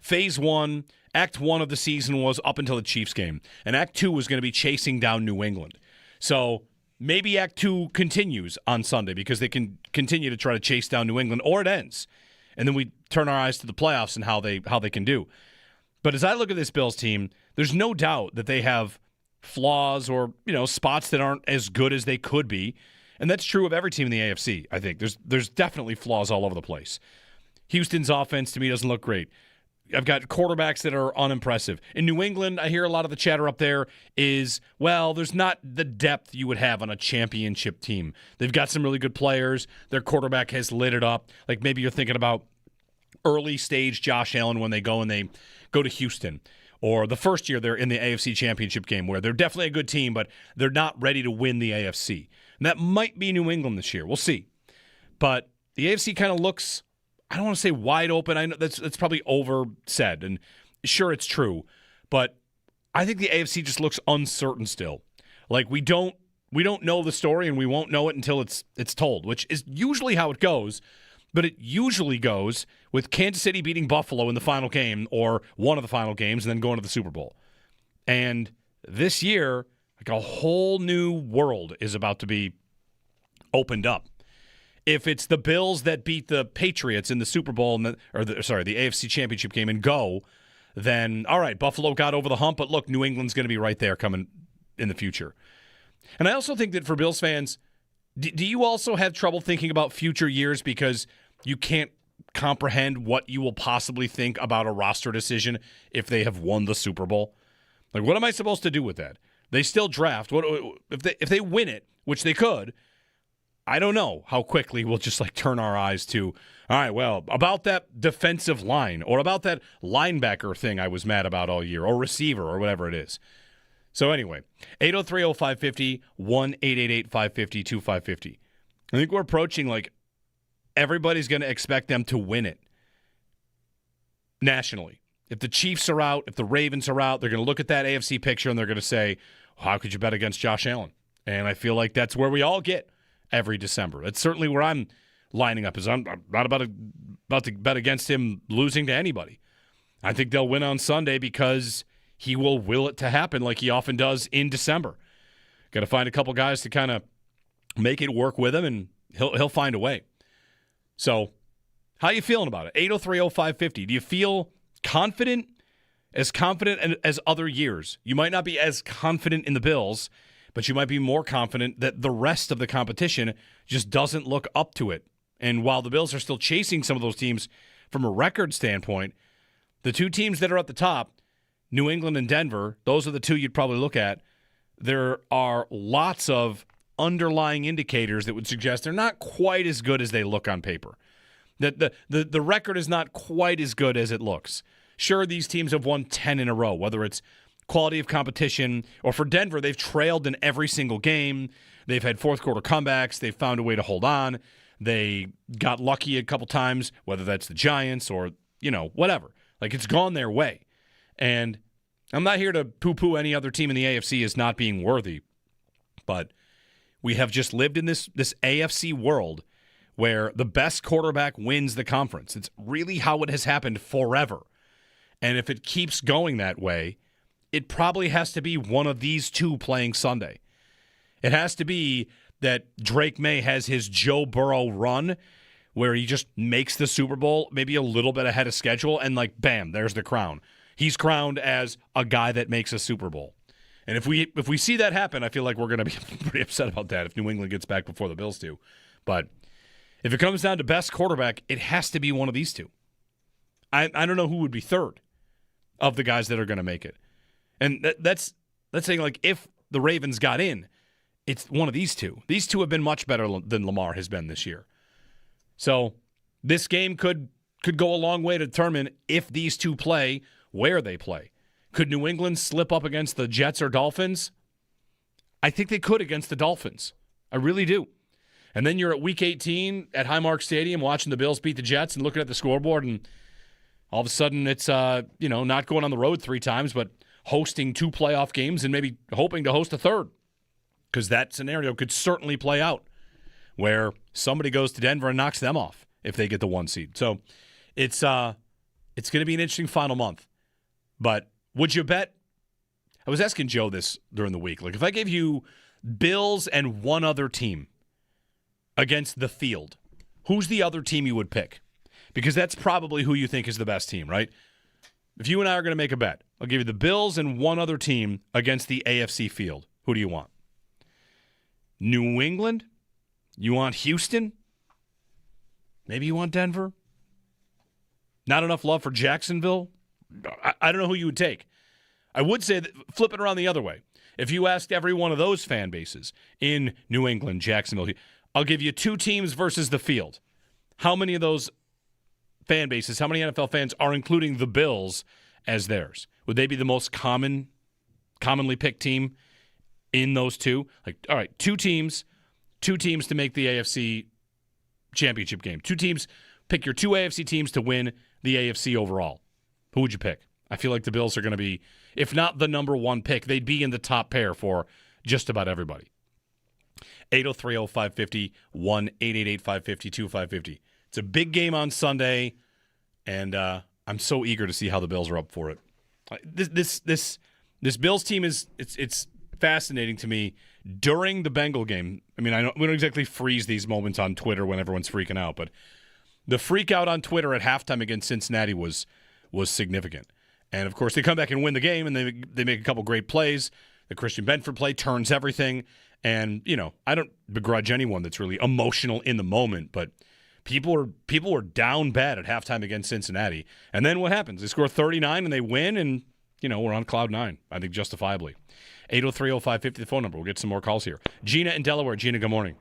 Speaker 11: phase one, act one of the season was up until the Chiefs game, and act two was going to be chasing down New England. So maybe act two continues on Sunday because they can continue to try to chase down New England, or it ends. And then we turn our eyes to the playoffs and how they can do. But as I look at this Bills team, there's no doubt that they have flaws or, spots that aren't as good as they could be. And that's true of every team in the AFC, I think. There's definitely flaws all over the place. Houston's offense, to me, doesn't look great. I've got quarterbacks that are unimpressive. In New England, I hear a lot of the chatter up there is, well, there's not the depth you would have on a championship team. They've got some really good players. Their quarterback has lit it up. Like maybe you're thinking about early stage Josh Allen when they go to Houston. Or the first year they're in the AFC Championship game where they're definitely a good team, but they're not ready to win the AFC. And that might be New England this year. We'll see. But the AFC kind of looks, I don't want to say wide open. I know that's probably oversaid, and sure it's true. But I think the AFC just looks uncertain still. Like we don't know the story, and we won't know it until it's told, which is usually how it goes. But it usually goes with Kansas City beating Buffalo in the final game or one of the final games and then going to the Super Bowl. And this year, like a whole new world is about to be opened up. If it's the Bills that beat the Patriots in the Super Bowl, the AFC Championship game and go, then, all right, Buffalo got over the hump, but look, New England's going to be right there coming in the future. And I also think that for Bills fans, do you also have trouble thinking about future years because you can't comprehend what you will possibly think about a roster decision if they have won the Super Bowl? Like, what am I supposed to do with that? They still draft. What if they win it, which they could? I don't know how quickly we'll just like turn our eyes to, all right, well, about that defensive line or about that linebacker thing I was mad about all year or receiver or whatever it is. So anyway, 803-0550, 1-888-550-2550. I think we're approaching like everybody's going to expect them to win it nationally. If the Chiefs are out, if the Ravens are out, they're going to look at that AFC picture and they're going to say, how could you bet against Josh Allen? And I feel like that's where we all get every December. That's certainly where I'm lining up. Is I'm not about to bet against him losing to anybody. I think they'll win on Sunday because he will it to happen like he often does in December. Got to find a couple guys to kind of make it work with him, and he'll find a way. So, how are you feeling about it? 803-0550. Do you feel confident as other years? You might not be as confident in the Bills, but you might be more confident that the rest of the competition just doesn't look up to it. And while the Bills are still chasing some of those teams from a record standpoint, the two teams that are at the top, New England and Denver, those are the two you'd probably look at. There are lots of underlying indicators that would suggest they're not quite as good as they look on paper. That the record is not quite as good as it looks. Sure, these teams have won 10 in a row, whether it's quality of competition or for Denver, they've trailed in every single game. They've had fourth quarter comebacks. They've found a way to hold on. They got lucky a couple times, whether that's the Giants or, whatever. Like, it's gone their way. And I'm not here to poo-poo any other team in the AFC as not being worthy, but we have just lived in this AFC world where the best quarterback wins the conference. It's really how it has happened forever. And if it keeps going that way, it probably has to be one of these two playing Sunday. It has to be that Drake May has his Joe Burrow run where he just makes the Super Bowl maybe a little bit ahead of schedule and bam, there's the crown. He's crowned as a guy that makes a Super Bowl. And if we see that happen, I feel like we're going to be pretty upset about that if New England gets back before the Bills do. But if it comes down to best quarterback, it has to be one of these two. I don't know who would be third of the guys that are going to make it. And that's saying if the Ravens got in, it's one of these two. These two have been much better than Lamar has been this year. So this game could go a long way to determine if these two play, where they play. Could New England slip up against the Jets or Dolphins? I think they could against the Dolphins. I really do. And then you're at Week 18 at Highmark Stadium watching the Bills beat the Jets and looking at the scoreboard, and all of a sudden it's not going on the road 3 times, but hosting 2 playoff games and maybe hoping to host a third, because that scenario could certainly play out where somebody goes to Denver and knocks them off if they get the 1 seed. So it's going to be an interesting final month. But would you bet? I was asking Joe this during the week. If I gave you Bills and one other team against the field, who's the other team you would pick? Because that's probably who you think is the best team, right? If you and I are going to make a bet, I'll give you the Bills and one other team against the AFC field. Who do you want? New England? You want Houston? Maybe you want Denver? Not enough love for Jacksonville? I don't know who you would take. I would say that, flip it around the other way. If you asked every one of those fan bases in New England, Jacksonville, I'll give you 2 teams versus the field. How many of those fan bases, how many NFL fans are including the Bills as theirs? Would they be the most commonly picked team in those 2? Like, all right, 2 teams to make the AFC championship game. 2 teams, pick your 2 AFC teams to win the AFC overall. Who would you pick? I feel like the Bills are going to be, if not the number 1 pick, they'd be in the top pair for just about everybody. 803-0550, 1-888-550-2550. It's a big game on Sunday, and I'm so eager to see how the Bills are up for it. This Bills team it's fascinating to me during the Bengal game. I mean, we don't exactly freeze these moments on Twitter when everyone's freaking out, but the freak out on Twitter at halftime against Cincinnati was significant. And, of course, they come back and win the game, and they make a couple great plays. The Christian Benford play turns everything. And, I don't begrudge anyone that's really emotional in the moment, but people were down bad at halftime against Cincinnati. And then what happens? They score 39, and they win, and, we're on cloud 9, I think justifiably. 803-0550, the phone number. We'll get some more calls here. Gina in Delaware. Gina, good morning.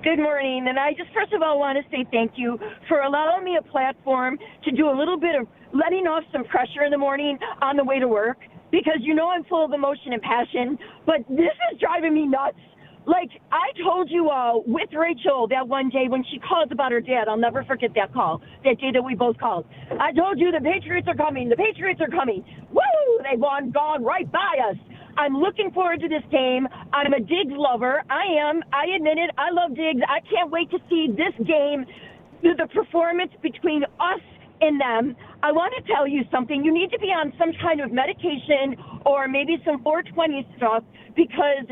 Speaker 13: Good morning, and I just first of all want to say thank you for allowing me a platform to do a little bit of letting off some pressure in the morning on the way to work, because I'm full of emotion and passion, but this is driving me nuts. Like, I told you with Rachel that one day when she called about her dad, I'll never forget that call, that day that we both called. I told you the Patriots are coming. The Patriots are coming. Woo! They've gone right by us. I'm looking forward to this game. I'm a Diggs lover. I am. I admit it. I love Diggs. I can't wait to see this game, the performance between us and them. I want to tell you something. You need to be on some kind of medication or maybe some 420 stuff, because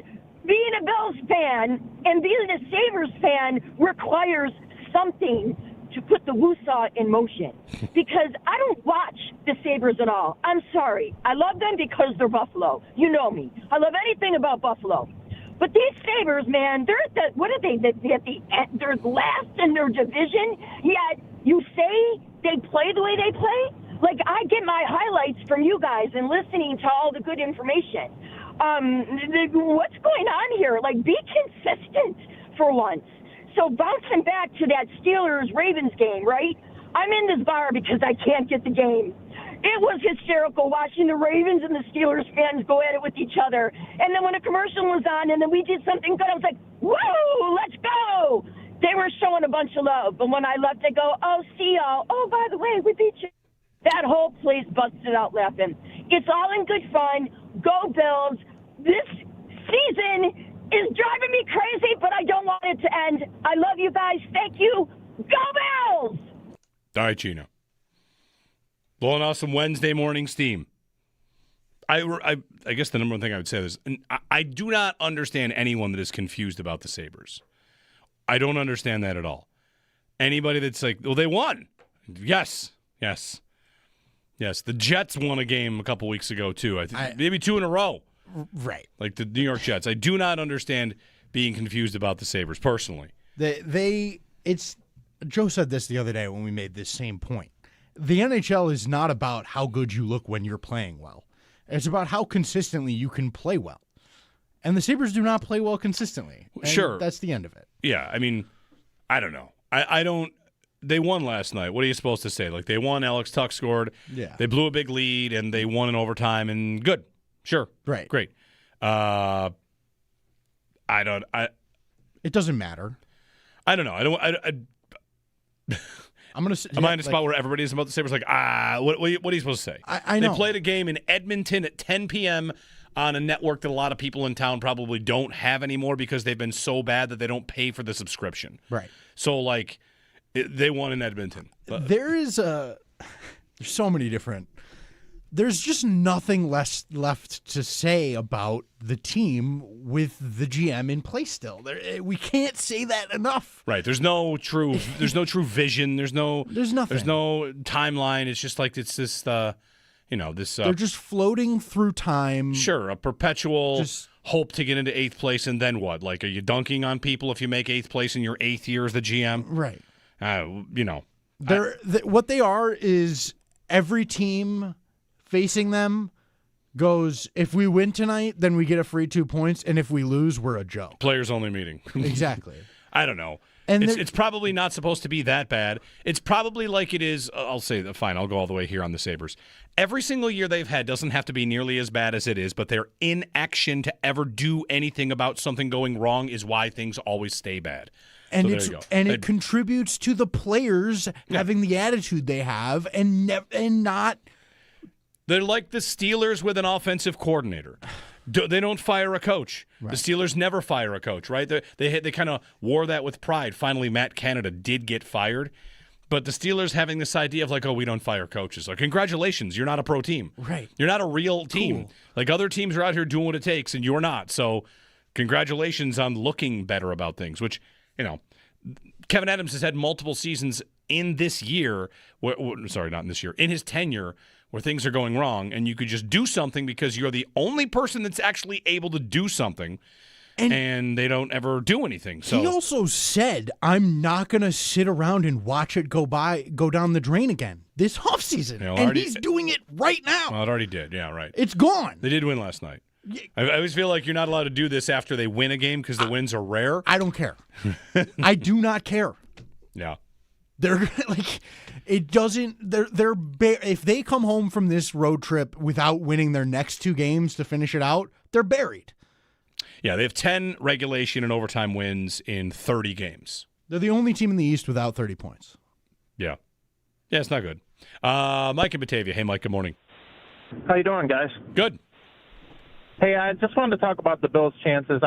Speaker 13: being a Bills fan and being a Sabres fan requires something to put the woosaw in motion, because I don't watch the Sabres at all. I'm sorry. I love them because they're Buffalo. You know me. I love anything about Buffalo. But these Sabres, man, they're at the, what are they? They're last in their division, yet you say they play the way they play? Like, I get my highlights from you guys and listening to all the good information. What's going on here? Like, be consistent for once. So bouncing back to that Steelers-Ravens game, right? I'm in this bar because I can't get the game. It was hysterical watching the Ravens and the Steelers fans go at it with each other. And then when a commercial was on and then we did something good, I was like, woo, let's go. They were showing a bunch of love. But when I left, they go, oh, see y'all. Oh, by the way, we beat you. That whole place busted out laughing. It's all in good fun. Go Bills. This season is driving me crazy, but I don't want it to end. I love you guys. Thank you. Go Bills!
Speaker 11: All right, Gino. Blowing off some Wednesday morning steam. I guess the number one thing I would say is I do not understand anyone that is confused about the Sabres. I don't understand that at all. Anybody that's like, well, they won. Yes. The Jets won a game a couple weeks ago, too. I think maybe 2 in a row.
Speaker 4: Right.
Speaker 11: Like the New York Jets. I do not understand being confused about the Sabres, personally.
Speaker 4: Joe said this the other day when we made this same point. The NHL is not about how good you look when you're playing well. It's about how consistently you can play well. And the Sabres do not play well consistently.
Speaker 11: Sure.
Speaker 4: That's the end of it.
Speaker 11: Yeah, I mean, I don't know. I don't – they won last night. What are you supposed to say? Like, they won, Alex Tuck scored.
Speaker 4: Yeah.
Speaker 11: They blew a big lead, and they won in overtime, and good. Sure.
Speaker 4: Right.
Speaker 11: Great. It
Speaker 4: doesn't matter.
Speaker 11: I don't know. Am I in a spot where everybody's about the Sabres like, what are you supposed to say?
Speaker 4: I know.
Speaker 11: They played a game in Edmonton at 10 p.m. on a network that a lot of people in town probably don't have anymore because they've been so bad that they don't pay for the subscription.
Speaker 4: Right.
Speaker 11: So, like, they won in Edmonton. But
Speaker 4: there's so many different. There's just nothing left to say about the team with the GM in place still. We can't say that enough.
Speaker 11: Right. There's no true vision. There's nothing. There's no timeline. It's just like it's this they're just floating through time. Sure, a perpetual hope to get into 8th place, and then what? Like, are you dunking on people if you make 8th place in your 8th year as the GM?
Speaker 4: Right.
Speaker 11: What they are is
Speaker 4: every team facing them goes, if we win tonight, then we get a free 2 points, and if we lose, we're a joke.
Speaker 11: Players only meeting.
Speaker 4: Exactly.
Speaker 11: I don't know.
Speaker 4: And
Speaker 11: it's probably not supposed to be that bad. It's probably like it is. I'll say that. Fine, I'll go all the way here on the Sabres. Every single year they've had doesn't have to be nearly as bad as it is, but their inaction to ever do anything about something going wrong is why things always stay bad.
Speaker 4: And
Speaker 11: so there you go.
Speaker 4: It contributes to the players having the attitude they have and not.
Speaker 11: They're like the Steelers with an offensive coordinator. They don't fire a coach. Right. The Steelers never fire a coach, right? They kind of wore that with pride. Finally, Matt Canada did get fired. But the Steelers having this idea of like, oh, we don't fire coaches. Like, congratulations, you're not a pro team.
Speaker 4: Right.
Speaker 11: You're not a real team.
Speaker 4: Cool.
Speaker 11: Like, other teams are out here doing what it takes, and you're not. So congratulations on looking better about things, which, Kevin Adams has had multiple seasons in this year, sorry, not in this year, in his tenure, where things are going wrong, and you could just do something because you're the only person that's actually able to do something, and they don't ever do anything. So
Speaker 4: he also said, I'm not going to sit around and watch it go down the drain again this offseason. And he's doing it right now.
Speaker 11: Well, it already did. Yeah, right.
Speaker 4: It's gone.
Speaker 11: They did win last night. I always feel like you're not allowed to do this after they win a game because the wins are rare.
Speaker 4: I don't care. I do not care.
Speaker 11: Yeah.
Speaker 4: They're like, it doesn't. If they come home from this road trip without winning their next 2 games to finish it out, they're buried.
Speaker 11: Yeah, they have 10 regulation and overtime wins in 30 games.
Speaker 4: They're the only team in the East without 30 points.
Speaker 11: Yeah, it's not good. Mike in Batavia. Hey, Mike. Good morning.
Speaker 14: How you doing, guys?
Speaker 11: Good.
Speaker 14: Hey, I just wanted to talk about the Bills' chances.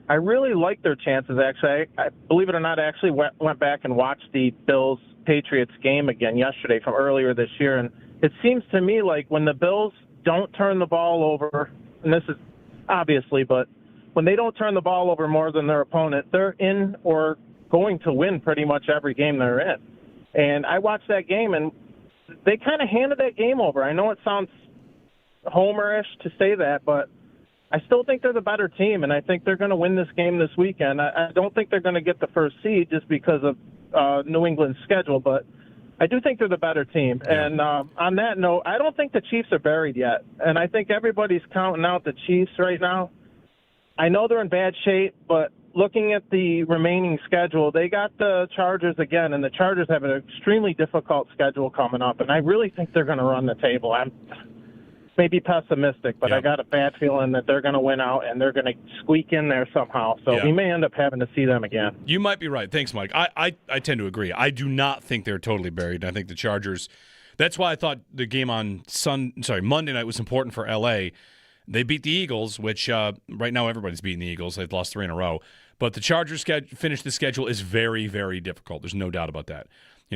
Speaker 14: I really like their chances, actually. I believe it or not, I actually went back and watched the Bills-Patriots game again yesterday from earlier this year, and it seems to me like when the Bills don't turn the ball over, and this is obviously, but when they don't turn the ball over more than their opponent, they're in or going to win pretty much every game they're in. And I watched that game, and they kind of handed that game over. I know it sounds homerish to say that, but I still think they're the better team, and I think they're going to win this game this weekend. I don't think they're going to get the first seed just because of New England's schedule, but I do think they're the better team. Yeah. And on that note, I don't think the Chiefs are buried yet, and I think everybody's counting out the Chiefs right now. I know they're in bad shape, but looking at the remaining schedule, they got the Chargers again, and the Chargers have an extremely difficult schedule coming up, and I really think they're going to run the table. I'm maybe pessimistic, but I got a bad feeling that they're going to win out and they're going to squeak in there somehow. So we may end up having to see them again.
Speaker 11: You might be right. Thanks, Mike. I tend to agree. I do not think they're totally buried. I think the Chargers, that's why I thought the game on Monday night was important for L.A. They beat the Eagles, which right now everybody's beating the Eagles. They've lost 3 in a row. But the Chargers finish the schedule is very, very difficult. There's no doubt about that.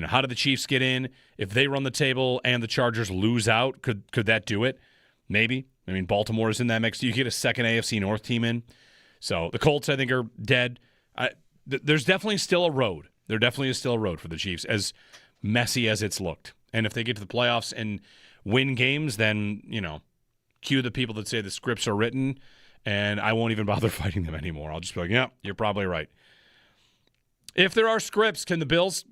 Speaker 11: How do the Chiefs get in? If they run the table and the Chargers lose out, could that do it? Maybe. I mean, Baltimore is in that mix. You get a second AFC North team in. So the Colts, I think, are dead. There's definitely still a road. There definitely is still a road for the Chiefs, as messy as it's looked. And if they get to the playoffs and win games, then, cue the people that say the scripts are written, and I won't even bother fighting them anymore. I'll just be like, yeah, you're probably right. If there are scripts, can the Bills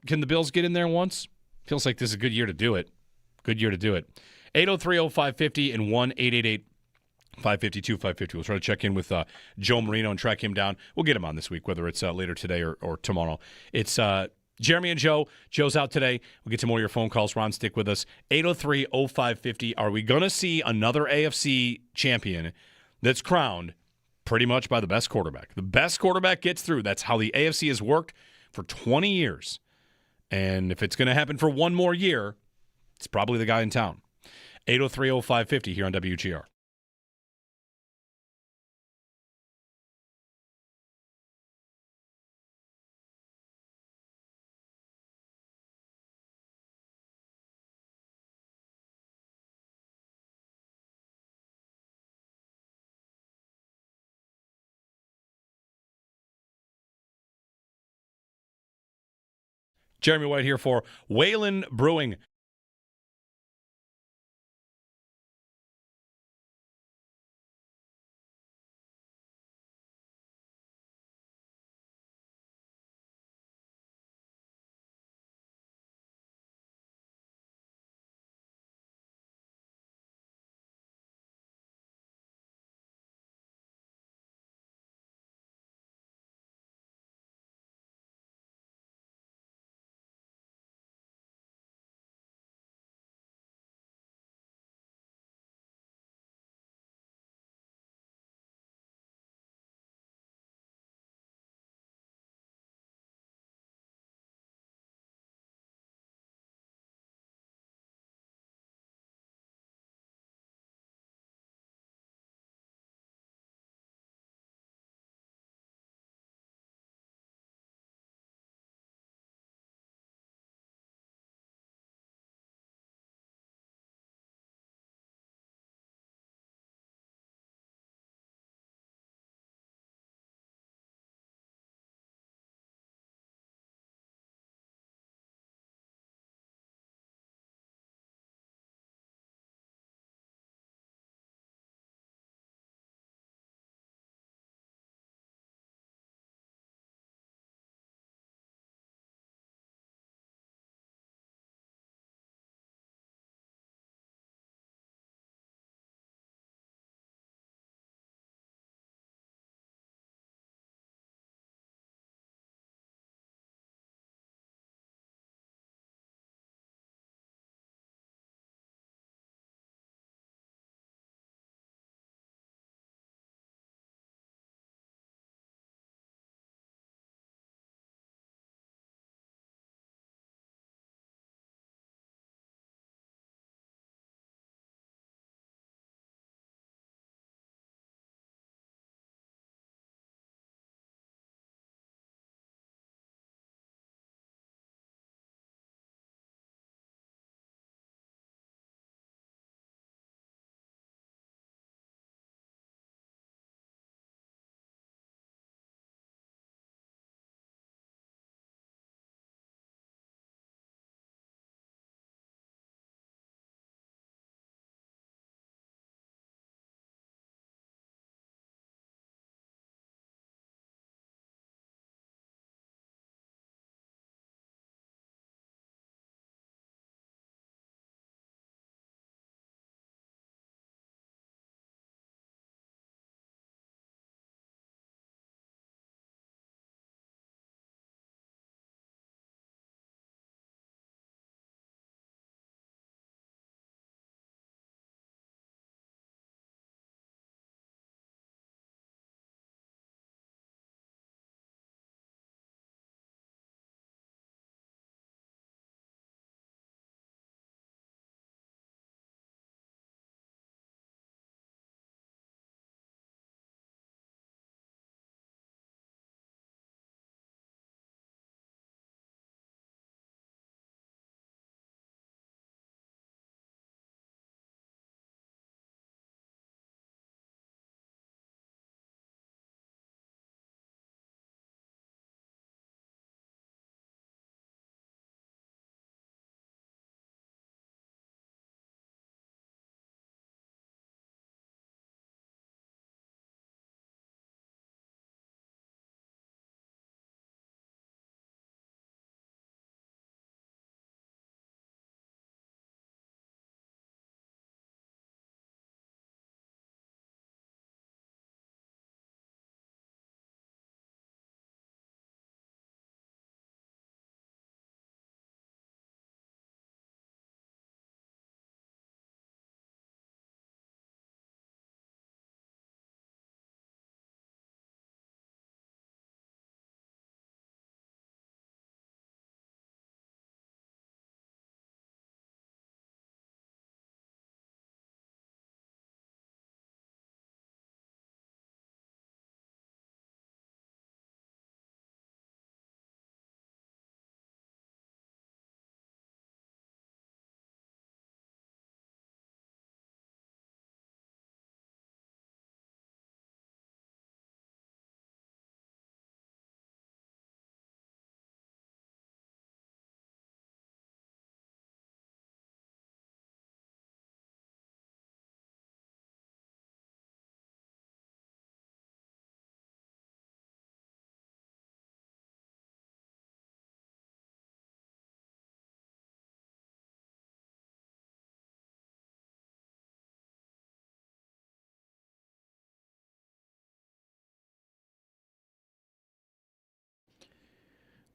Speaker 11: get in there once? Feels like this is a good year to do it. Good year to do it. 803-0550 and 1-888-552-550. We'll try to check in with Joe Marino and track him down. We'll get him on this week, whether it's later today or tomorrow. It's Jeremy and Joe. Joe's out today. We'll get to more of your phone calls. Ron, stick with us. 803-0550. Are we going to see another AFC champion that's crowned pretty much by the best quarterback? The best quarterback gets through. That's how the AFC has worked for 20 years. And if it's going to happen for one more year, it's probably the guy in town. 803-0550 here on WGR. Jeremy White here for Whalen Brewing.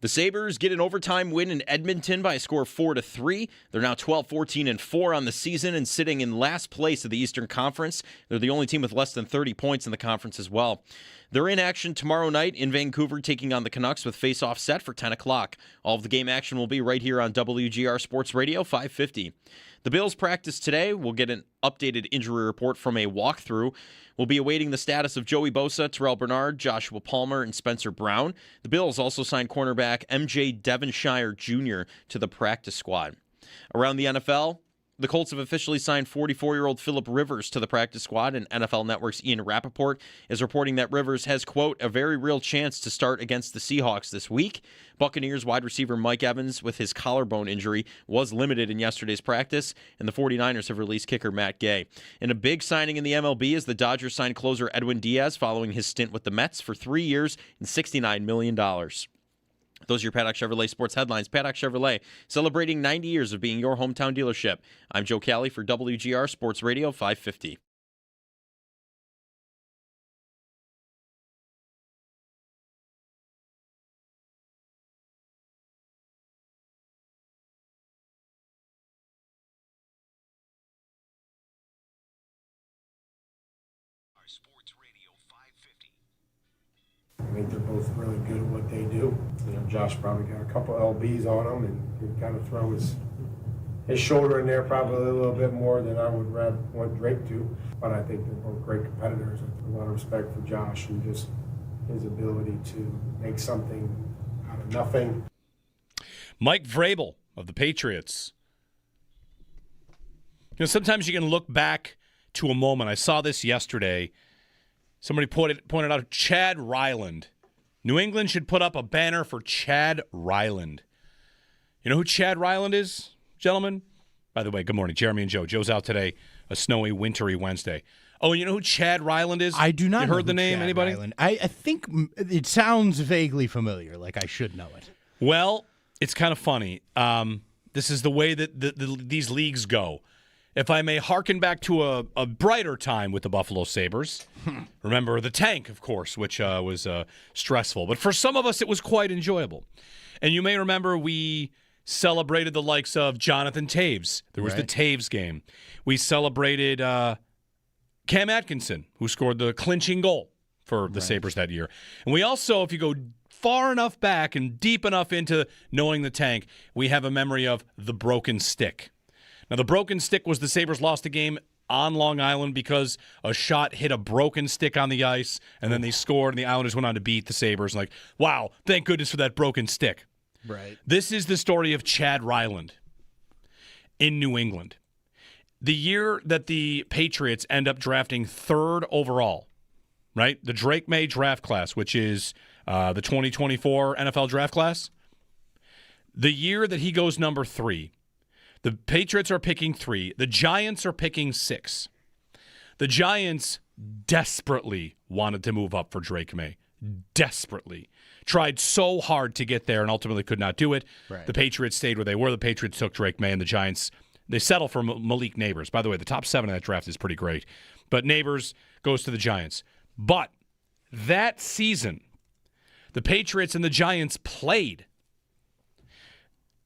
Speaker 1: The Sabres get an overtime win in Edmonton by a score of 4-3. They're now 12-14-4 on the season and sitting in last place of the Eastern Conference. They're the only team with less than 30 points in the conference as well. They're in action tomorrow night in Vancouver, taking on the Canucks with face-off set for 10 o'clock. All of the game action will be right here on WGR Sports Radio 550. The Bills practice today. We'll get an updated injury report from a walkthrough. We'll be awaiting the status of Joey Bosa, Terrell Bernard, Joshua Palmer, and Spencer Brown. The Bills also signed cornerback MJ Devonshire Jr. to the practice squad. Around the NFL, the Colts have officially signed 44-year-old Phillip Rivers to the practice squad, and NFL Network's Ian Rappaport is reporting that Rivers has, quote, a very real chance to start against the Seahawks this week. Buccaneers wide receiver Mike Evans, with his collarbone injury, was limited in yesterday's practice, and the 49ers have released kicker Matt Gay. And a big signing in the MLB is the Dodgers signed closer Edwin Diaz following his stint with the Mets for 3 years and $69 million. Those are your Paddock Chevrolet sports headlines. Paddock Chevrolet, celebrating 90 years of being your hometown dealership. I'm Joe Cali for WGR Sports Radio 550.
Speaker 15: I think they're both really good at what they do. You know, Josh probably got a couple LBs on him, and he kind of throw his shoulder in there probably a little bit more than I would rather want Drake to. But I think they're both great competitors. A lot of respect for Josh and just his ability to make something out of nothing.
Speaker 11: Mike Vrabel of the Patriots. You know, sometimes you can look back to a moment. I saw this yesterday. Somebody pointed out Chad Ryland. New England should put up a banner for Chad Ryland. You know who Chad Ryland is, gentlemen? By the way, good morning, Jeremy and Joe. Joe's out today, a snowy, wintry Wednesday. Oh, you know who Chad Ryland is?
Speaker 4: I do not.
Speaker 11: You heard the name?
Speaker 4: Chad
Speaker 11: Anybody?
Speaker 4: Ryland. I think it sounds vaguely familiar, like I should know it.
Speaker 11: Well, it's kind of funny. This is the way that these leagues go. If I may hearken back to a brighter time with the Buffalo Sabres, remember the tank, of course, which was stressful. But for some of us, it was quite enjoyable. And you may remember we celebrated the likes of Jonathan Taves. There was the Taves game. We celebrated Cam Atkinson, who scored the clinching goal for the Sabres that year. And we also, if you go far enough back and deep enough into knowing the tank, we have a memory of the broken stick. Now, the broken stick was the Sabres lost a game on Long Island because a shot hit a broken stick on the ice, and then they scored, and the Islanders went on to beat the Sabres. Like, wow, thank goodness for that broken stick.
Speaker 4: Right.
Speaker 11: This is the story of Chad Ryland in New England. The year that the Patriots end up drafting third overall, right? The Drake May draft class, which is the 2024 NFL draft class. The year that he goes number 3, the Patriots are picking 3. The Giants are picking 6. The Giants desperately wanted to move up for Drake May. Desperately. Tried so hard to get there and ultimately could not do it.
Speaker 4: Right.
Speaker 11: The Patriots stayed where they were. The Patriots took Drake May, and the Giants, they settle for Malik Neighbors. By the way, the top 7 in that draft is pretty great. But Neighbors goes to the Giants. But that season, the Patriots and the Giants played.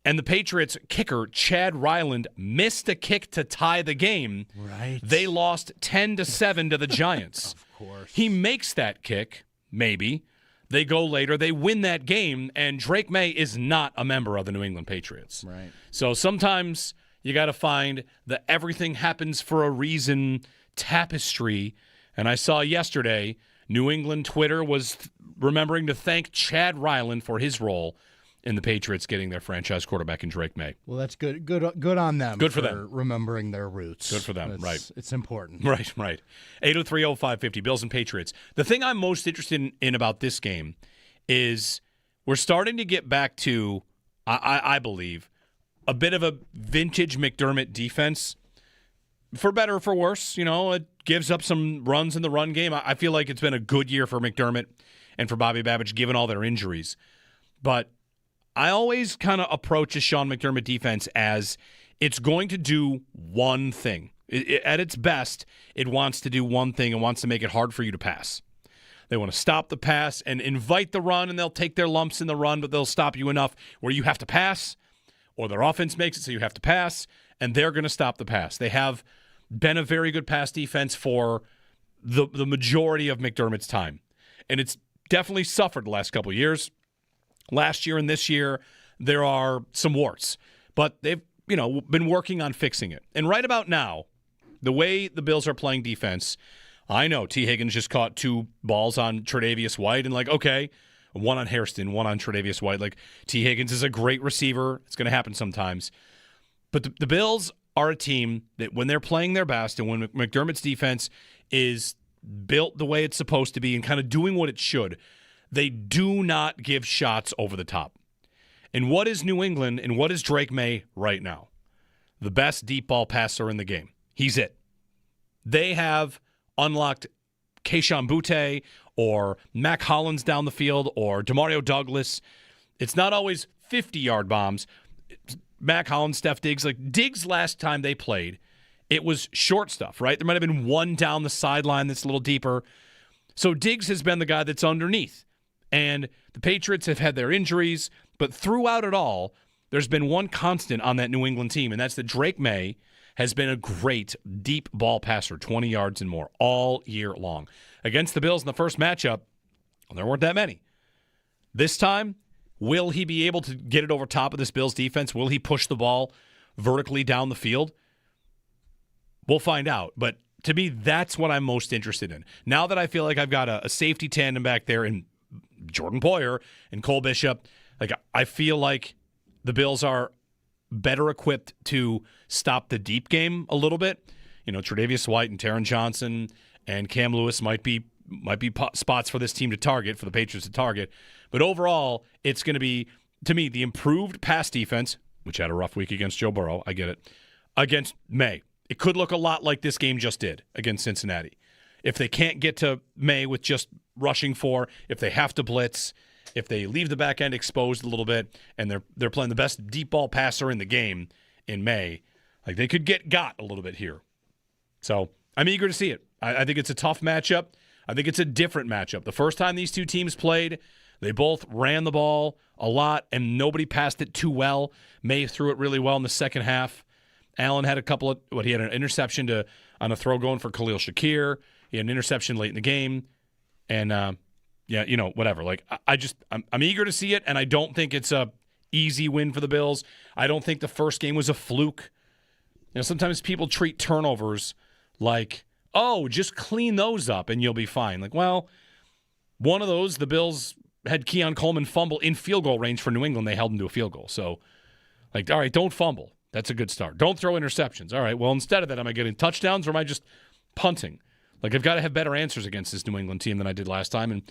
Speaker 11: And the Patriots kicker, Chad Ryland, missed a kick to tie the game.
Speaker 4: Right.
Speaker 11: They lost 10-7 to the Giants.
Speaker 4: Of course.
Speaker 11: He makes that kick, maybe. They go later. They win that game, and Drake May is not a member of the New England Patriots.
Speaker 4: Right.
Speaker 11: So sometimes you got to find the everything happens for a reason tapestry. And I saw yesterday, New England Twitter was remembering to thank Chad Ryland for his role in the Patriots getting their franchise quarterback in Drake May.
Speaker 4: Well, that's good. Good on them.
Speaker 11: Good for them.
Speaker 4: Remembering their roots.
Speaker 11: Good for them, right.
Speaker 4: It's important.
Speaker 11: Right. 803-0550, Bills and Patriots. The thing I'm most interested in about this game is we're starting to get back to, I believe, a bit of a vintage McDermott defense. For better or for worse, you know, it gives up some runs in the run game. I feel like it's been a good year for McDermott and for Bobby Babbitt, given all their injuries. But I always kind of approach a Sean McDermott defense as it's going to do one thing. At its best, it wants to do one thing and wants to make it hard for you to pass. They want to stop the pass and invite the run, and they'll take their lumps in the run, but they'll stop you enough where you have to pass, or their offense makes it so you have to pass, and they're going to stop the pass. They have been a very good pass defense for the majority of McDermott's time, and it's definitely suffered the last couple of years. Last year and this year, there are some warts, but they've been working on fixing it. And right about now, the way the Bills are playing defense, I know T. Higgins just caught 2 balls on Tre'Davious White, and okay, one on Hairston, one on Tre'Davious White. T. Higgins is a great receiver. It's going to happen sometimes. But the Bills are a team that when they're playing their best and when McDermott's defense is built the way it's supposed to be and kind of doing what it should, they do not give shots over the top. And what is New England and what is Drake May right now? The best deep ball passer in the game. He's it. They have unlocked Keishon Butte or Mac Hollins down the field or Demario Douglas. It's not always 50-yard bombs. Mac Hollins, Steph Diggs. Diggs last time they played, it was short stuff, right? There might have been one down the sideline that's a little deeper. So Diggs has been the guy that's underneath. And the Patriots have had their injuries, but throughout it all, there's been one constant on that New England team, and that's that Drake May has been a great deep ball passer, 20 yards and more, all year long. Against the Bills in the first matchup, there weren't that many. This time, will he be able to get it over top of this Bills defense? Will he push the ball vertically down the field? We'll find out. But to me, that's what I'm most interested in. Now that I feel like I've got a safety tandem back there in Jordan Poyer and Cole Bishop, I feel like the Bills are better equipped to stop the deep game a little bit. Tre'Davious White and Taron Johnson and Cam Lewis might be spots for this team to target, for the Patriots to target. But overall, it's going to be, to me, the improved pass defense, which had a rough week against Joe Burrow, I get it, against May. It could look a lot like this game just did against Cincinnati. If they can't get to May with just rushing 4, if they have to blitz, if they leave the back end exposed a little bit, and they're playing the best deep ball passer in the game in May, they could get got a little bit here. So I'm eager to see it. I think it's a tough matchup. I think it's a different matchup. The first time these two teams played, they both ran the ball a lot, and nobody passed it too well. May threw it really well in the second half. Allen had he had an interception on a throw going for Khalil Shakir. He had an interception late in the game. And, whatever. I'm eager to see it, and I don't think it's a easy win for the Bills. I don't think the first game was a fluke. Sometimes people treat turnovers like, just clean those up and you'll be fine. One of those, the Bills had Keon Coleman fumble in field goal range for New England. They held him to a field goal. So, all right, don't fumble. That's a good start. Don't throw interceptions. All right, well, instead of that, am I getting touchdowns or am I just punting? I've got to have better answers against this New England team than I did last time. And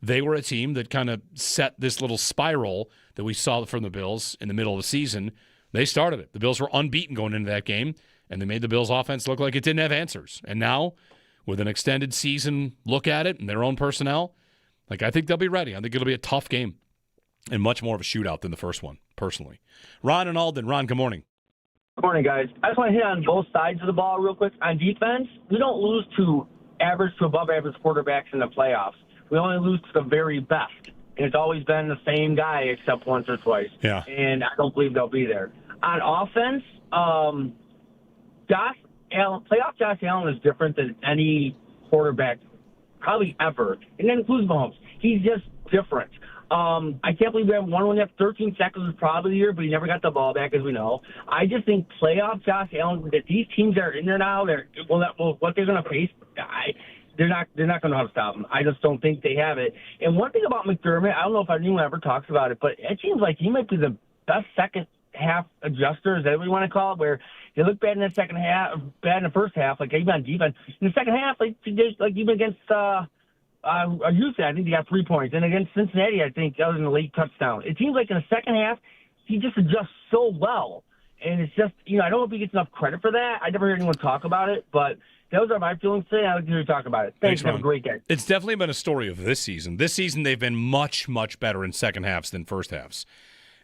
Speaker 11: they were a team that kind of set this little spiral that we saw from the Bills in the middle of the season. They started it. The Bills were unbeaten going into that game, and they made the Bills' offense look like it didn't have answers. And now, with an extended season look at it and their own personnel, I think they'll be ready. I think it'll be a tough game and much more of a shootout than the first one, personally. Ron and Alden. Ron, good morning.
Speaker 16: Good morning, guys. I just want to hit on both sides of the ball real quick. On defense, we don't lose to average to above average quarterbacks in the playoffs. We only lose to the very best. And it's always been the same guy except once or twice.
Speaker 11: Yeah.
Speaker 16: And I don't believe they'll be there. On offense, Josh Allen, playoff Josh Allen is different than any quarterback probably ever. And that includes Mahomes. He's just different. I can't believe we have one when you have 13 seconds was probably the year, but he never got the ball back, as we know. I just think playoff Josh Allen, that these teams that are in there now, what they're going to face, they're not going to know how to stop him. I just don't think they have it. And one thing about McDermott, I don't know if anyone ever talks about it, but it seems like he might be the best second half adjuster, is that what you want to call it, where they look bad in the second half, bad in the first half, even on defense. In the second half, even against Houston, I think they got 3 points. And against Cincinnati, I think that was in a late touchdown. It seems like in the second half, he just adjusts so well. And it's just, I don't know if he gets enough credit for that. I never heard anyone talk about it, but those are my feelings today. I'd like to hear you talk about it. Thanks. Have a great day.
Speaker 11: It's definitely been a story of this season. This season, they've been much, much better in second halves than first halves.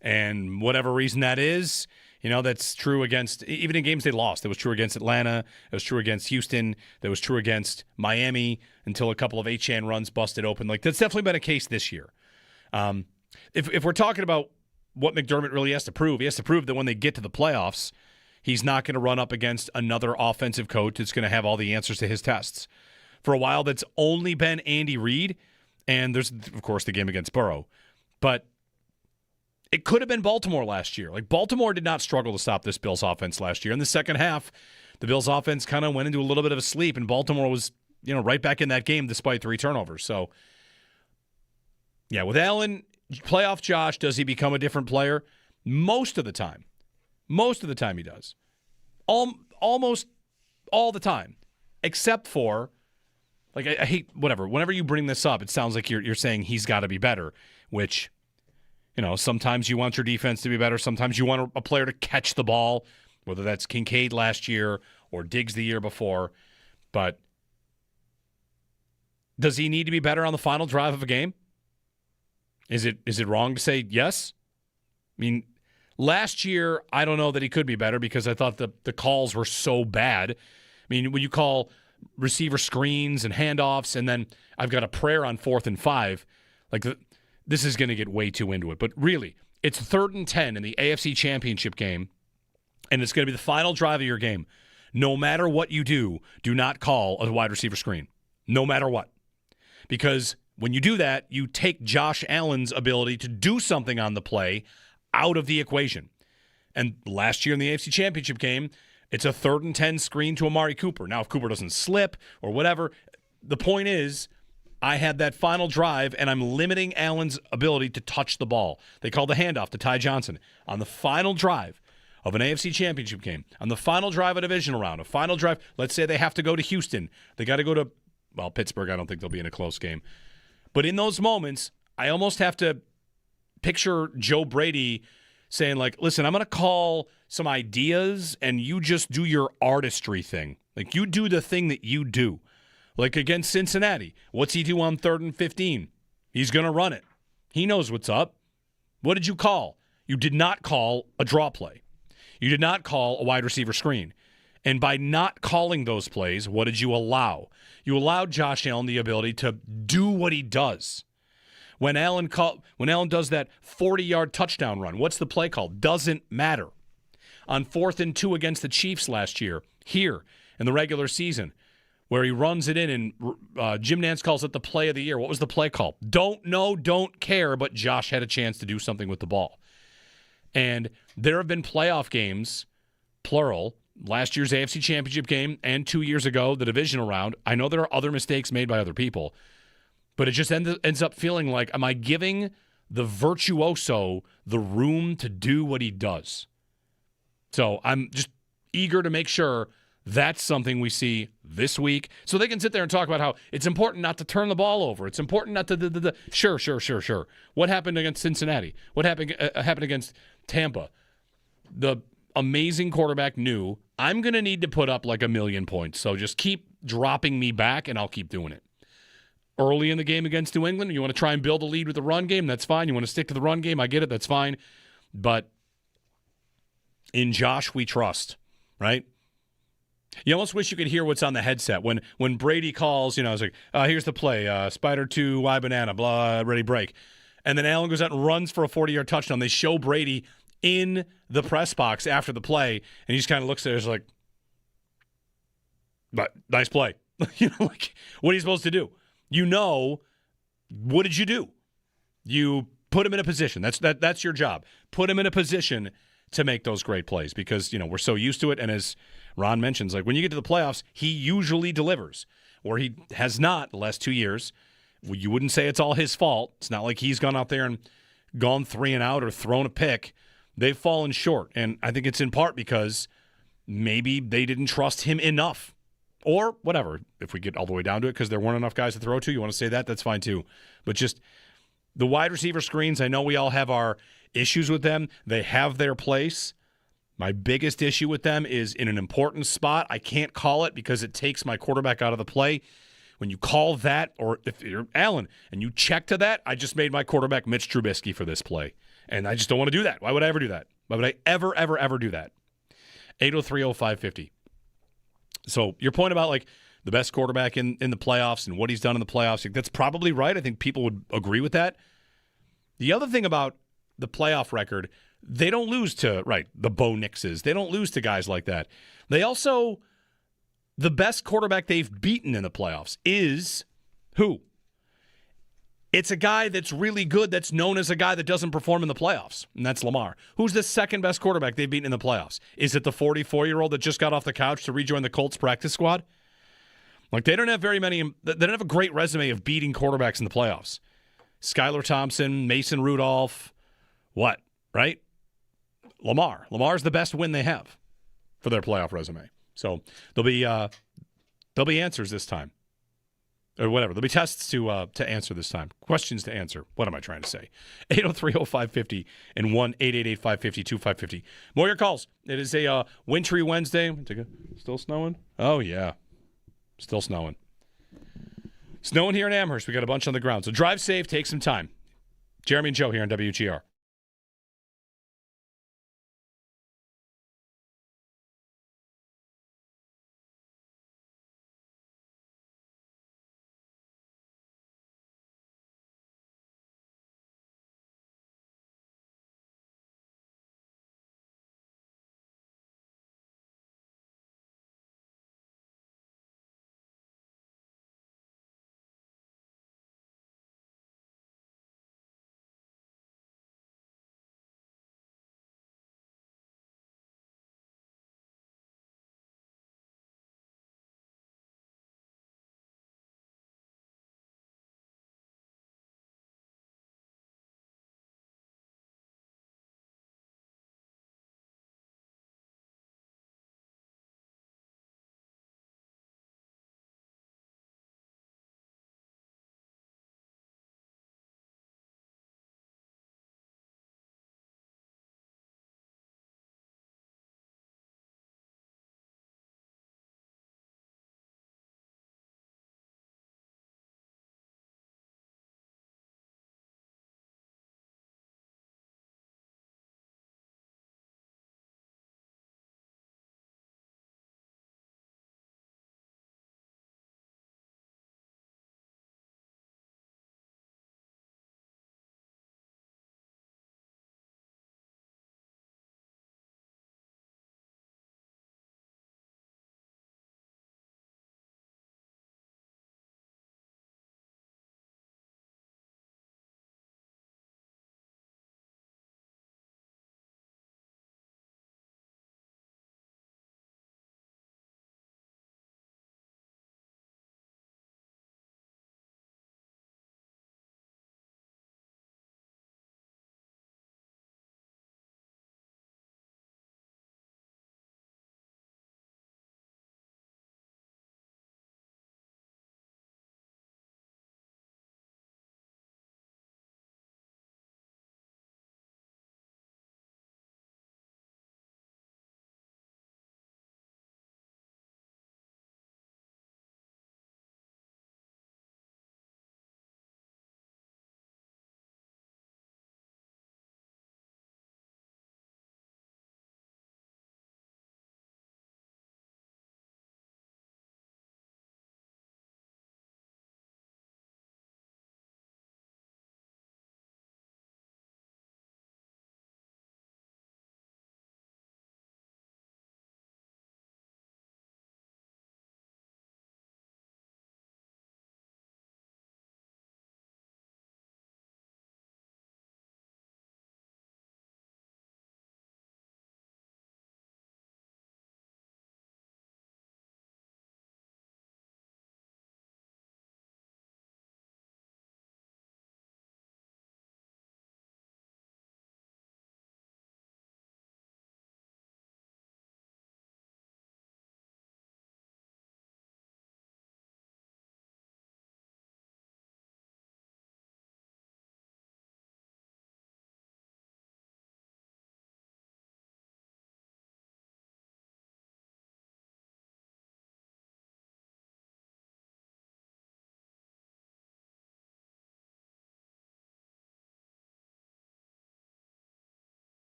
Speaker 11: And whatever reason that is, That's true against, even in games they lost. It was true against Atlanta. It was true against Houston. That was true against Miami until a couple of Achane runs busted open. Like, that's definitely been a case this year. If we're talking about what McDermott really has to prove, he has to prove that when they get to the playoffs, he's not going to run up against another offensive coach that's going to have all the answers to his tests. For a while, that's only been Andy Reid, and there's, of course, the game against Burrow. But it could have been Baltimore last year. Like, Baltimore did not struggle to stop this Bills offense last year. In the second half, the Bills offense kind of went into a little bit of a sleep, and Baltimore was, right back in that game despite 3 turnovers. So, yeah, with Allen, playoff Josh, does he become a different player? Most of the time. Most of the time he does. Almost all the time. Except for, like, I hate, whatever. Whenever you bring this up, it sounds like you're saying he's got to be better, which, sometimes you want your defense to be better. Sometimes you want a player to catch the ball, whether that's Kincaid last year or Diggs the year before. But does he need to be better on the final drive of a game? Is it wrong to say yes? I mean, last year, I don't know that he could be better because I thought the calls were so bad. I mean, when you call receiver screens and handoffs, and then I've got a prayer on 4th and 5, like, this is going to get way too into it. But really, it's 3rd and 10 in the AFC Championship game, and it's going to be the final drive of your game. No matter what you do not call a wide receiver screen. No matter what. Because when you do that, you take Josh Allen's ability to do something on the play out of the equation. And last year in the AFC Championship game, it's a 3rd and 10 screen to Amari Cooper. Now, if Cooper doesn't slip or whatever, the point is I had that final drive, and I'm limiting Allen's ability to touch the ball. They called the handoff to Ty Johnson. On the final drive of an AFC Championship game, on the final drive of a divisional round, a final drive, let's say they have to go to Houston. They got to go to, Pittsburgh. I don't think they'll be in a close game. But in those moments, I almost have to picture Joe Brady saying, like, listen, I'm going to call some ideas, and you just do your artistry thing. Like, you do the thing that you do. Like against Cincinnati, what's he do on 3rd and 15? He's going to run it. He knows what's up. What did you call? You did not call a draw play. You did not call a wide receiver screen. And by not calling those plays, what did you allow? You allowed Josh Allen the ability to do what he does. When Allen does that 40-yard touchdown run, what's the play called? Doesn't matter. On 4th and 2 against the Chiefs last year, here in the regular season, where he runs it in, and Jim Nantz calls it the play of the year. What was the play called? Don't know, don't care, but Josh had a chance to do something with the ball. And there have been playoff games, plural, last year's AFC Championship game and 2 years ago, the divisional round. I know there are other mistakes made by other people, but it just ends up feeling like, am I giving the virtuoso the room to do what he does? So I'm just eager to make sure that's something we see this week, so they can sit there and talk about how it's important not to turn the ball over. It's important not to Sure. What happened against Cincinnati? What happened against Tampa? The amazing quarterback knew, I'm going to need to put up like 1 million points, so just keep dropping me back, and I'll keep doing it. Early in the game against New England, you want to try and build a lead with the run game, that's fine. You want to stick to the run game, I get it, that's fine. But in Josh, we trust, right? You almost wish you could hear what's on the headset. When Brady calls, it's like, here's the play, spider 2, Y banana, blah, ready, break. And then Allen goes out and runs for a 40-yard touchdown. They show Brady in the press box after the play, and he just kind of looks there and is like, but nice play. Like, what are you supposed to do? What did you do? You put him in a position. That's your job. Put him in a position to make those great plays because, we're so used to it. And as Ron mentions, like when you get to the playoffs, he usually delivers, or he has not the last 2 years. You wouldn't say it's all his fault. It's not like he's gone out there and gone 3 and out or thrown a pick. They've fallen short. And I think it's in part because maybe they didn't trust him enough or whatever. If we get all the way down to it, because there weren't enough guys to throw to, you want to say that, that's fine too. But just the wide receiver screens, I know we all have our issues with them. They have their place. My biggest issue with them is in an important spot. I can't call it because it takes my quarterback out of the play. When you call that, or if you're Allen and you check to that, I just made my quarterback Mitch Trubisky for this play. And I just don't want to do that. Why would I ever do that? Why would I ever, ever, ever do that? 803-0550. So your point about like the best quarterback in the playoffs and what he's done in the playoffs, that's probably right. I think people would agree with that. The other thing about the playoff record, they don't lose to, the Bo Nixes. They don't lose to guys like that. They also, the best quarterback they've beaten in the playoffs is who? It's a guy that's really good that's known as a guy that doesn't perform in the playoffs, and that's Lamar. Who's the second best quarterback they've beaten in the playoffs? Is it the 44-year-old that just got off the couch to rejoin the Colts practice squad? Like, they don't have very many, they don't have a great resume of beating quarterbacks in the playoffs. Skylar Thompson, Mason Rudolph, what, right? Lamar. Lamar's the best win they have for their playoff resume. So there'll be answers this time. Or whatever. There'll be tests to answer this time. Questions to answer. What am I trying to say? 803-0550 and 1-888-550-2550. More your calls. It is a wintry Wednesday. Still snowing? Oh, yeah. Still snowing. Snowing here in Amherst. We got a bunch on the ground. So drive safe. Take some time. Jeremy and Joe here on WGR.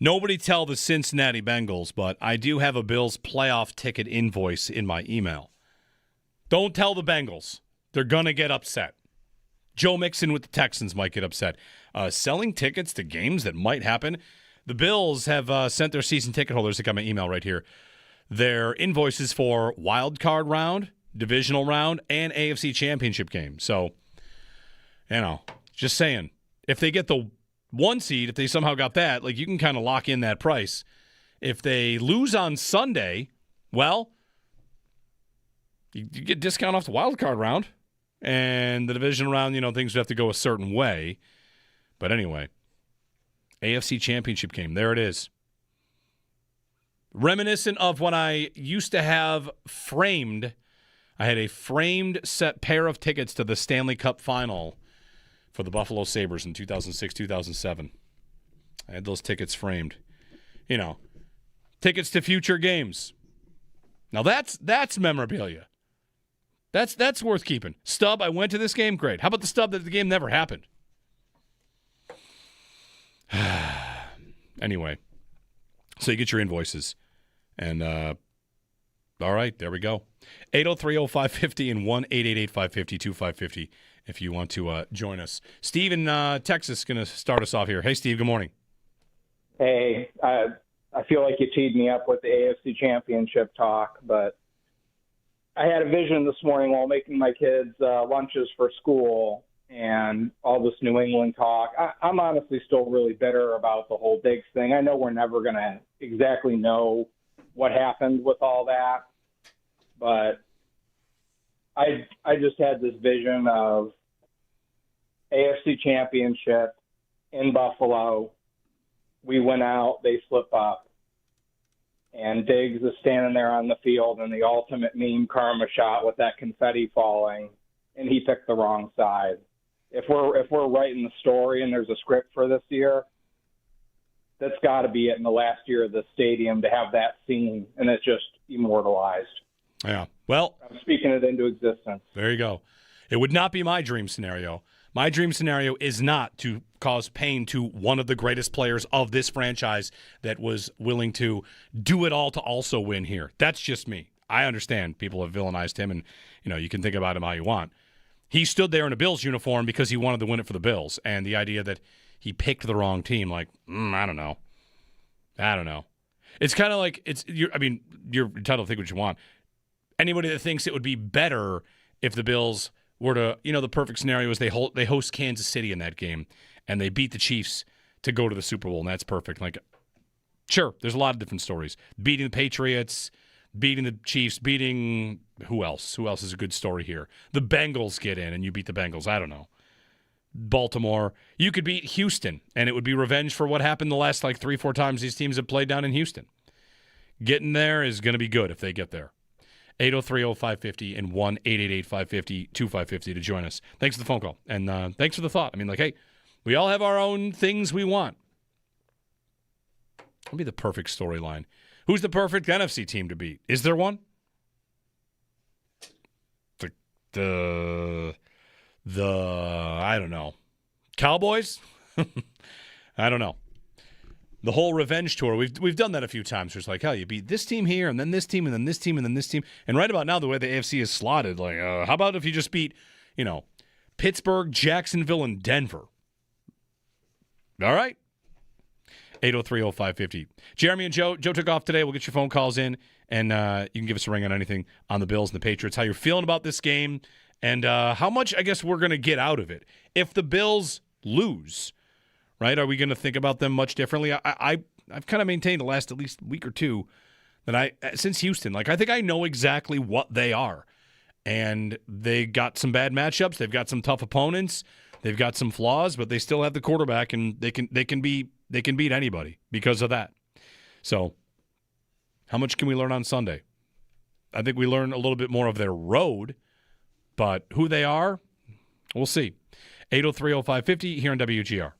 Speaker 11: Nobody tell the Cincinnati Bengals, but I do have a Bills playoff ticket invoice in my email. Don't tell the Bengals. They're going to get upset. Joe Mixon with the Texans might get upset. Selling tickets to games that might happen. The Bills have sent their season ticket holders, I got my email right here, their invoices for wild card round, divisional round, and AFC championship game. So, just saying, if they get the 1 seed, if they somehow got that, you can kind of lock in that price. If they lose on Sunday, well, you get discount off the wild card round. And the division round, things would have to go a certain way. But anyway, AFC championship game, there it is. Reminiscent of when I used to have framed, I had a framed set pair of tickets to the Stanley Cup final for the Buffalo Sabres in 2006, 2007. I had those tickets framed. Tickets to future games. Now that's memorabilia. That's worth keeping. Stub, I went to this game, great. How about the stub that the game never happened? Anyway, so you get your invoices. And, all right, there we go. 803-0550 and 1-888-550-2550 if you want to join us. Steve in Texas is going to start us off here. Hey, Steve, good morning.
Speaker 17: Hey, I feel like you teed me up with the AFC Championship talk, but I had a vision this morning while making my kids lunches for school and all this New England talk. I'm honestly still really bitter about the whole Diggs thing. I know we're never going to exactly know what happened with all that, but I just had this vision of AFC Championship in Buffalo. We went out, they slip up, and Diggs is standing there on the field in the ultimate meme karma shot with that confetti falling, and he picked the wrong side. If we're writing the story and there's a script for this year, that's got to be it in the last year of the stadium to have that scene, and it's just immortalized.
Speaker 11: Yeah. Well,
Speaker 17: I'm speaking it into existence.
Speaker 11: There you go. It would not be my dream scenario. My dream scenario is not to cause pain to one of the greatest players of this franchise that was willing to do it all to also win here. That's just me. I understand people have villainized him, and you can think about him how you want. He stood there in a Bills uniform because he wanted to win it for the Bills, and the idea that he picked the wrong team, I don't know. It's kind of like you're entitled to think what you want. Anybody that thinks it would be better if the Bills were to, the perfect scenario is they host Kansas City in that game and they beat the Chiefs to go to the Super Bowl, and that's perfect. Sure, there's a lot of different stories. Beating the Patriots, beating the Chiefs, beating who else? Who else is a good story here? The Bengals get in and you beat the Bengals. I don't know. Baltimore. You could beat Houston, and it would be revenge for what happened the last 3-4 times these teams have played down in Houston. Getting there is going to be good if they get there. 803-0550 and 1-888-550-2550 to join us. Thanks for the phone call, and thanks for the thought. Hey, we all have our own things we want. That'll be the perfect storyline. Who's the perfect NFC team to beat? Is there one? The I don't know. Cowboys? I don't know. The whole revenge tour, we've done that a few times. Where it's you beat this team here, and then this team, and then this team, and then this team. And right about now, the way the AFC is slotted, how about if you just beat, Pittsburgh, Jacksonville, and Denver? All right. 803-0550. Jeremy and Joe. Joe took off today. We'll get your phone calls in, and you can give us a ring on anything on the Bills and the Patriots, how you're feeling about this game, and how much, I guess, we're going to get out of it. If the Bills lose, right, are we going to think about them much differently? I've kind of maintained the last at least week or two that since Houston, I think I know exactly what they are. And they got some bad matchups. They've got some tough opponents. They've got some flaws, but they still have the quarterback, and they can beat anybody because of that. So how much can we learn on Sunday? I think we learn a little bit more of their road, but who they are, we'll see. 803-0550 here on WGR.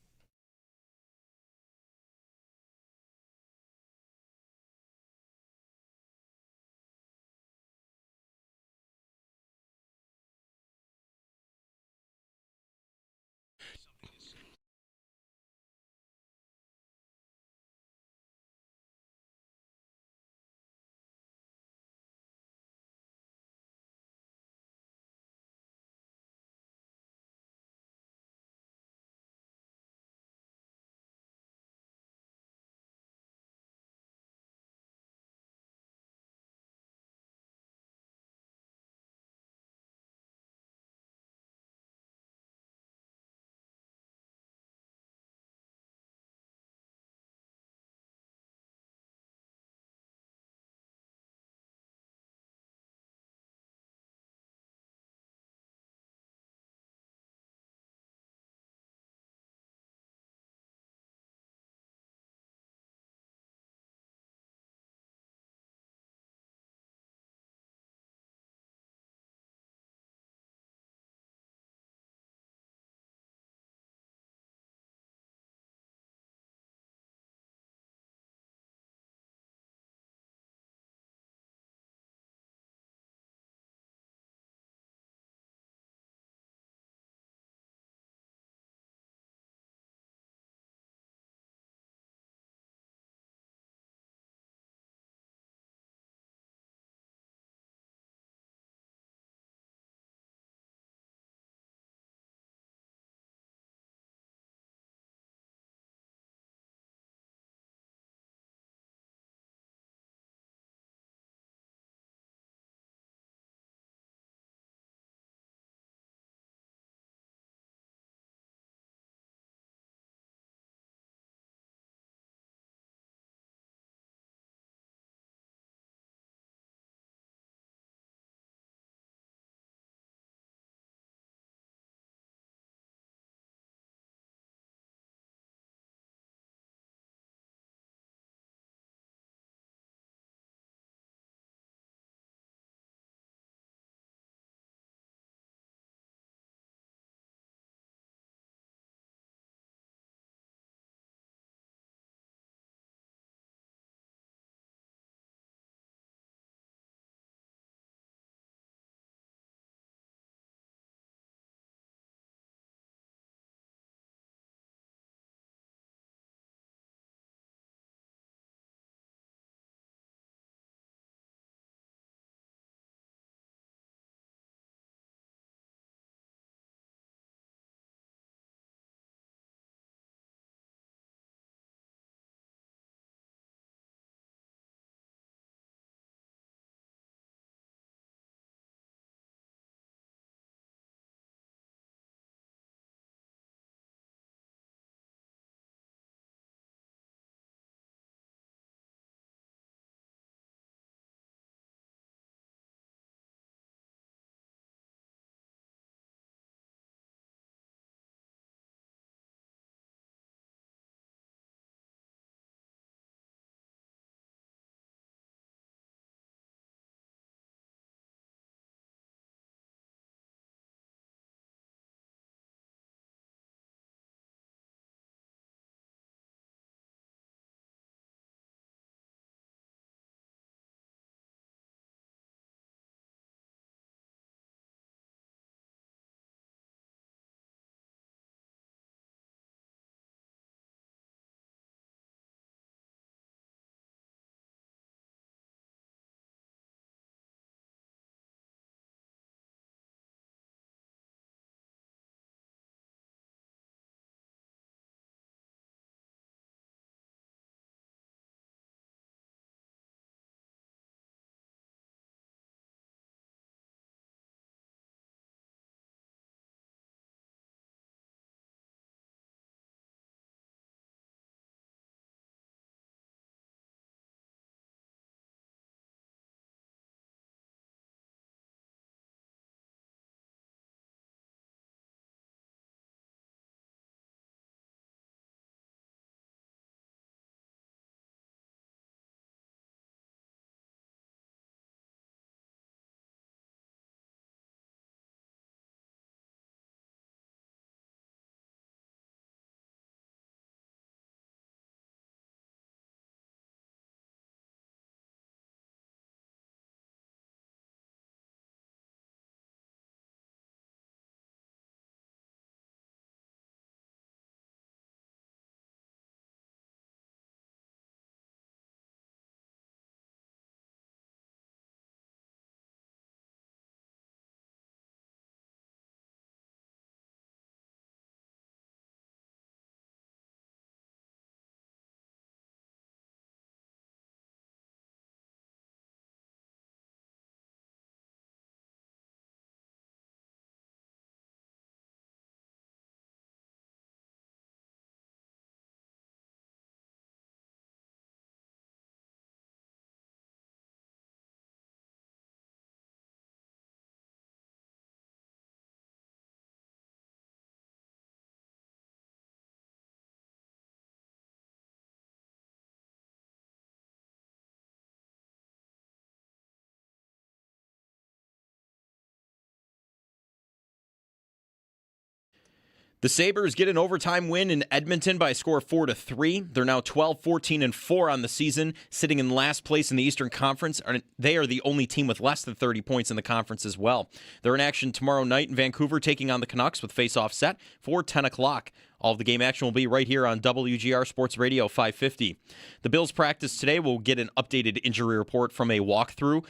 Speaker 1: The Sabres get an overtime win in Edmonton by a score of 4-3. They're now 12-14-4 on the season, sitting in last place in the Eastern Conference. They are the only team with less than 30 points in the conference as well. They're in action tomorrow night in Vancouver, taking on the Canucks with face-off set for 10 o'clock. All of the game action will be right here on WGR Sports Radio 550. The Bills practice today. We'll get an updated injury report from a walkthrough.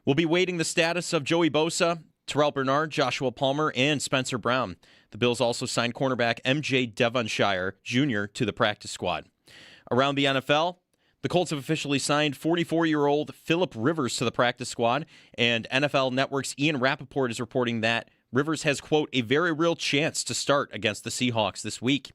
Speaker 1: We'll be waiting the status of Joey Bosa, Terrell Bernard, Joshua Palmer, and Spencer Brown. The Bills also signed cornerback M.J. Devonshire Jr. to the practice squad. Around the NFL, the Colts have officially signed 44-year-old Phillip Rivers to the practice squad, and NFL Network's Ian Rappaport is reporting that Rivers has, quote, a very real chance to start against the Seahawks this week.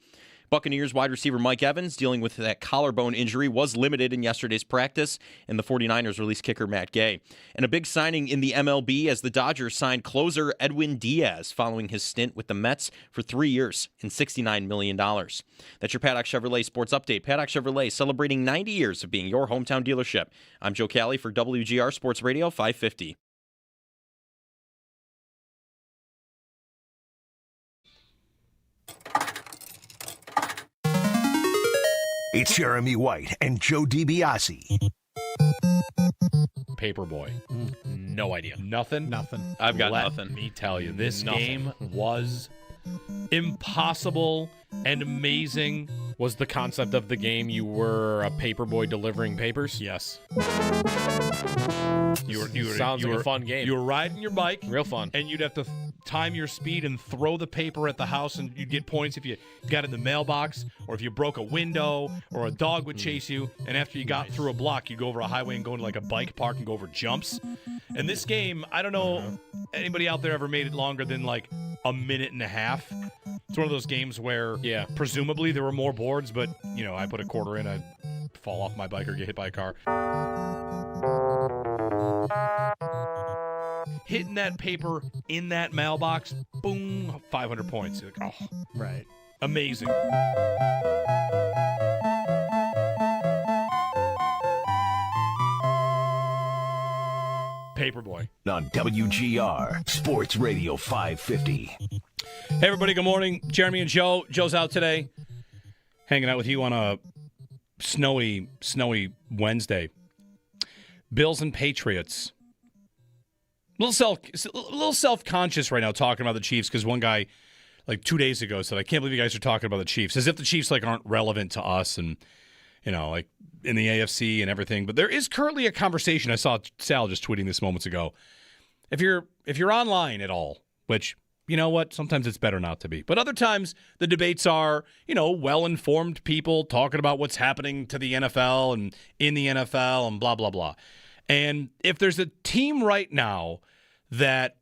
Speaker 1: Buccaneers wide receiver Mike Evans, dealing with that collarbone injury, was limited in yesterday's practice, and the 49ers released kicker Matt Gay. And a big signing in the MLB as the Dodgers signed closer Edwin Diaz following his stint with the Mets for 3 years and $69 million. That's your Paddock Chevrolet Sports Update. Paddock Chevrolet celebrating 90 years of being your hometown dealership. I'm Joe Cali for WGR Sports Radio 550.
Speaker 18: It's Jeremy White and Joe DiBiase.
Speaker 3: Paperboy. No idea.
Speaker 1: Nothing? I've got nothing.
Speaker 3: Let me tell you, this game was impossible and amazing. Was the concept of the game you were a paperboy delivering papers?
Speaker 11: Yes.
Speaker 3: Sounds like a fun game.
Speaker 11: You were riding your bike.
Speaker 3: Real fun.
Speaker 11: And you'd have to time your speed and throw the paper at the house, and you'd get points if you got in the mailbox or if you broke a window or a dog would chase you. And after you got through a block, you go over a highway and go into like a bike park and go over jumps. And this game, I don't know anybody out there ever made it longer than like a minute and a half. It's one of those games where, presumably there were more boards, but, you know, I put a quarter in, I'd fall off my bike or get hit by a car. Hitting that paper in that mailbox, boom, 500 points. You're like, oh,
Speaker 4: right.
Speaker 11: Amazing. Paperboy.
Speaker 18: On WGR Sports Radio 550.
Speaker 11: Hey, everybody, good morning. Jeremy and Joe. Joe's out today, hanging out with you on a snowy Wednesday. Bills and Patriots. A little self-conscious right now talking about the Chiefs because one guy, like 2 days ago, said, I can't believe you guys are talking about the Chiefs, as if the Chiefs like aren't relevant to us and, you know, like in the AFC and everything. But there is currently a conversation. I saw Sal just tweeting this moments ago. If you're online at all, which, you know what, sometimes it's better not to be. But other times the debates are, you know, well-informed people talking about what's happening to the NFL and in the NFL and blah, blah, blah. And if there's a team right now that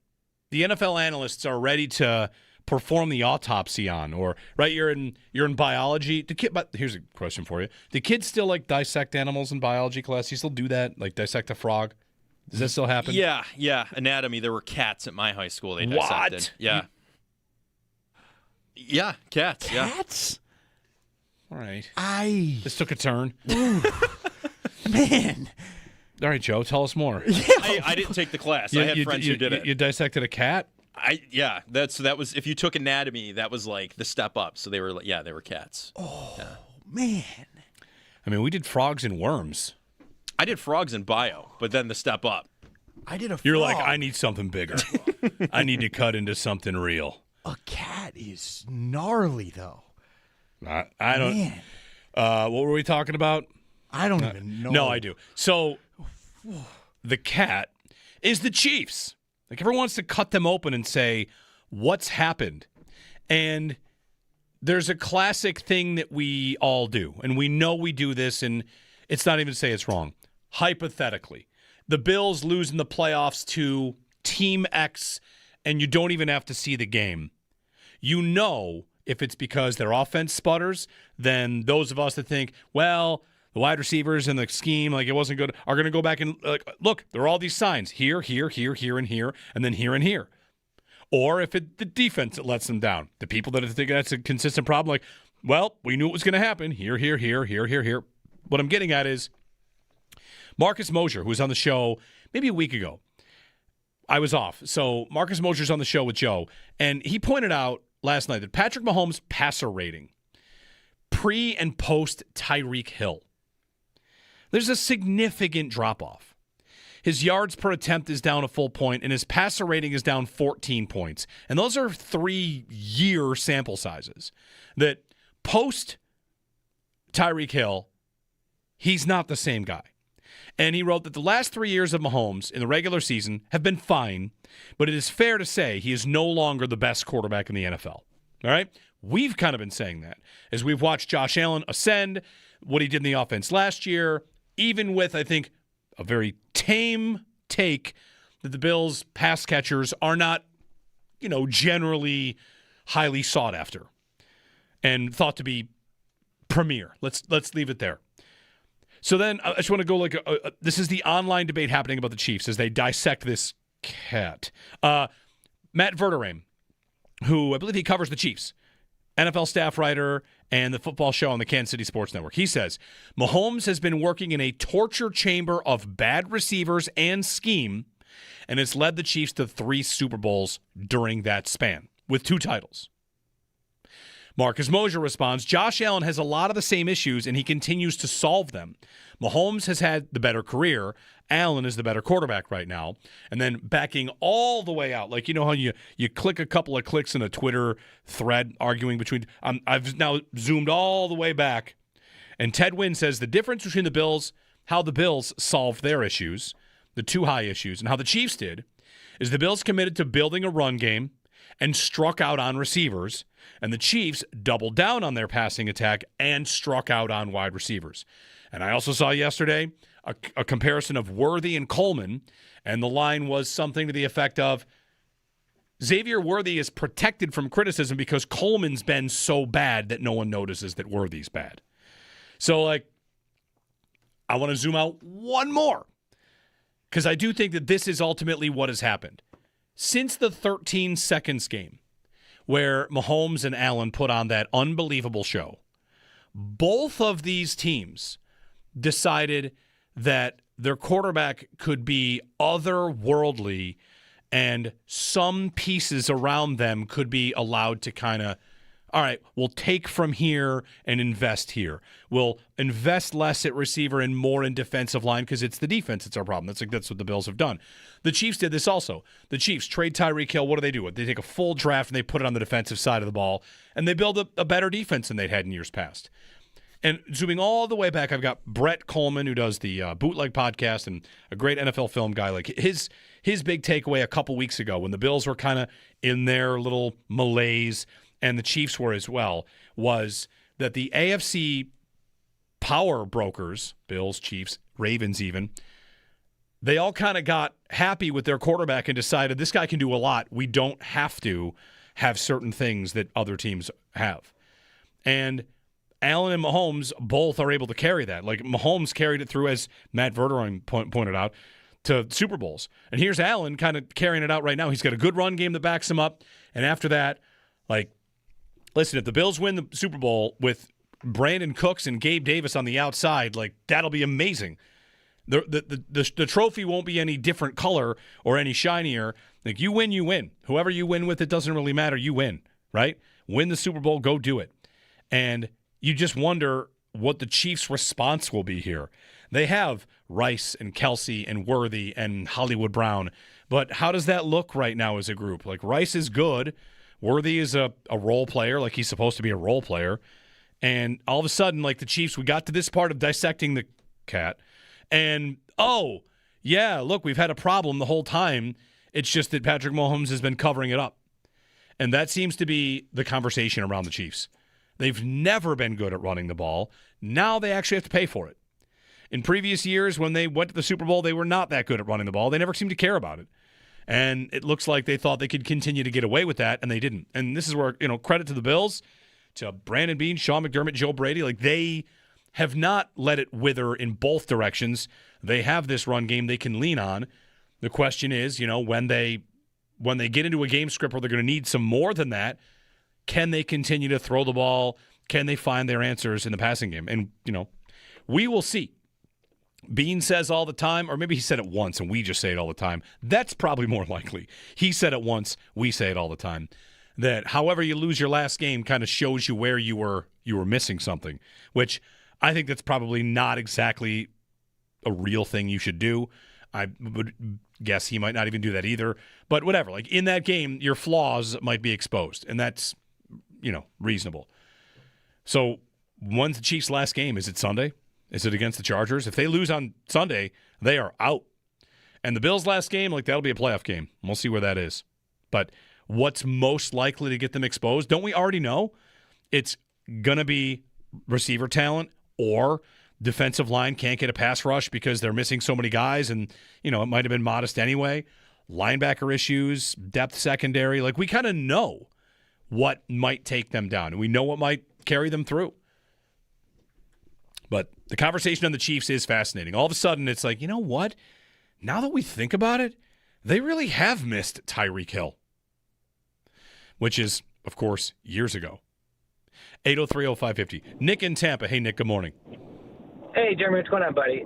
Speaker 11: the NFL analysts are ready to perform the autopsy on, or right, you're in biology. But here's a question for you: do kids still like dissect animals in biology class? You still do that, like dissect a frog? Does that still happen?
Speaker 1: Yeah. Anatomy. There were cats at my high school. They dissected.
Speaker 11: What?
Speaker 1: Yeah. Yeah, cats.
Speaker 4: Cats?
Speaker 11: All right.
Speaker 4: This
Speaker 11: took a turn.
Speaker 4: Man.
Speaker 11: All right, Joe, tell us more.
Speaker 1: I didn't take the class. I had friends who did it.
Speaker 11: You dissected a cat?
Speaker 1: That was if you took anatomy, that was like the step up. So they were cats.
Speaker 4: Oh, man.
Speaker 11: I mean, we did frogs and worms.
Speaker 1: I did frogs in bio, but then the step up.
Speaker 4: I did a frog.
Speaker 11: You're like, I need something bigger. I need to cut into something real.
Speaker 4: A cat is gnarly, though.
Speaker 11: I don't.
Speaker 4: Man.
Speaker 11: What were we talking about?
Speaker 4: I don't even know.
Speaker 11: No, I do. So the cat is the Chiefs. Like, everyone wants to cut them open and say, what's happened? And there's a classic thing that we all do, and we know we do this, and it's not even to say it's wrong. Hypothetically, the Bills lose in the playoffs to Team X, and you don't even have to see the game. You know, if it's because their offense sputters, then those of us that think, well, the wide receivers and the scheme, like it wasn't good, are going to go back and look, there are all these signs here, and here, and then here and here. Or if it's the defense that lets them down, the people that think that's a consistent problem, like, well, we knew it was going to happen. Here. What I'm getting at is Marcus Mosher, who was on the show maybe a week ago. I was off. So Marcus Mosher's on the show with Joe, and he pointed out last night that Patrick Mahomes' passer rating, pre and post Tyreek Hill, there's a significant drop-off. His yards per attempt is down a full point, and his passer rating is down 14 points. And those are 3-year sample sizes. That post Tyreek Hill, he's not the same guy. And he wrote that the last 3 years of Mahomes in the regular season have been fine, but it is fair to say he is no longer the best quarterback in the NFL. All right? We've kind of been saying that as we've watched Josh Allen ascend, what he did in the offense last year, even with, I think, a very tame take that the Bills' pass catchers are not, generally highly sought after and thought to be premier. Let's leave it there. So then I just want to go this is the online debate happening about the Chiefs as they dissect this cat. Matt Verderame, who I believe he covers the Chiefs, NFL staff writer and the football show on the Kansas City Sports Network. He says, Mahomes has been working in a torture chamber of bad receivers and scheme, and it's led the Chiefs to 3 Super Bowls during that span, with 2 titles. Marcus Mosier responds, Josh Allen has a lot of the same issues, and he continues to solve them. Mahomes has had the better career. Allen is the better quarterback right now. And then backing all the way out, like how you click a couple of clicks in a Twitter thread arguing between I've now zoomed all the way back. And Ted Wynn says the difference between the Bills, how the Bills solved their issues, the 2 high issues, and how the Chiefs did, is the Bills committed to building a run game and struck out on receivers, and the Chiefs doubled down on their passing attack and struck out on wide receivers. And I also saw yesterday a comparison of Worthy and Coleman, and the line was something to the effect of Xavier Worthy is protected from criticism because Coleman's been so bad that no one notices that Worthy's bad. So, I want to zoom out one more because I do think that this is ultimately what has happened. Since the 13 seconds game where Mahomes and Allen put on that unbelievable show, both of these teams decided that their quarterback could be otherworldly and some pieces around them could be allowed to kind of, all right, we'll take from here and invest here. We'll invest less at receiver and more in defensive line because it's the defense that's our problem. That's what the Bills have done. The Chiefs did this also. The Chiefs trade Tyreek Hill. What do? They take a full draft and they put it on the defensive side of the ball, and they build a better defense than they'd had in years past. And zooming all the way back, I've got Brett Coleman, who does the Bootleg podcast and a great NFL film guy. Like his big takeaway a couple weeks ago when the Bills were kind of in their little malaise and the Chiefs were as well, was that the AFC power brokers, Bills, Chiefs, Ravens even, they all kind of got happy with their quarterback and decided this guy can do a lot. We don't have to have certain things that other teams have. And Allen and Mahomes both are able to carry that. Like Mahomes carried it through, as Matt Verderame pointed out, to Super Bowls. And here's Allen kind of carrying it out right now. He's got a good run game that backs him up. And after that, listen, if the Bills win the Super Bowl with Brandon Cooks and Gabe Davis on the outside, that'll be amazing. The trophy won't be any different color or any shinier. You win, you win. Whoever you win with, it doesn't really matter. You win, right? Win the Super Bowl, go do it. And you just wonder what the Chiefs' response will be here. They have Rice and Kelsey and Worthy and Hollywood Brown, but how does that look right now as a group? Rice is good. Worthy is a role player, he's supposed to be a role player. And all of a sudden, the Chiefs, we got to this part of dissecting the cat, and, oh, yeah, look, we've had a problem the whole time. It's just that Patrick Mahomes has been covering it up. And that seems to be the conversation around the Chiefs. They've never been good at running the ball. Now they actually have to pay for it. In previous years, when they went to the Super Bowl, they were not that good at running the ball. They never seemed to care about it. And it looks like they thought they could continue to get away with that, and they didn't. And this is where, credit to the Bills, to Brandon Beane, Sean McDermott, Joe Brady. They have not let it wither in both directions. They have this run game they can lean on. The question is, when they get into a game script where they're going to need some more than that, can they continue to throw the ball? Can they find their answers in the passing game? And, we will see. Bean says all the time, or maybe he said it once and we just say it all the time. That's probably more likely. He said it once, we say it all the time. that however you lose your last game kind of shows you where you were missing something, which I think that's probably not exactly a real thing you should do. I would guess he might not even do that either. But whatever, like in that game, your flaws might be exposed, and that's, reasonable. So when's the Chiefs' last game? Is it Sunday? Is it against the Chargers? If they lose on Sunday, they are out. And the Bills' last game, that'll be a playoff game. We'll see where that is. But what's most likely to get them exposed? Don't we already know? It's going to be receiver talent or defensive line can't get a pass rush because they're missing so many guys, and, it might have been modest anyway. Linebacker issues, depth secondary. We kind of know what might take them down, and we know what might carry them through. But the conversation on the Chiefs is fascinating. All of a sudden, it's like, you know what? Now that we think about it, they really have missed Tyreek Hill, which is, of course, years ago. 803-0550. Nick in Tampa. Hey, Nick, good morning.
Speaker 19: Hey, Jeremy, what's going on, buddy?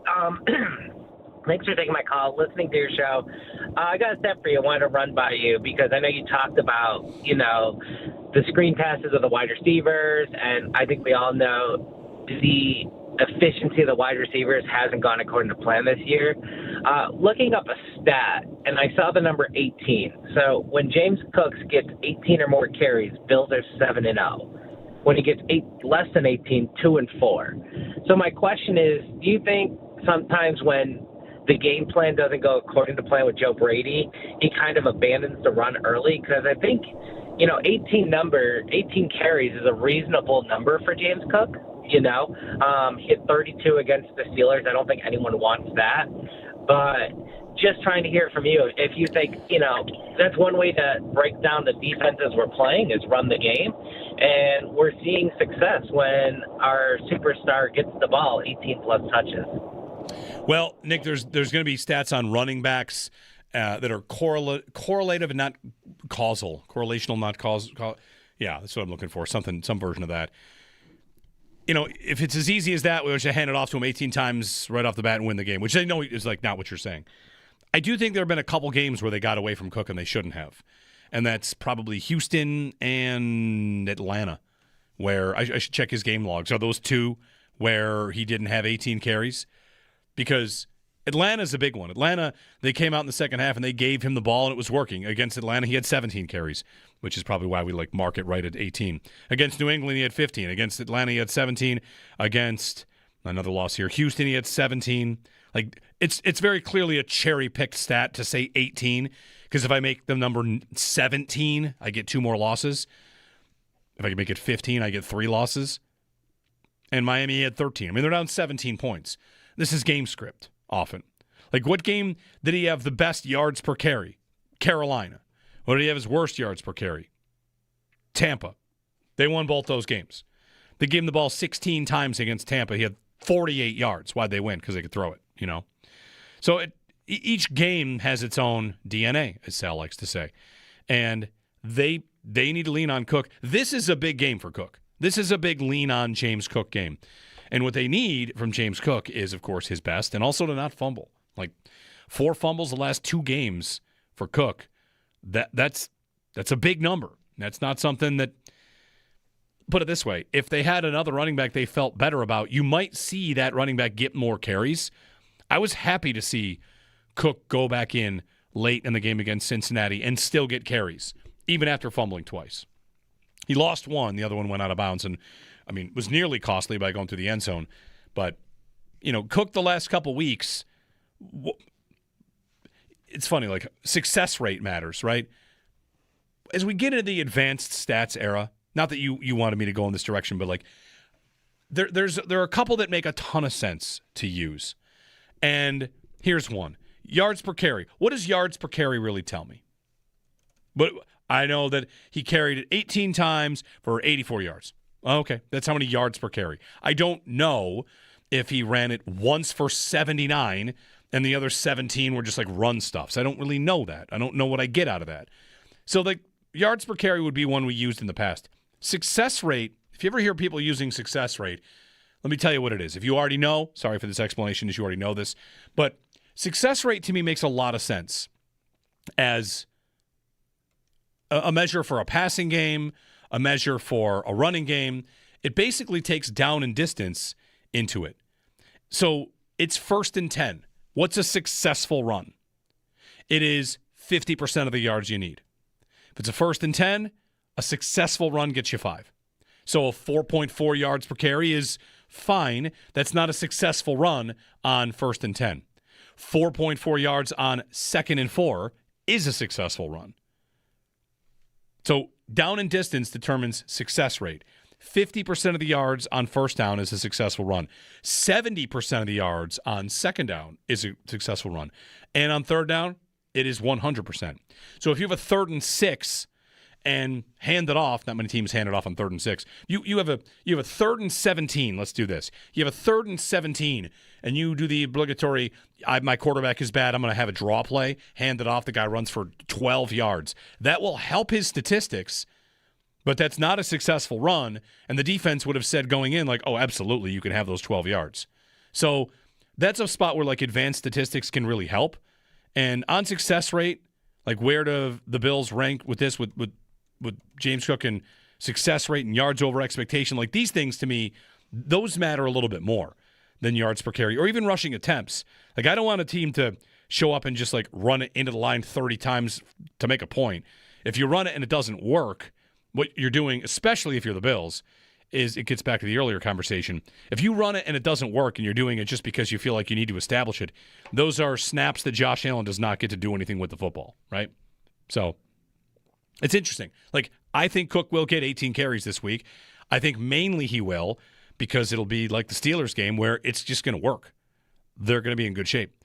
Speaker 19: Thanks for taking my call, listening to your show. I got a step for you. I wanted to run by you because I know you talked about, the screen passes of the wide receivers, and I think we all know the efficiency of the wide receivers hasn't gone according to plan this year. Looking up a stat, and I saw the number 18. So when James Cooks gets 18 or more carries, Bills are 7-0. When he gets less than 18, 2-4. So my question is, do you think sometimes when the game plan doesn't go according to plan with Joe Brady, he kind of abandons the run early? Because I think, 18 carries is a reasonable number for James Cook. He hit 32 against the Steelers. I don't think anyone wants that. But just trying to hear from you, if you think, that's one way to break down the defenses we're playing is run the game. And we're seeing success when our superstar gets the ball 18-plus touches.
Speaker 11: Well, Nick, there's going to be stats on running backs that are correlative and not causal. Correlational, not causal. Yeah, that's what I'm looking for, some version of that. If it's as easy as that, we should hand it off to him 18 times right off the bat and win the game, which I know is not what you're saying. I do think there have been a couple games where they got away from Cook and they shouldn't have. And that's probably Houston and Atlanta, where I should check his game logs. Are those two where he didn't have 18 carries? Because Atlanta's a big one. Atlanta, they came out in the second half and they gave him the ball and it was working. Against Atlanta, he had 17 carries, which is probably why we mark it right at 18. Against New England, he had 15. Against Atlanta, he had 17. Against another loss here, Houston, he had 17. It's very clearly a cherry-picked stat to say 18, because if I make the number 17, I get 2 more losses. If I can make it 15, I get 3 losses. And Miami had 13. I mean, they're down 17 points. This is game script, often. What game did he have the best yards per carry? Carolina. What did he have his worst yards per carry? Tampa. They won both those games. They gave him the ball 16 times against Tampa. He had 48 yards. Why'd they win? Because they could throw it, So each game has its own DNA, as Sal likes to say. And they need to lean on Cook. This is a big game for Cook. This is a big lean on James Cook game. And what they need from James Cook is, of course, his best, and also to not fumble. 4 fumbles the last 2 games for Cook. That's a big number. That's not something that, put it this way, if they had another running back they felt better about, you might see that running back get more carries. I was happy to see Cook go back in late in the game against Cincinnati and still get carries, even after fumbling twice. He lost one. The other one went out of bounds and, was nearly costly by going through the end zone. But, Cook the last couple weeks, it's funny, success rate matters, right? As we get into the advanced stats era, not that you wanted me to go in this direction, but there are a couple that make a ton of sense to use. And here's one. Yards per carry. What does yards per carry really tell me? But I know that he carried it 18 times for 84 yards. Okay, that's how many yards per carry. I don't know if he ran it once for 79 and the other 17 were just run stuffs. I don't really know that. I don't know what I get out of that. So yards per carry would be one we used in the past. Success rate, if you ever hear people using success rate, let me tell you what it is. If you already know, sorry for this explanation as you already know this, but success rate to me makes a lot of sense as a measure for a passing game, a measure for a running game. It basically takes down and distance into it. So it's 1st and 10. What's a successful run? It is 50% of the yards you need. If it's a 1st and 10, a successful run gets you 5. So a 4.4 yards per carry is fine. That's not a successful run on 1st and 10. 4.4 yards on 2nd and 4 is a successful run. So down and distance determines success rate. 50% of the yards on 1st down is a successful run. 70% of the yards on 2nd down is a successful run. And on 3rd down, it is 100%. So if you have a 3rd and 6 and hand it off, not many teams hand it off on 3rd and 6. You have a 3rd and 17. Let's do this. You have a 3rd and 17, and you do the obligatory, my quarterback is bad, I'm going to have a draw play, hand it off, the guy runs for 12 yards. That will help his statistics, but that's not a successful run, and the defense would have said going in, like, oh, absolutely, you can have those 12 yards. So that's a spot where, like, advanced statistics can really help. And on success rate, like, where do the Bills rank with this, with James Cook and success rate and yards over expectation? Like, these things, to me, those matter a little bit more than yards per carry or even rushing attempts. Like, I don't want a team to show up and just, like, run it into the line 30 times to make a point. If you run it and it doesn't work, what you're doing, especially if you're the Bills, is it gets back to the earlier conversation. If you run it and it doesn't work and you're doing it just because you feel like you need to establish it, those are snaps that Josh Allen does not get to do anything with the football, right? So it's interesting. Like, I think Cook will get 18 carries this week. I think mainly he will because it'll be like the Steelers game where it's just going to work. They're going to be in good shape.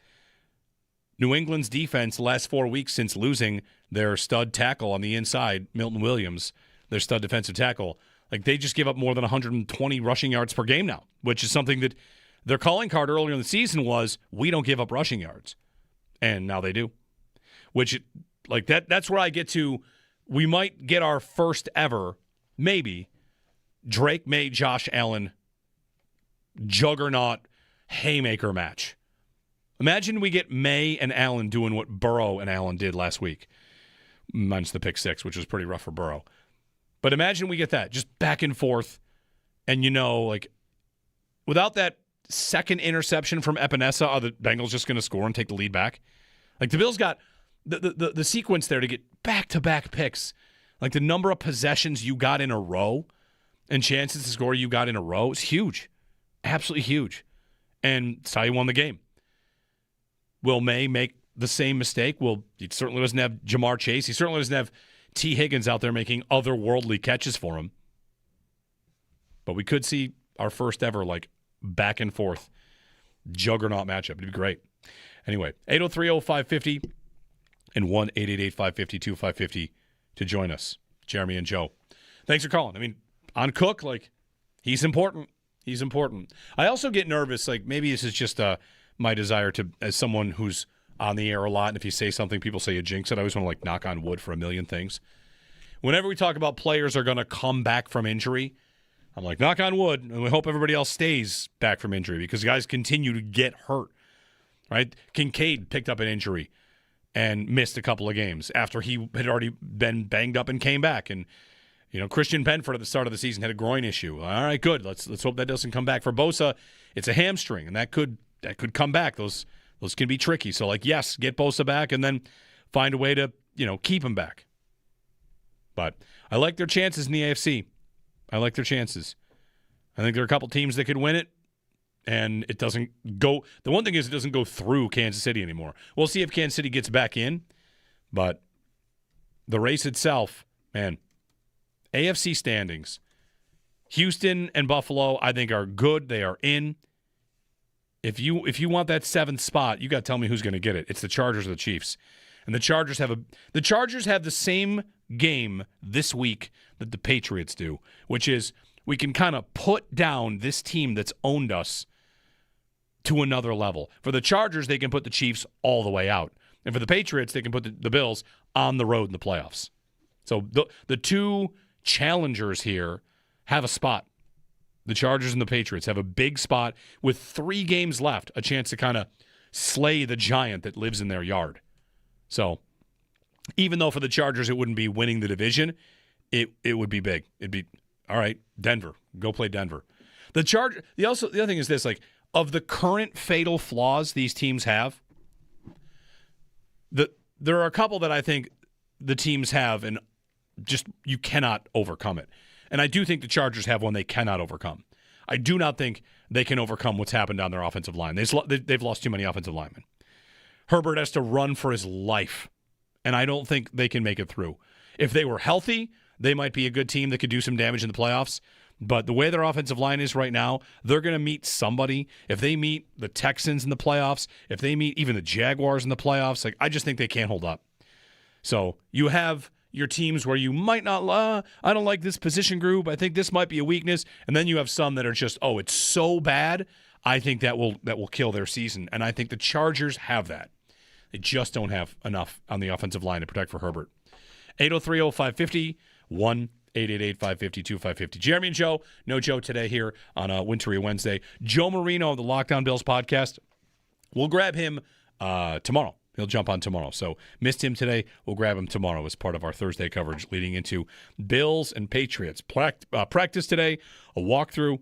Speaker 11: New England's defense, the last 4 weeks since losing their stud tackle on the inside, Milton Williams, their stud defensive tackle, like, they just give up more than 120 rushing yards per game now, which is something that their calling card earlier in the season was, we don't give up rushing yards. And now they do. Which, like, that's where I get to, we might get our first ever, maybe, Drake May, Josh Allen juggernaut haymaker match. Imagine we get May and Allen doing what Burrow and Allen did last week, minus the pick 6, which was pretty rough for Burrow. But imagine we get that, just back and forth, and like, without that second interception from Epinesa, are the Bengals just going to score and take the lead back? Like, the Bills got the sequence there to get back-to-back picks. Like, the number of possessions you got in a row and chances to score you got in a row is huge. Absolutely huge. And it's how you won the game. Will May make the same mistake? Well, he certainly doesn't have Jamar Chase. He certainly doesn't have T. Higgins out there making otherworldly catches for him. But we could see our first ever, like, back and forth juggernaut matchup. It'd be great. Anyway, 803-0550 and 1-888-552-550 to join us. Jeremy and Joe. Thanks for calling. I mean, on Cook, like, he's important. He's important. I also get nervous, like, maybe this is just my desire to, as someone who's on the air a lot, and if you say something, people say you jinx it. I always want to, like, knock on wood for a million things. Whenever we talk about players are going to come back from injury, I'm like, knock on wood, and we hope everybody else stays back from injury because guys continue to get hurt, right? Kincaid picked up an injury and missed a couple of games after he had already been banged up and came back. And, Christian Benford at the start of the season had a groin issue. All right, good. Let's hope that doesn't come back. For Bosa, it's a hamstring, and that could come back. Those can be tricky. So, like, yes, get Bosa back and then find a way to, keep him back. But I like their chances in the AFC. I like their chances. I think there are a couple teams that could win it, and it doesn't go – the one thing is it doesn't go through Kansas City anymore. We'll see if Kansas City gets back in, but the race itself, man, AFC standings, Houston and Buffalo, I think, are good. They are in. If you want that 7th spot, you got to tell me who's going to get it. It's the Chargers or the Chiefs. And the Chargers have the same game this week that the Patriots do, which is we can kind of put down this team that's owned us to another level. For the Chargers, they can put the Chiefs all the way out. And for the Patriots, they can put the Bills on the road in the playoffs. So the two challengers here have a spot. The Chargers and the Patriots have a big spot with 3 games left, a chance to kind of slay the giant that lives in their yard. So even though for the Chargers it wouldn't be winning the division, it would be big. It'd be, all right, Denver, go play Denver. The other thing is this, like, of the current fatal flaws these teams have, there are a couple that I think the teams have, and just you cannot overcome it. And I do think the Chargers have one they cannot overcome. I do not think they can overcome what's happened on their offensive line. They've lost too many offensive linemen. Herbert has to run for his life, and I don't think they can make it through. If they were healthy, they might be a good team that could do some damage in the playoffs. But the way their offensive line is right now, they're going to meet somebody. If they meet the Texans in the playoffs, if they meet even the Jaguars in the playoffs, like, I just think they can't hold up. So you have your teams where you might not, I don't like this position group. I think this might be a weakness. And then you have some that are just, it's so bad. I think that will kill their season. And I think the Chargers have that. They just don't have enough on the offensive line to protect for Herbert. 803-0550, 1-888-550-2550. Jeremy and Joe. No Joe today here on a Wintry Wednesday. Joe Marino of the Lockdown Bills podcast. We'll grab him tomorrow. He'll jump on tomorrow. So missed him today. We'll grab him tomorrow as part of our Thursday coverage leading into Bills and Patriots. Practice today, a walkthrough.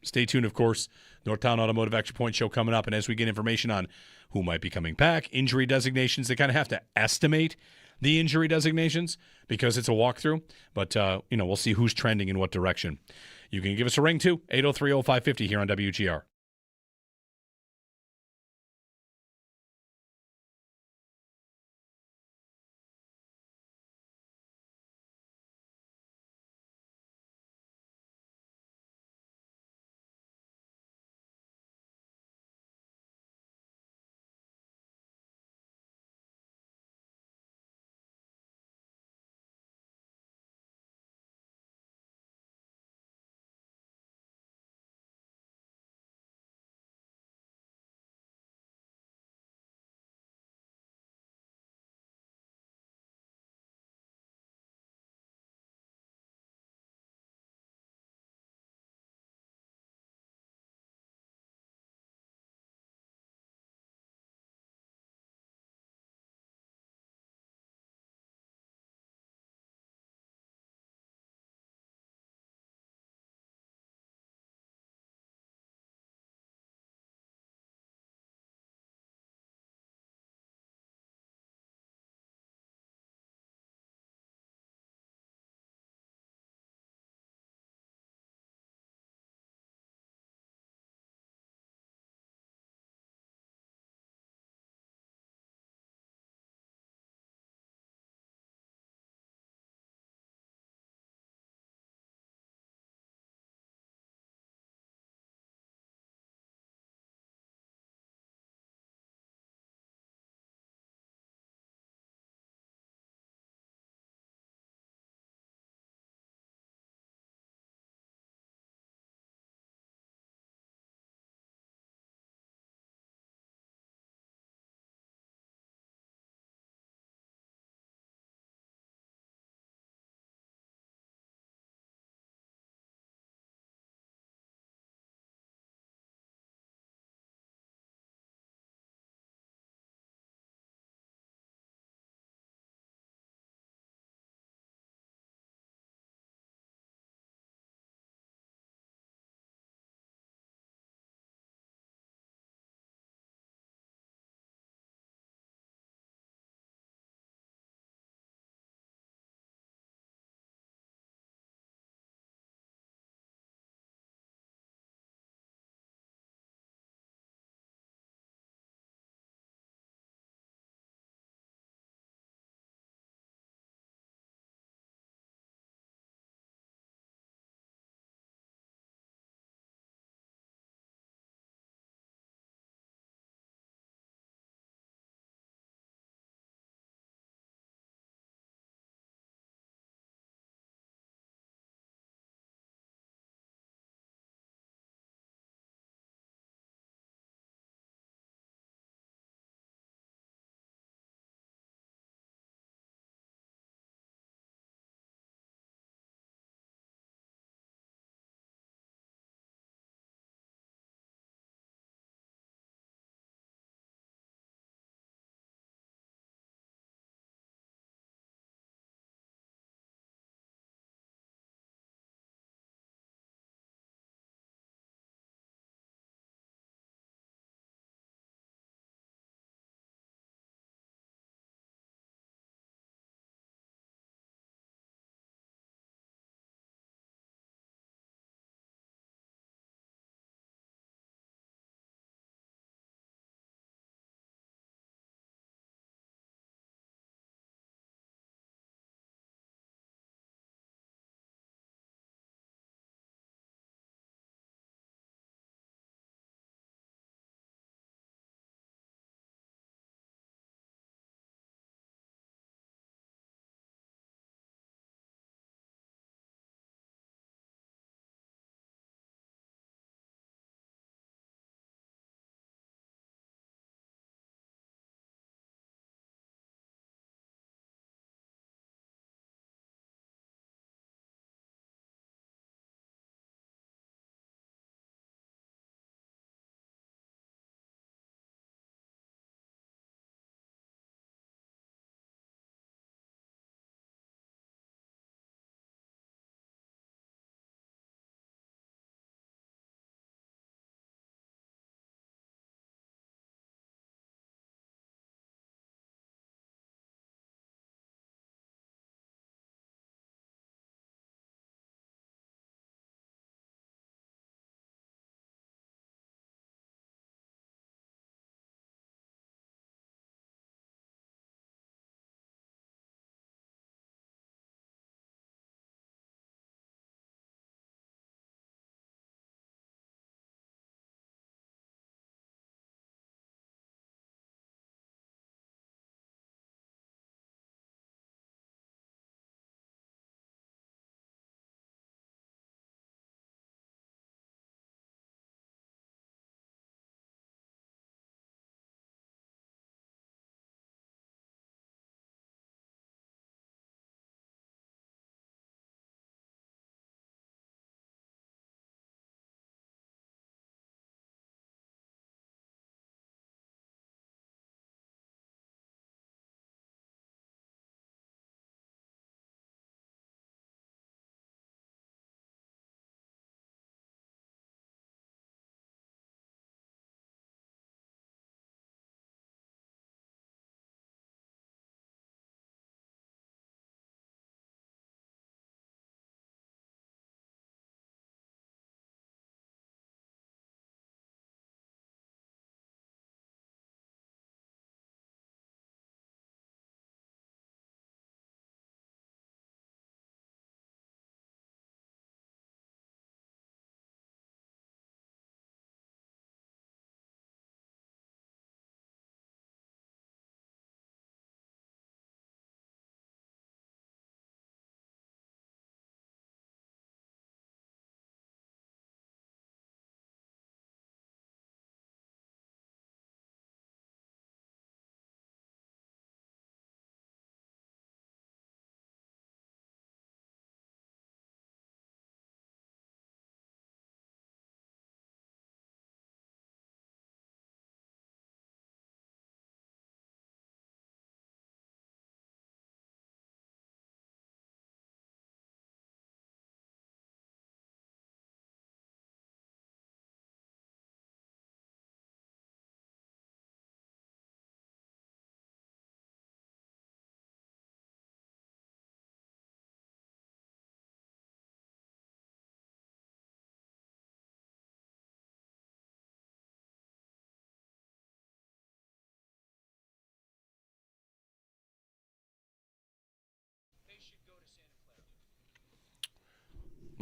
Speaker 11: Stay tuned, of course. Northtown Automotive Extra Point Show coming up. And as we get information on who might be coming back, injury designations, they kind of have to estimate the injury designations because it's a walkthrough. But, we'll see who's trending in what direction. You can give us a ring, too, 803-0550 here on WGR.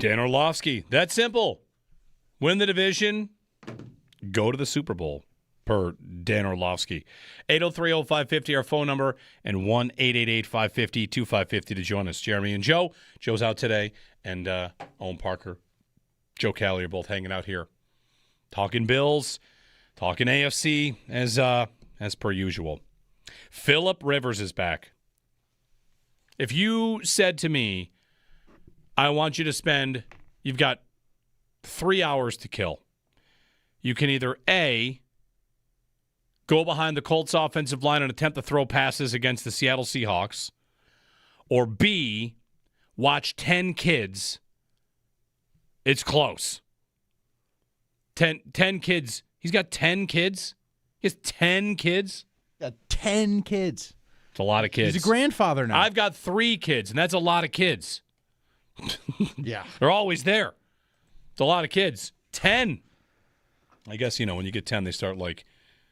Speaker 11: Dan Orlovsky. That's simple. Win the division, go to the Super Bowl, per Dan Orlovsky. 803-0550, our phone number, and 1-888-550-2550 to join us. Jeremy and Joe. Joe's out today, and Owen Parker, Joe Cali are both hanging out here. Talking Bills, talking AFC, as per usual. Phillip Rivers is back. If you said to me, I want you to spend, you've got 3 hours to kill. You can either A, go behind the Colts offensive line and attempt to throw passes against the Seattle Seahawks, or B, watch 10 kids. It's close. 10 kids. He's got 10 kids? He has 10 kids?
Speaker 4: Got 10 kids.
Speaker 11: It's a lot of kids.
Speaker 4: He's a grandfather now.
Speaker 11: I've got 3 kids, and that's a lot of kids.
Speaker 4: Yeah.
Speaker 11: They're always there. It's a lot of kids. 10. I guess, when you get 10, they start,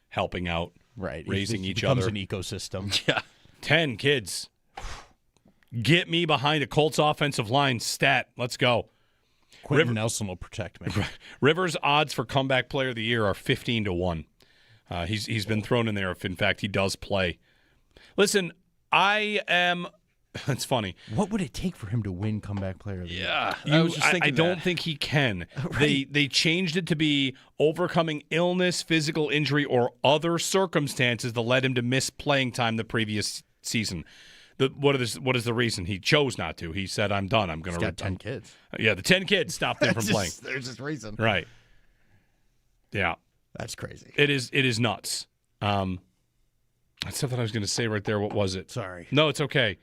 Speaker 11: helping out,
Speaker 4: right,
Speaker 11: raising each
Speaker 4: becomes
Speaker 11: other.
Speaker 4: An ecosystem.
Speaker 11: Yeah. 10 kids. Get me behind a Colts offensive line stat. Let's go.
Speaker 4: Quentin Nelson will protect me.
Speaker 11: Rivers' odds for comeback player of the year are 15-1. He's been thrown in there if, in fact, he does play. Listen, it's funny.
Speaker 4: What would it take for him to win comeback player of the year?
Speaker 1: Yeah, I was just thinking
Speaker 11: I don't think he can.
Speaker 4: Right.
Speaker 11: They changed it to be overcoming illness, physical injury, or other circumstances that led him to miss playing time the previous season. What is the reason? He chose not to. He said, I'm done. I'm going to.
Speaker 4: He's got 10 kids.
Speaker 11: Yeah, the 10 kids stopped him from playing.
Speaker 4: There's this reason.
Speaker 11: Right. Yeah.
Speaker 4: That's crazy.
Speaker 11: It is nuts. That's something I was going to say right there. What was it?
Speaker 4: Sorry.
Speaker 11: No, it's okay.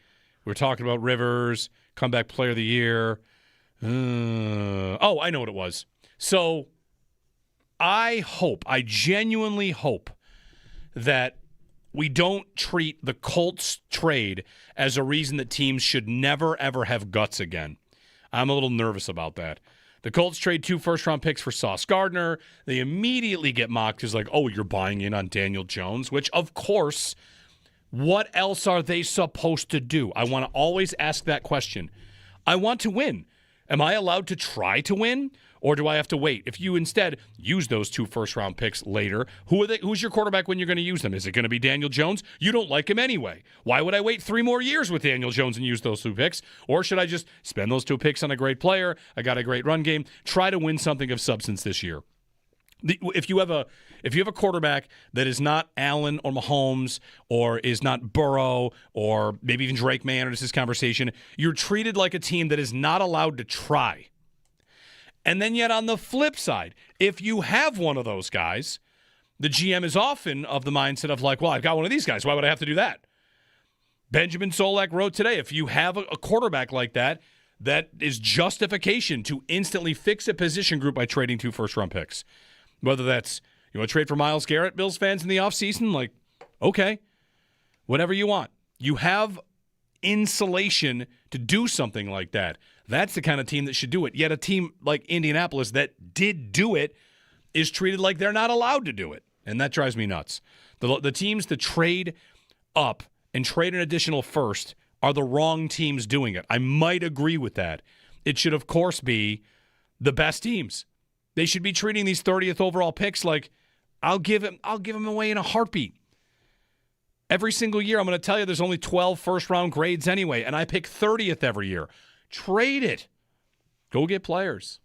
Speaker 11: We're talking about Rivers, comeback player of the year. I know what it was. So I genuinely hope that we don't treat the Colts trade as a reason that teams should never, ever have guts again. I'm a little nervous about that. The Colts trade 2 first-round picks for Sauce Gardner. They immediately get mocked as you're buying in on Daniel Jones, which, of course, what else are they supposed to do? I want to always ask that question. I want to win. Am I allowed to try to win, or do I have to wait? If you instead use those 2 first-round picks later, who's your quarterback when you're going to use them? Is it going to be Daniel Jones? You don't like him anyway. Why would I wait 3 more years with Daniel Jones and use those 2 picks? Or should I just spend those 2 picks on a great player? I got a great run game. Try to win something of substance this year. If you have a quarterback that is not Allen or Mahomes or is not Burrow or maybe even Drake May enters this conversation, you're treated like a team that is not allowed to try. And then yet on the flip side, if you have one of those guys, the GM is often of the mindset of well, I've got one of these guys. Why would I have to do that? Benjamin Solak wrote today, if you have a quarterback like that, that is justification to instantly fix a position group by trading 2 first-round picks. Whether that's, you want to trade for Myles Garrett, Bills fans, in the offseason? Okay, whatever you want. You have insulation to do something like that. That's the kind of team that should do it. Yet a team like Indianapolis that did do it is treated like they're not allowed to do it. And that drives me nuts. The teams that trade up and trade an additional first are the wrong teams doing it. I might agree with that. It should, of course, be the best teams. They should be treating these 30th overall picks like, I'll give them away in a heartbeat. Every single year, I'm going to tell you there's only 12 first-round grades anyway, and I pick 30th every year. Trade it. Go get players.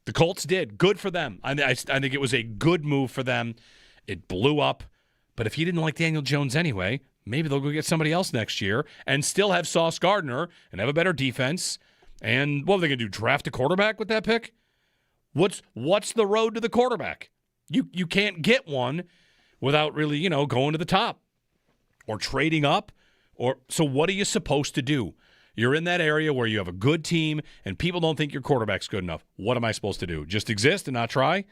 Speaker 11: The Colts did. Good for them. I think it was a good move for them. It blew up. But if you didn't like Daniel Jones anyway, maybe they'll go get somebody else next year and still have Sauce Gardner and have a better defense. And what are they going to do, draft a quarterback with that pick? What's the road to the quarterback? You can't get one without really, going to the top or trading up. So what are you supposed to do? You're in that area where you have a good team and people don't think your quarterback's good enough. What am I supposed to do? Just exist and not try?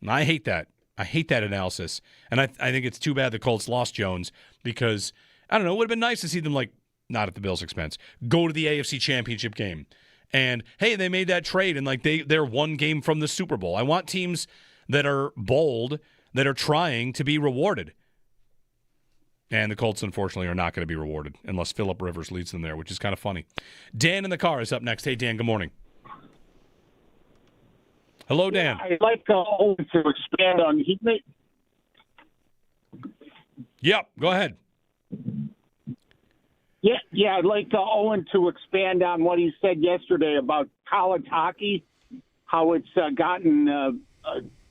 Speaker 11: And I hate that. I hate that analysis. And I think it's too bad the Colts lost Jones because, I don't know, it would have been nice to see them, not at the Bills' expense, go to the AFC Championship game. And, hey, they made that trade, and they're 1 game from the Super Bowl. I want teams that are bold, that are trying to be rewarded. And the Colts, unfortunately, are not going to be rewarded unless Phillip Rivers leads them there, which is kind of funny. Dan in the car is up next. Hey, Dan, good morning. Hello, Dan.
Speaker 20: I'd like to expand on
Speaker 11: Yep, go ahead.
Speaker 20: Yeah, I'd like Owen to expand on what he said yesterday about college hockey, how it's gotten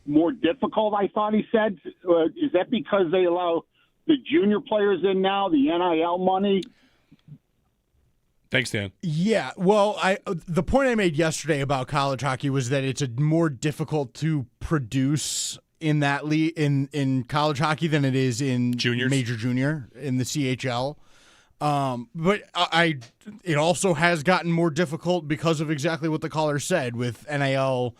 Speaker 20: more difficult, I thought he said. Is that because they allow the junior players in now, the NIL money?
Speaker 11: Thanks, Dan.
Speaker 4: Yeah, well, the point I made yesterday about college hockey was that it's more difficult to produce in that in college hockey than it is in major junior in the CHL. But it also has gotten more difficult because of exactly what the caller said with NIL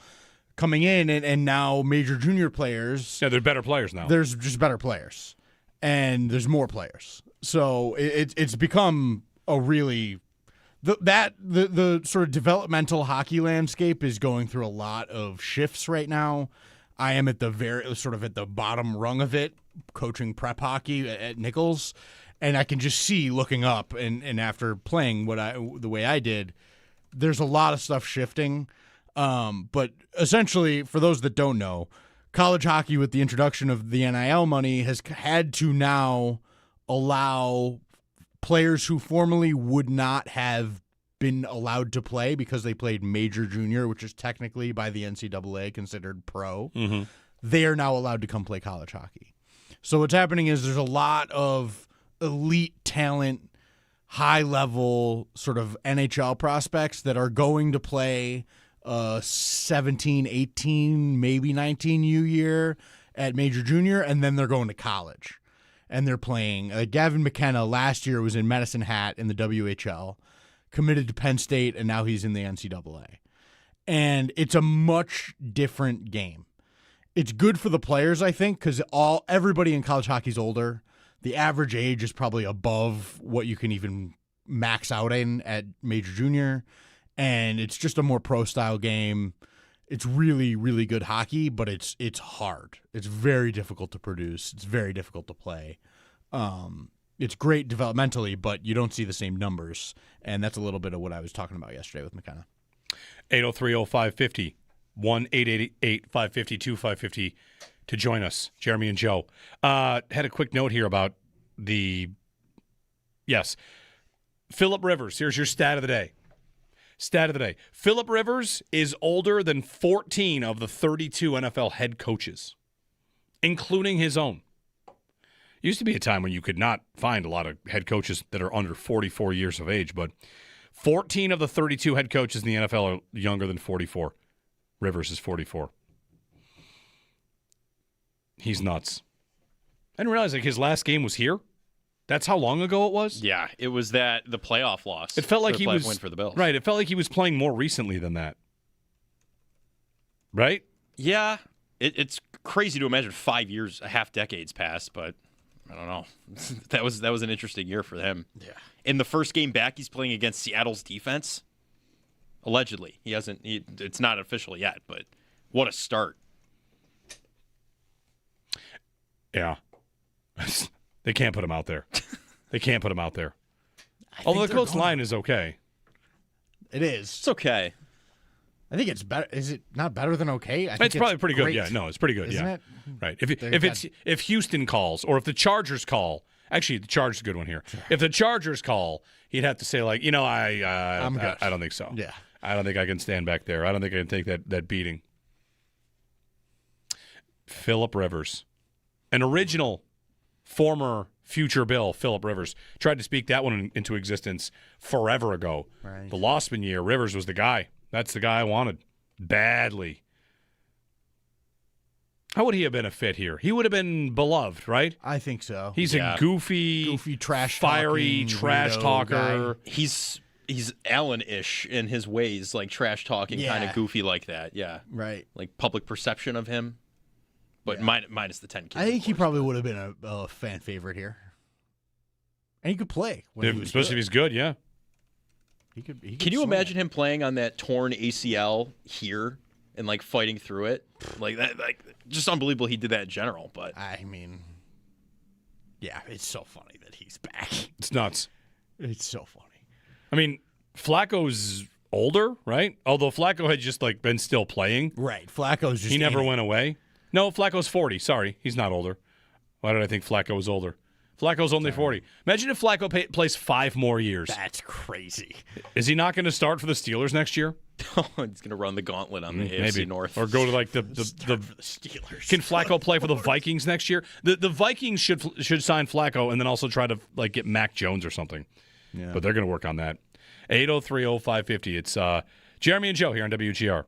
Speaker 4: coming in and now major junior players.
Speaker 11: Yeah, they're better players now.
Speaker 4: There's just better players, and there's more players. So it's become a really the sort of developmental hockey landscape is going through a lot of shifts right now. I am at the bottom rung of it, coaching prep hockey at Nichols, and I can just see looking up and after playing the way I did, there's a lot of stuff shifting. But essentially, for those that don't know, college hockey with the introduction of the NIL money has had to now allow players who formerly would not have been allowed to play because they played major junior, which is technically by the NCAA considered pro.
Speaker 11: Mm-hmm.
Speaker 4: They are now allowed to come play college hockey. So what's happening is there's a lot of elite talent, high-level sort of NHL prospects that are going to play 17, 18, maybe 19 year at major junior, and then they're going to college. And they're playing. Gavin McKenna last year was in Medicine Hat in the WHL, committed to Penn State, and now he's in the NCAA. And it's a much different game. It's good for the players, I think, because everybody in college hockey is older. The average age is probably above what you can even max out in at major junior. And it's just a more pro-style game. It's really, really good hockey, but it's hard. It's very difficult to produce. It's very difficult to play. It's great developmentally, but you don't see the same numbers. And that's a little bit of what I was talking about yesterday with McKenna.
Speaker 11: 803-0550, 1-888-552-550 to join us, Jeremy and Joe. Had a quick note here about Phillip Rivers. Here's your stat of the day. Phillip Rivers is older than 14 of the 32 NFL head coaches, including his own. Used to be a time when you could not find a lot of head coaches that are under 44 years of age, but 14 of the 32 head coaches in the NFL are younger than 44. Rivers is 44. He's nuts. I didn't realize his last game was here. That's how long ago it was?
Speaker 1: Yeah, it was the playoff loss.
Speaker 11: It felt like
Speaker 1: the
Speaker 11: he
Speaker 1: playoff
Speaker 11: was
Speaker 1: win for the Bills.
Speaker 11: Right, it felt like he was playing more recently than that. Right?
Speaker 1: Yeah, it's crazy to imagine 5 years, a half decade's passed, but I don't know. that was an interesting year for him.
Speaker 4: Yeah.
Speaker 1: In the first game back, he's playing against Seattle's defense. Allegedly, he hasn't. It's not official yet, but what a start!
Speaker 11: Yeah. They can't put him out there. Although the Colts line is okay.
Speaker 4: It is.
Speaker 1: It's okay.
Speaker 4: I think it's better. Is it not better than okay? I think
Speaker 11: It's probably pretty
Speaker 4: great.
Speaker 11: good. Yeah, no, it's pretty good.
Speaker 4: Isn't
Speaker 11: yeah,
Speaker 4: it?
Speaker 11: Right. If Houston calls or if the Chargers call, actually the Chargers is a good one here. Sure. If the Chargers call, he'd have to say like, I don't think so.
Speaker 4: Yeah,
Speaker 11: I don't think I can stand back there. I don't think I can take that beating. Phillip Rivers, an original former future Bill, Phillip Rivers, tried to speak that one into existence forever ago.
Speaker 4: Right.
Speaker 11: The Lostman year, Rivers was the guy. That's the guy I wanted badly. How would he have been a fit here? He would have been beloved, right?
Speaker 4: I think so.
Speaker 11: He's a goofy fiery trash talker.
Speaker 1: Guy. He's Allen-ish in his ways, like trash talking, kind of goofy like that. Yeah,
Speaker 4: right.
Speaker 1: Like public perception of him. But minus the 10 kids.
Speaker 4: I think he probably would have been a fan favorite here. And he could play.
Speaker 11: Especially if he's good, yeah.
Speaker 4: He could
Speaker 1: Can you imagine him playing on that torn ACL here and like fighting through it? Like that, like just unbelievable he did that in general. But
Speaker 4: I mean, yeah, It's so funny that he's back.
Speaker 11: It's nuts.
Speaker 4: It's so funny.
Speaker 11: I mean, Flacco's older, right? Although Flacco had just been still playing.
Speaker 4: Right. Flacco's just
Speaker 11: he never went away. No, Flacco's 40. Sorry, he's not older. Why did I think Flacco was older? Flacco's only 40. Imagine if Flacco plays 5 more years.
Speaker 4: That's crazy.
Speaker 11: Is he not going to start for the Steelers next year?
Speaker 1: He's going to run the gauntlet on the AFC North.
Speaker 11: Or go to the
Speaker 4: Steelers.
Speaker 11: Can Flacco play for the Vikings next year? The Vikings should sign Flacco and then also try to get Mac Jones or something.
Speaker 4: Yeah.
Speaker 11: But they're going to work on that. 803-0550. It's Jeremy and Joe here on WGR.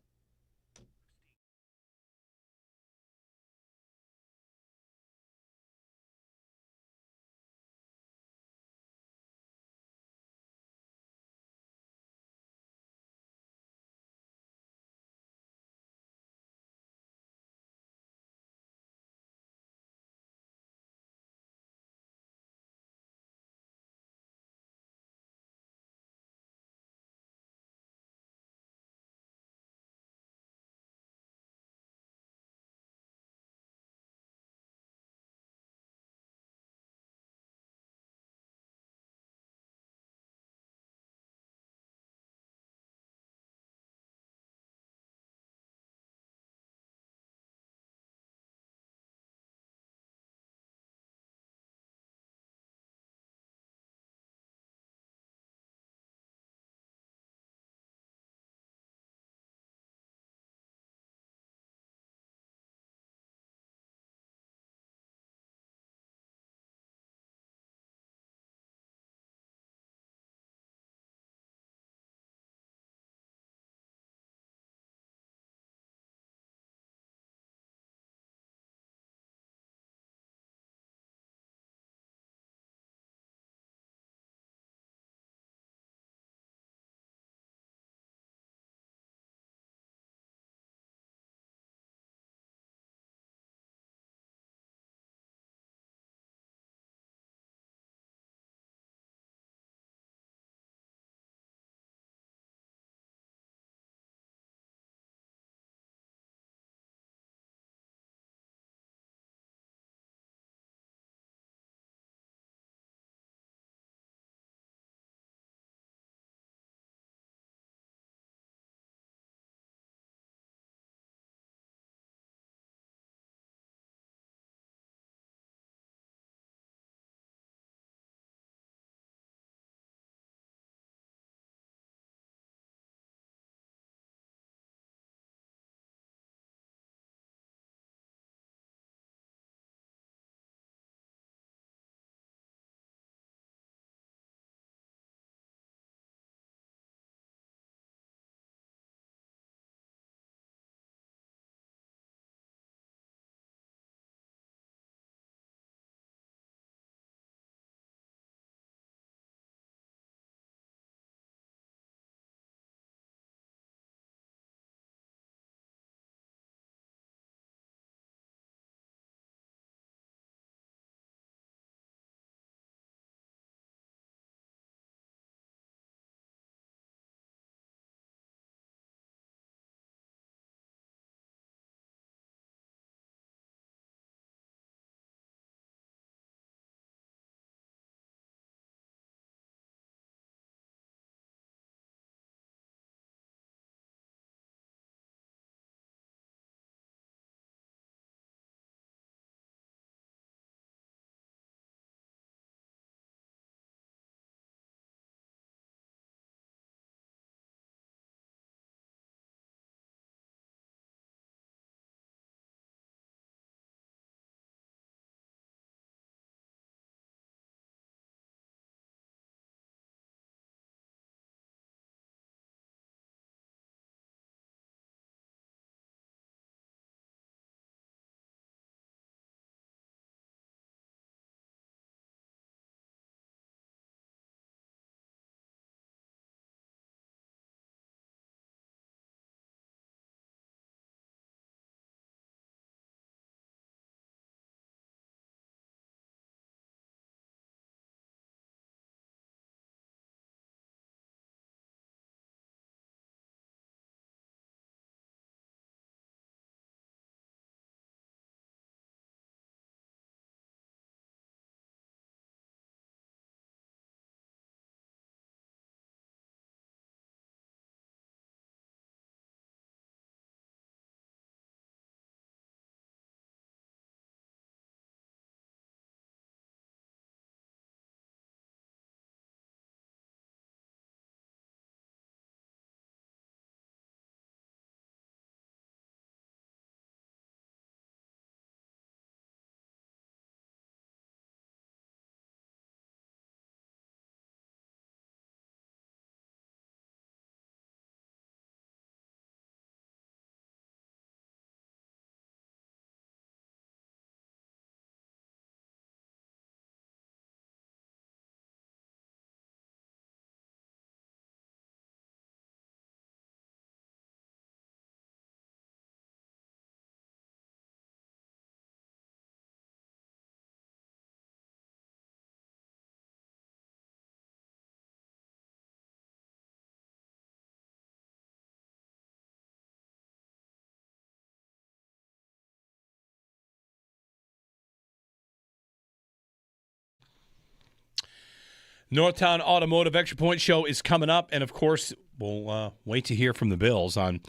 Speaker 11: Northtown Automotive Extra Point Show is coming up, and of course, we'll wait to hear from the Bills on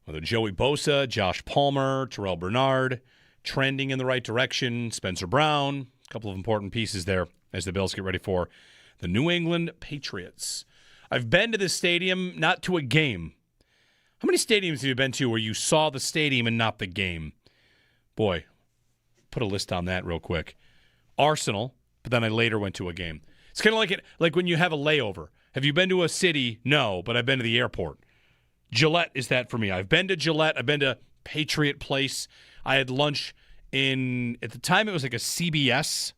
Speaker 11: whether Joey Bosa, Josh Palmer, Terrell Bernard, trending in the right direction, Spencer Brown, a couple of important pieces there as the Bills get ready for the New England Patriots. I've been to this stadium, not to a game. How many stadiums have you been to where you saw the stadium and not the game? Boy, put a list on that real quick. Arsenal, but then I later went to a game. It's kind of like when you have a layover. Have you been to a city? No, but I've been to the airport. Gillette is that for me. I've been to Gillette. I've been to Patriot Place. I had lunch at the time it was like a CBS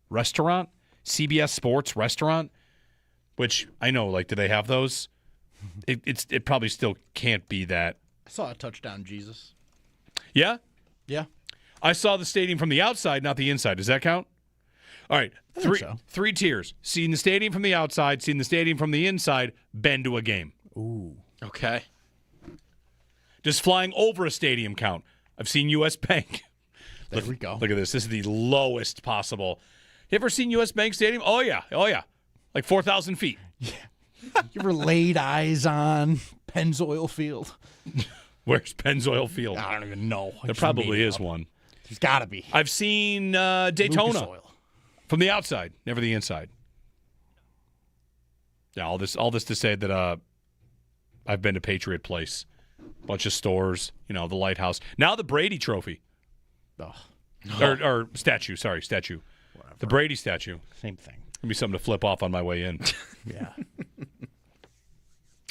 Speaker 11: restaurant, CBS Sports restaurant, which I know, do they have those? It probably still can't be that.
Speaker 4: I saw a touchdown, Jesus.
Speaker 11: Yeah?
Speaker 4: Yeah.
Speaker 11: I saw the stadium from the outside, not the inside. Does that count? All right. Three tiers. Seen the stadium from the outside, seen the stadium from the inside, been to a game.
Speaker 4: Ooh.
Speaker 1: Okay.
Speaker 11: Does flying over a stadium count? I've seen U.S. Bank.
Speaker 4: There we go.
Speaker 11: Look at this. This is the lowest possible. You ever seen U.S. Bank Stadium? Oh, yeah. Like 4,000 feet.
Speaker 4: Yeah. You ever laid eyes on Pennzoil Field?
Speaker 11: Where's Pennzoil Field?
Speaker 4: I don't even know.
Speaker 11: There probably is one.
Speaker 4: There's got to be.
Speaker 11: I've seen Daytona from the outside, never the inside. Yeah, all this to say that I've been to Patriot Place, bunch of stores, the lighthouse. Now the Brady Trophy, or statue. Sorry, statue. Whatever. The Brady statue.
Speaker 4: Same thing.
Speaker 11: Gonna be something to flip off on my way in.
Speaker 4: Yeah.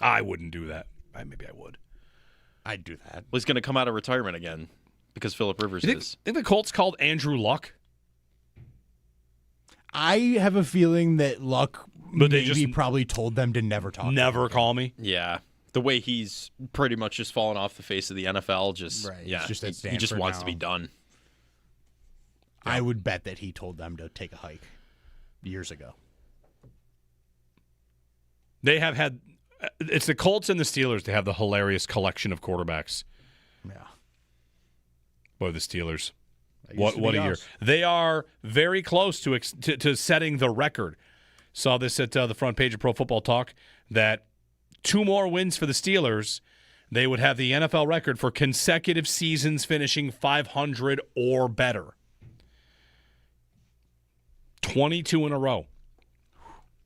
Speaker 11: I wouldn't do that. Maybe I would.
Speaker 4: I'd do that.
Speaker 1: Well, he's going to come out of retirement again because Phillip Rivers is.
Speaker 11: Think the Colts called Andrew Luck?
Speaker 4: I have a feeling that Luck probably told them to never talk.
Speaker 11: Never call me?
Speaker 1: Yeah. The way he's pretty much just fallen off the face of the NFL, he just wants to be done.
Speaker 4: I would bet that he told them to take a hike years ago.
Speaker 11: They have had – it's the Colts and the Steelers to have the hilarious collection of quarterbacks.
Speaker 4: Yeah.
Speaker 11: Boy, the Steelers. What a year. They are very close to setting the record. Saw this at the front page of Pro Football Talk, that 2 more wins for the Steelers, they would have the NFL record for consecutive seasons finishing 500 or better. 22 in a row.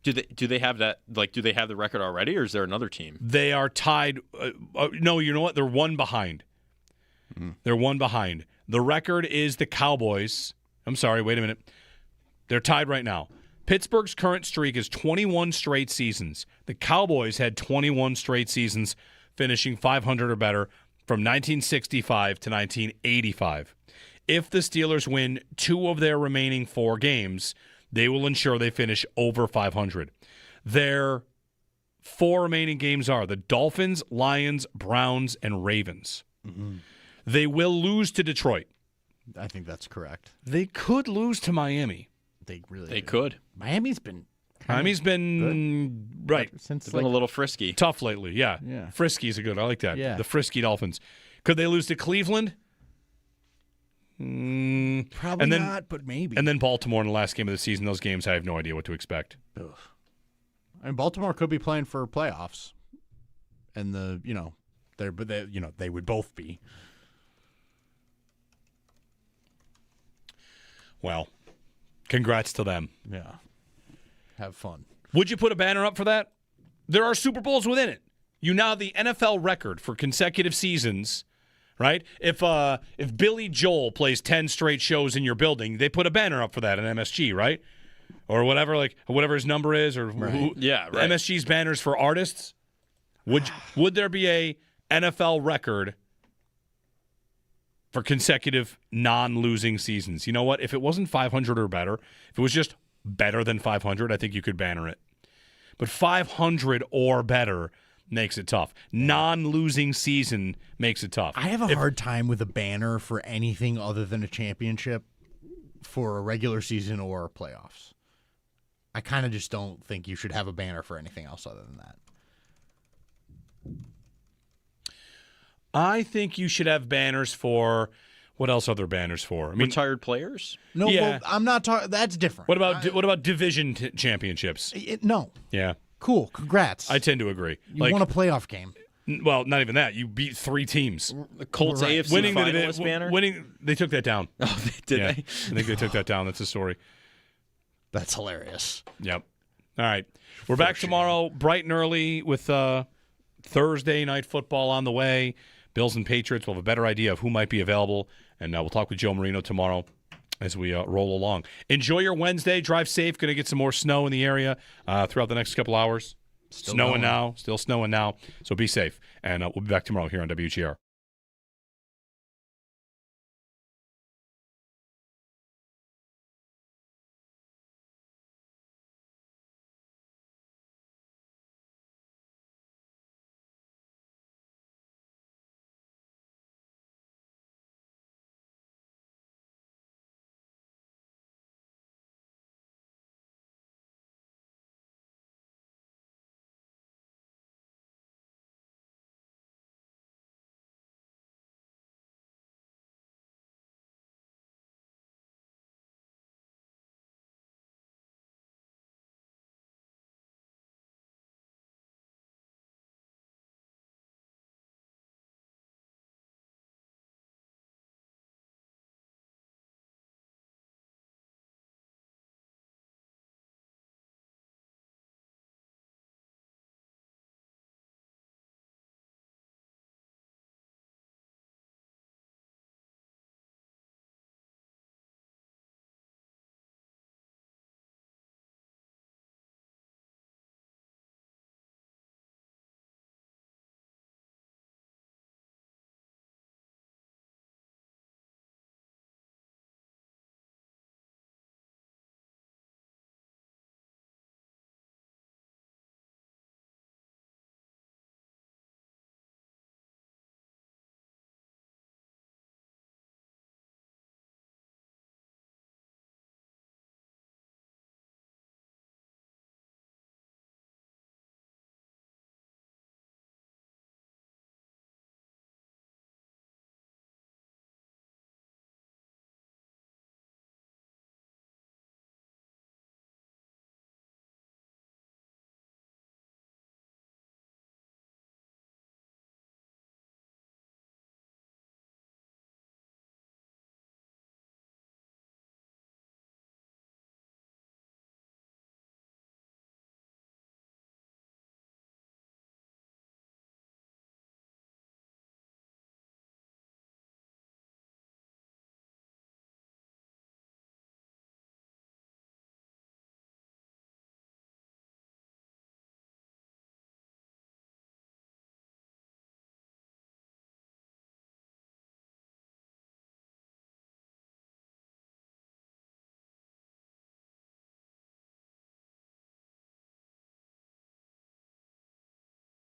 Speaker 1: Do they have that? Do they have the record already, or is there another team?
Speaker 11: They are tied. No, you know what? They're one behind. They're one behind. The record is the Cowboys. I'm sorry, wait a minute. They're tied right now. Pittsburgh's current streak is 21 straight seasons. The Cowboys had 21 straight seasons finishing 500 or better from 1965 to 1985. If the Steelers win 2 of their remaining 4 games, they will ensure they finish over 500. Their 4 remaining games are the Dolphins, Lions, Browns, and Ravens.
Speaker 4: Mm-hmm.
Speaker 11: They will lose to Detroit.
Speaker 4: I think that's correct.
Speaker 11: They could lose to Miami.
Speaker 1: They could.
Speaker 4: Miami's been
Speaker 1: good.
Speaker 11: Right.
Speaker 1: Since been a little frisky.
Speaker 11: Tough lately, yeah. Frisky's a good. I like that.
Speaker 4: Yeah.
Speaker 11: The frisky Dolphins. Could they lose to Cleveland?
Speaker 4: Probably not, but maybe.
Speaker 11: And then Baltimore in the last game of the season. Those games, I have no idea what to expect.
Speaker 4: Ugh. And Baltimore could be playing for playoffs, and they would both be.
Speaker 11: Well, congrats to them.
Speaker 4: Yeah. Have fun.
Speaker 11: Would you put a banner up for that? There are Super Bowls within it. You now have the NFL record for consecutive seasons. Right? If Billy Joel plays 10 straight shows in your building, they put a banner up for that in MSG, right? Or whatever his number is, or
Speaker 1: right.
Speaker 11: MSG's banners for artists. Would there be a NFL record for consecutive non-losing seasons? You know what? If it wasn't 500 or better, if it was just better than 500, I think you could banner it. But 500 or better makes it tough. Non-losing season makes it tough.
Speaker 4: I have a hard time with a banner for anything other than a championship for a regular season or playoffs. I kind of just don't think you should have a banner for anything else other than that.
Speaker 11: I think you should have banners for What else are there banners for? I mean,
Speaker 1: Retired players?
Speaker 2: No,
Speaker 11: Yeah.
Speaker 2: well, I'm not talking. That's different.
Speaker 11: what about division championships?
Speaker 2: No.
Speaker 11: Yeah,
Speaker 2: Cool. Congrats.
Speaker 11: I tend to agree.
Speaker 2: You won a playoff game.
Speaker 11: Well, not even that. You beat 3 teams.
Speaker 1: The Colts
Speaker 2: Right.
Speaker 1: AFC
Speaker 11: Winning
Speaker 1: finalist banner?
Speaker 11: They took that down.
Speaker 1: Oh, did
Speaker 11: Yeah,
Speaker 1: they?
Speaker 11: I think they took that down. That's the story.
Speaker 2: That's hilarious.
Speaker 11: Yep. All right. We're back tomorrow bright and early with Thursday night football on the way. Bills and Patriots. We'll have a better idea of who might be available. And we'll talk with Joe Marino tomorrow as we roll along. Enjoy your Wednesday. Drive safe. Going to get some more snow in the area throughout the next couple hours. Still snowing now. So be safe. And we'll be back tomorrow here on WGR.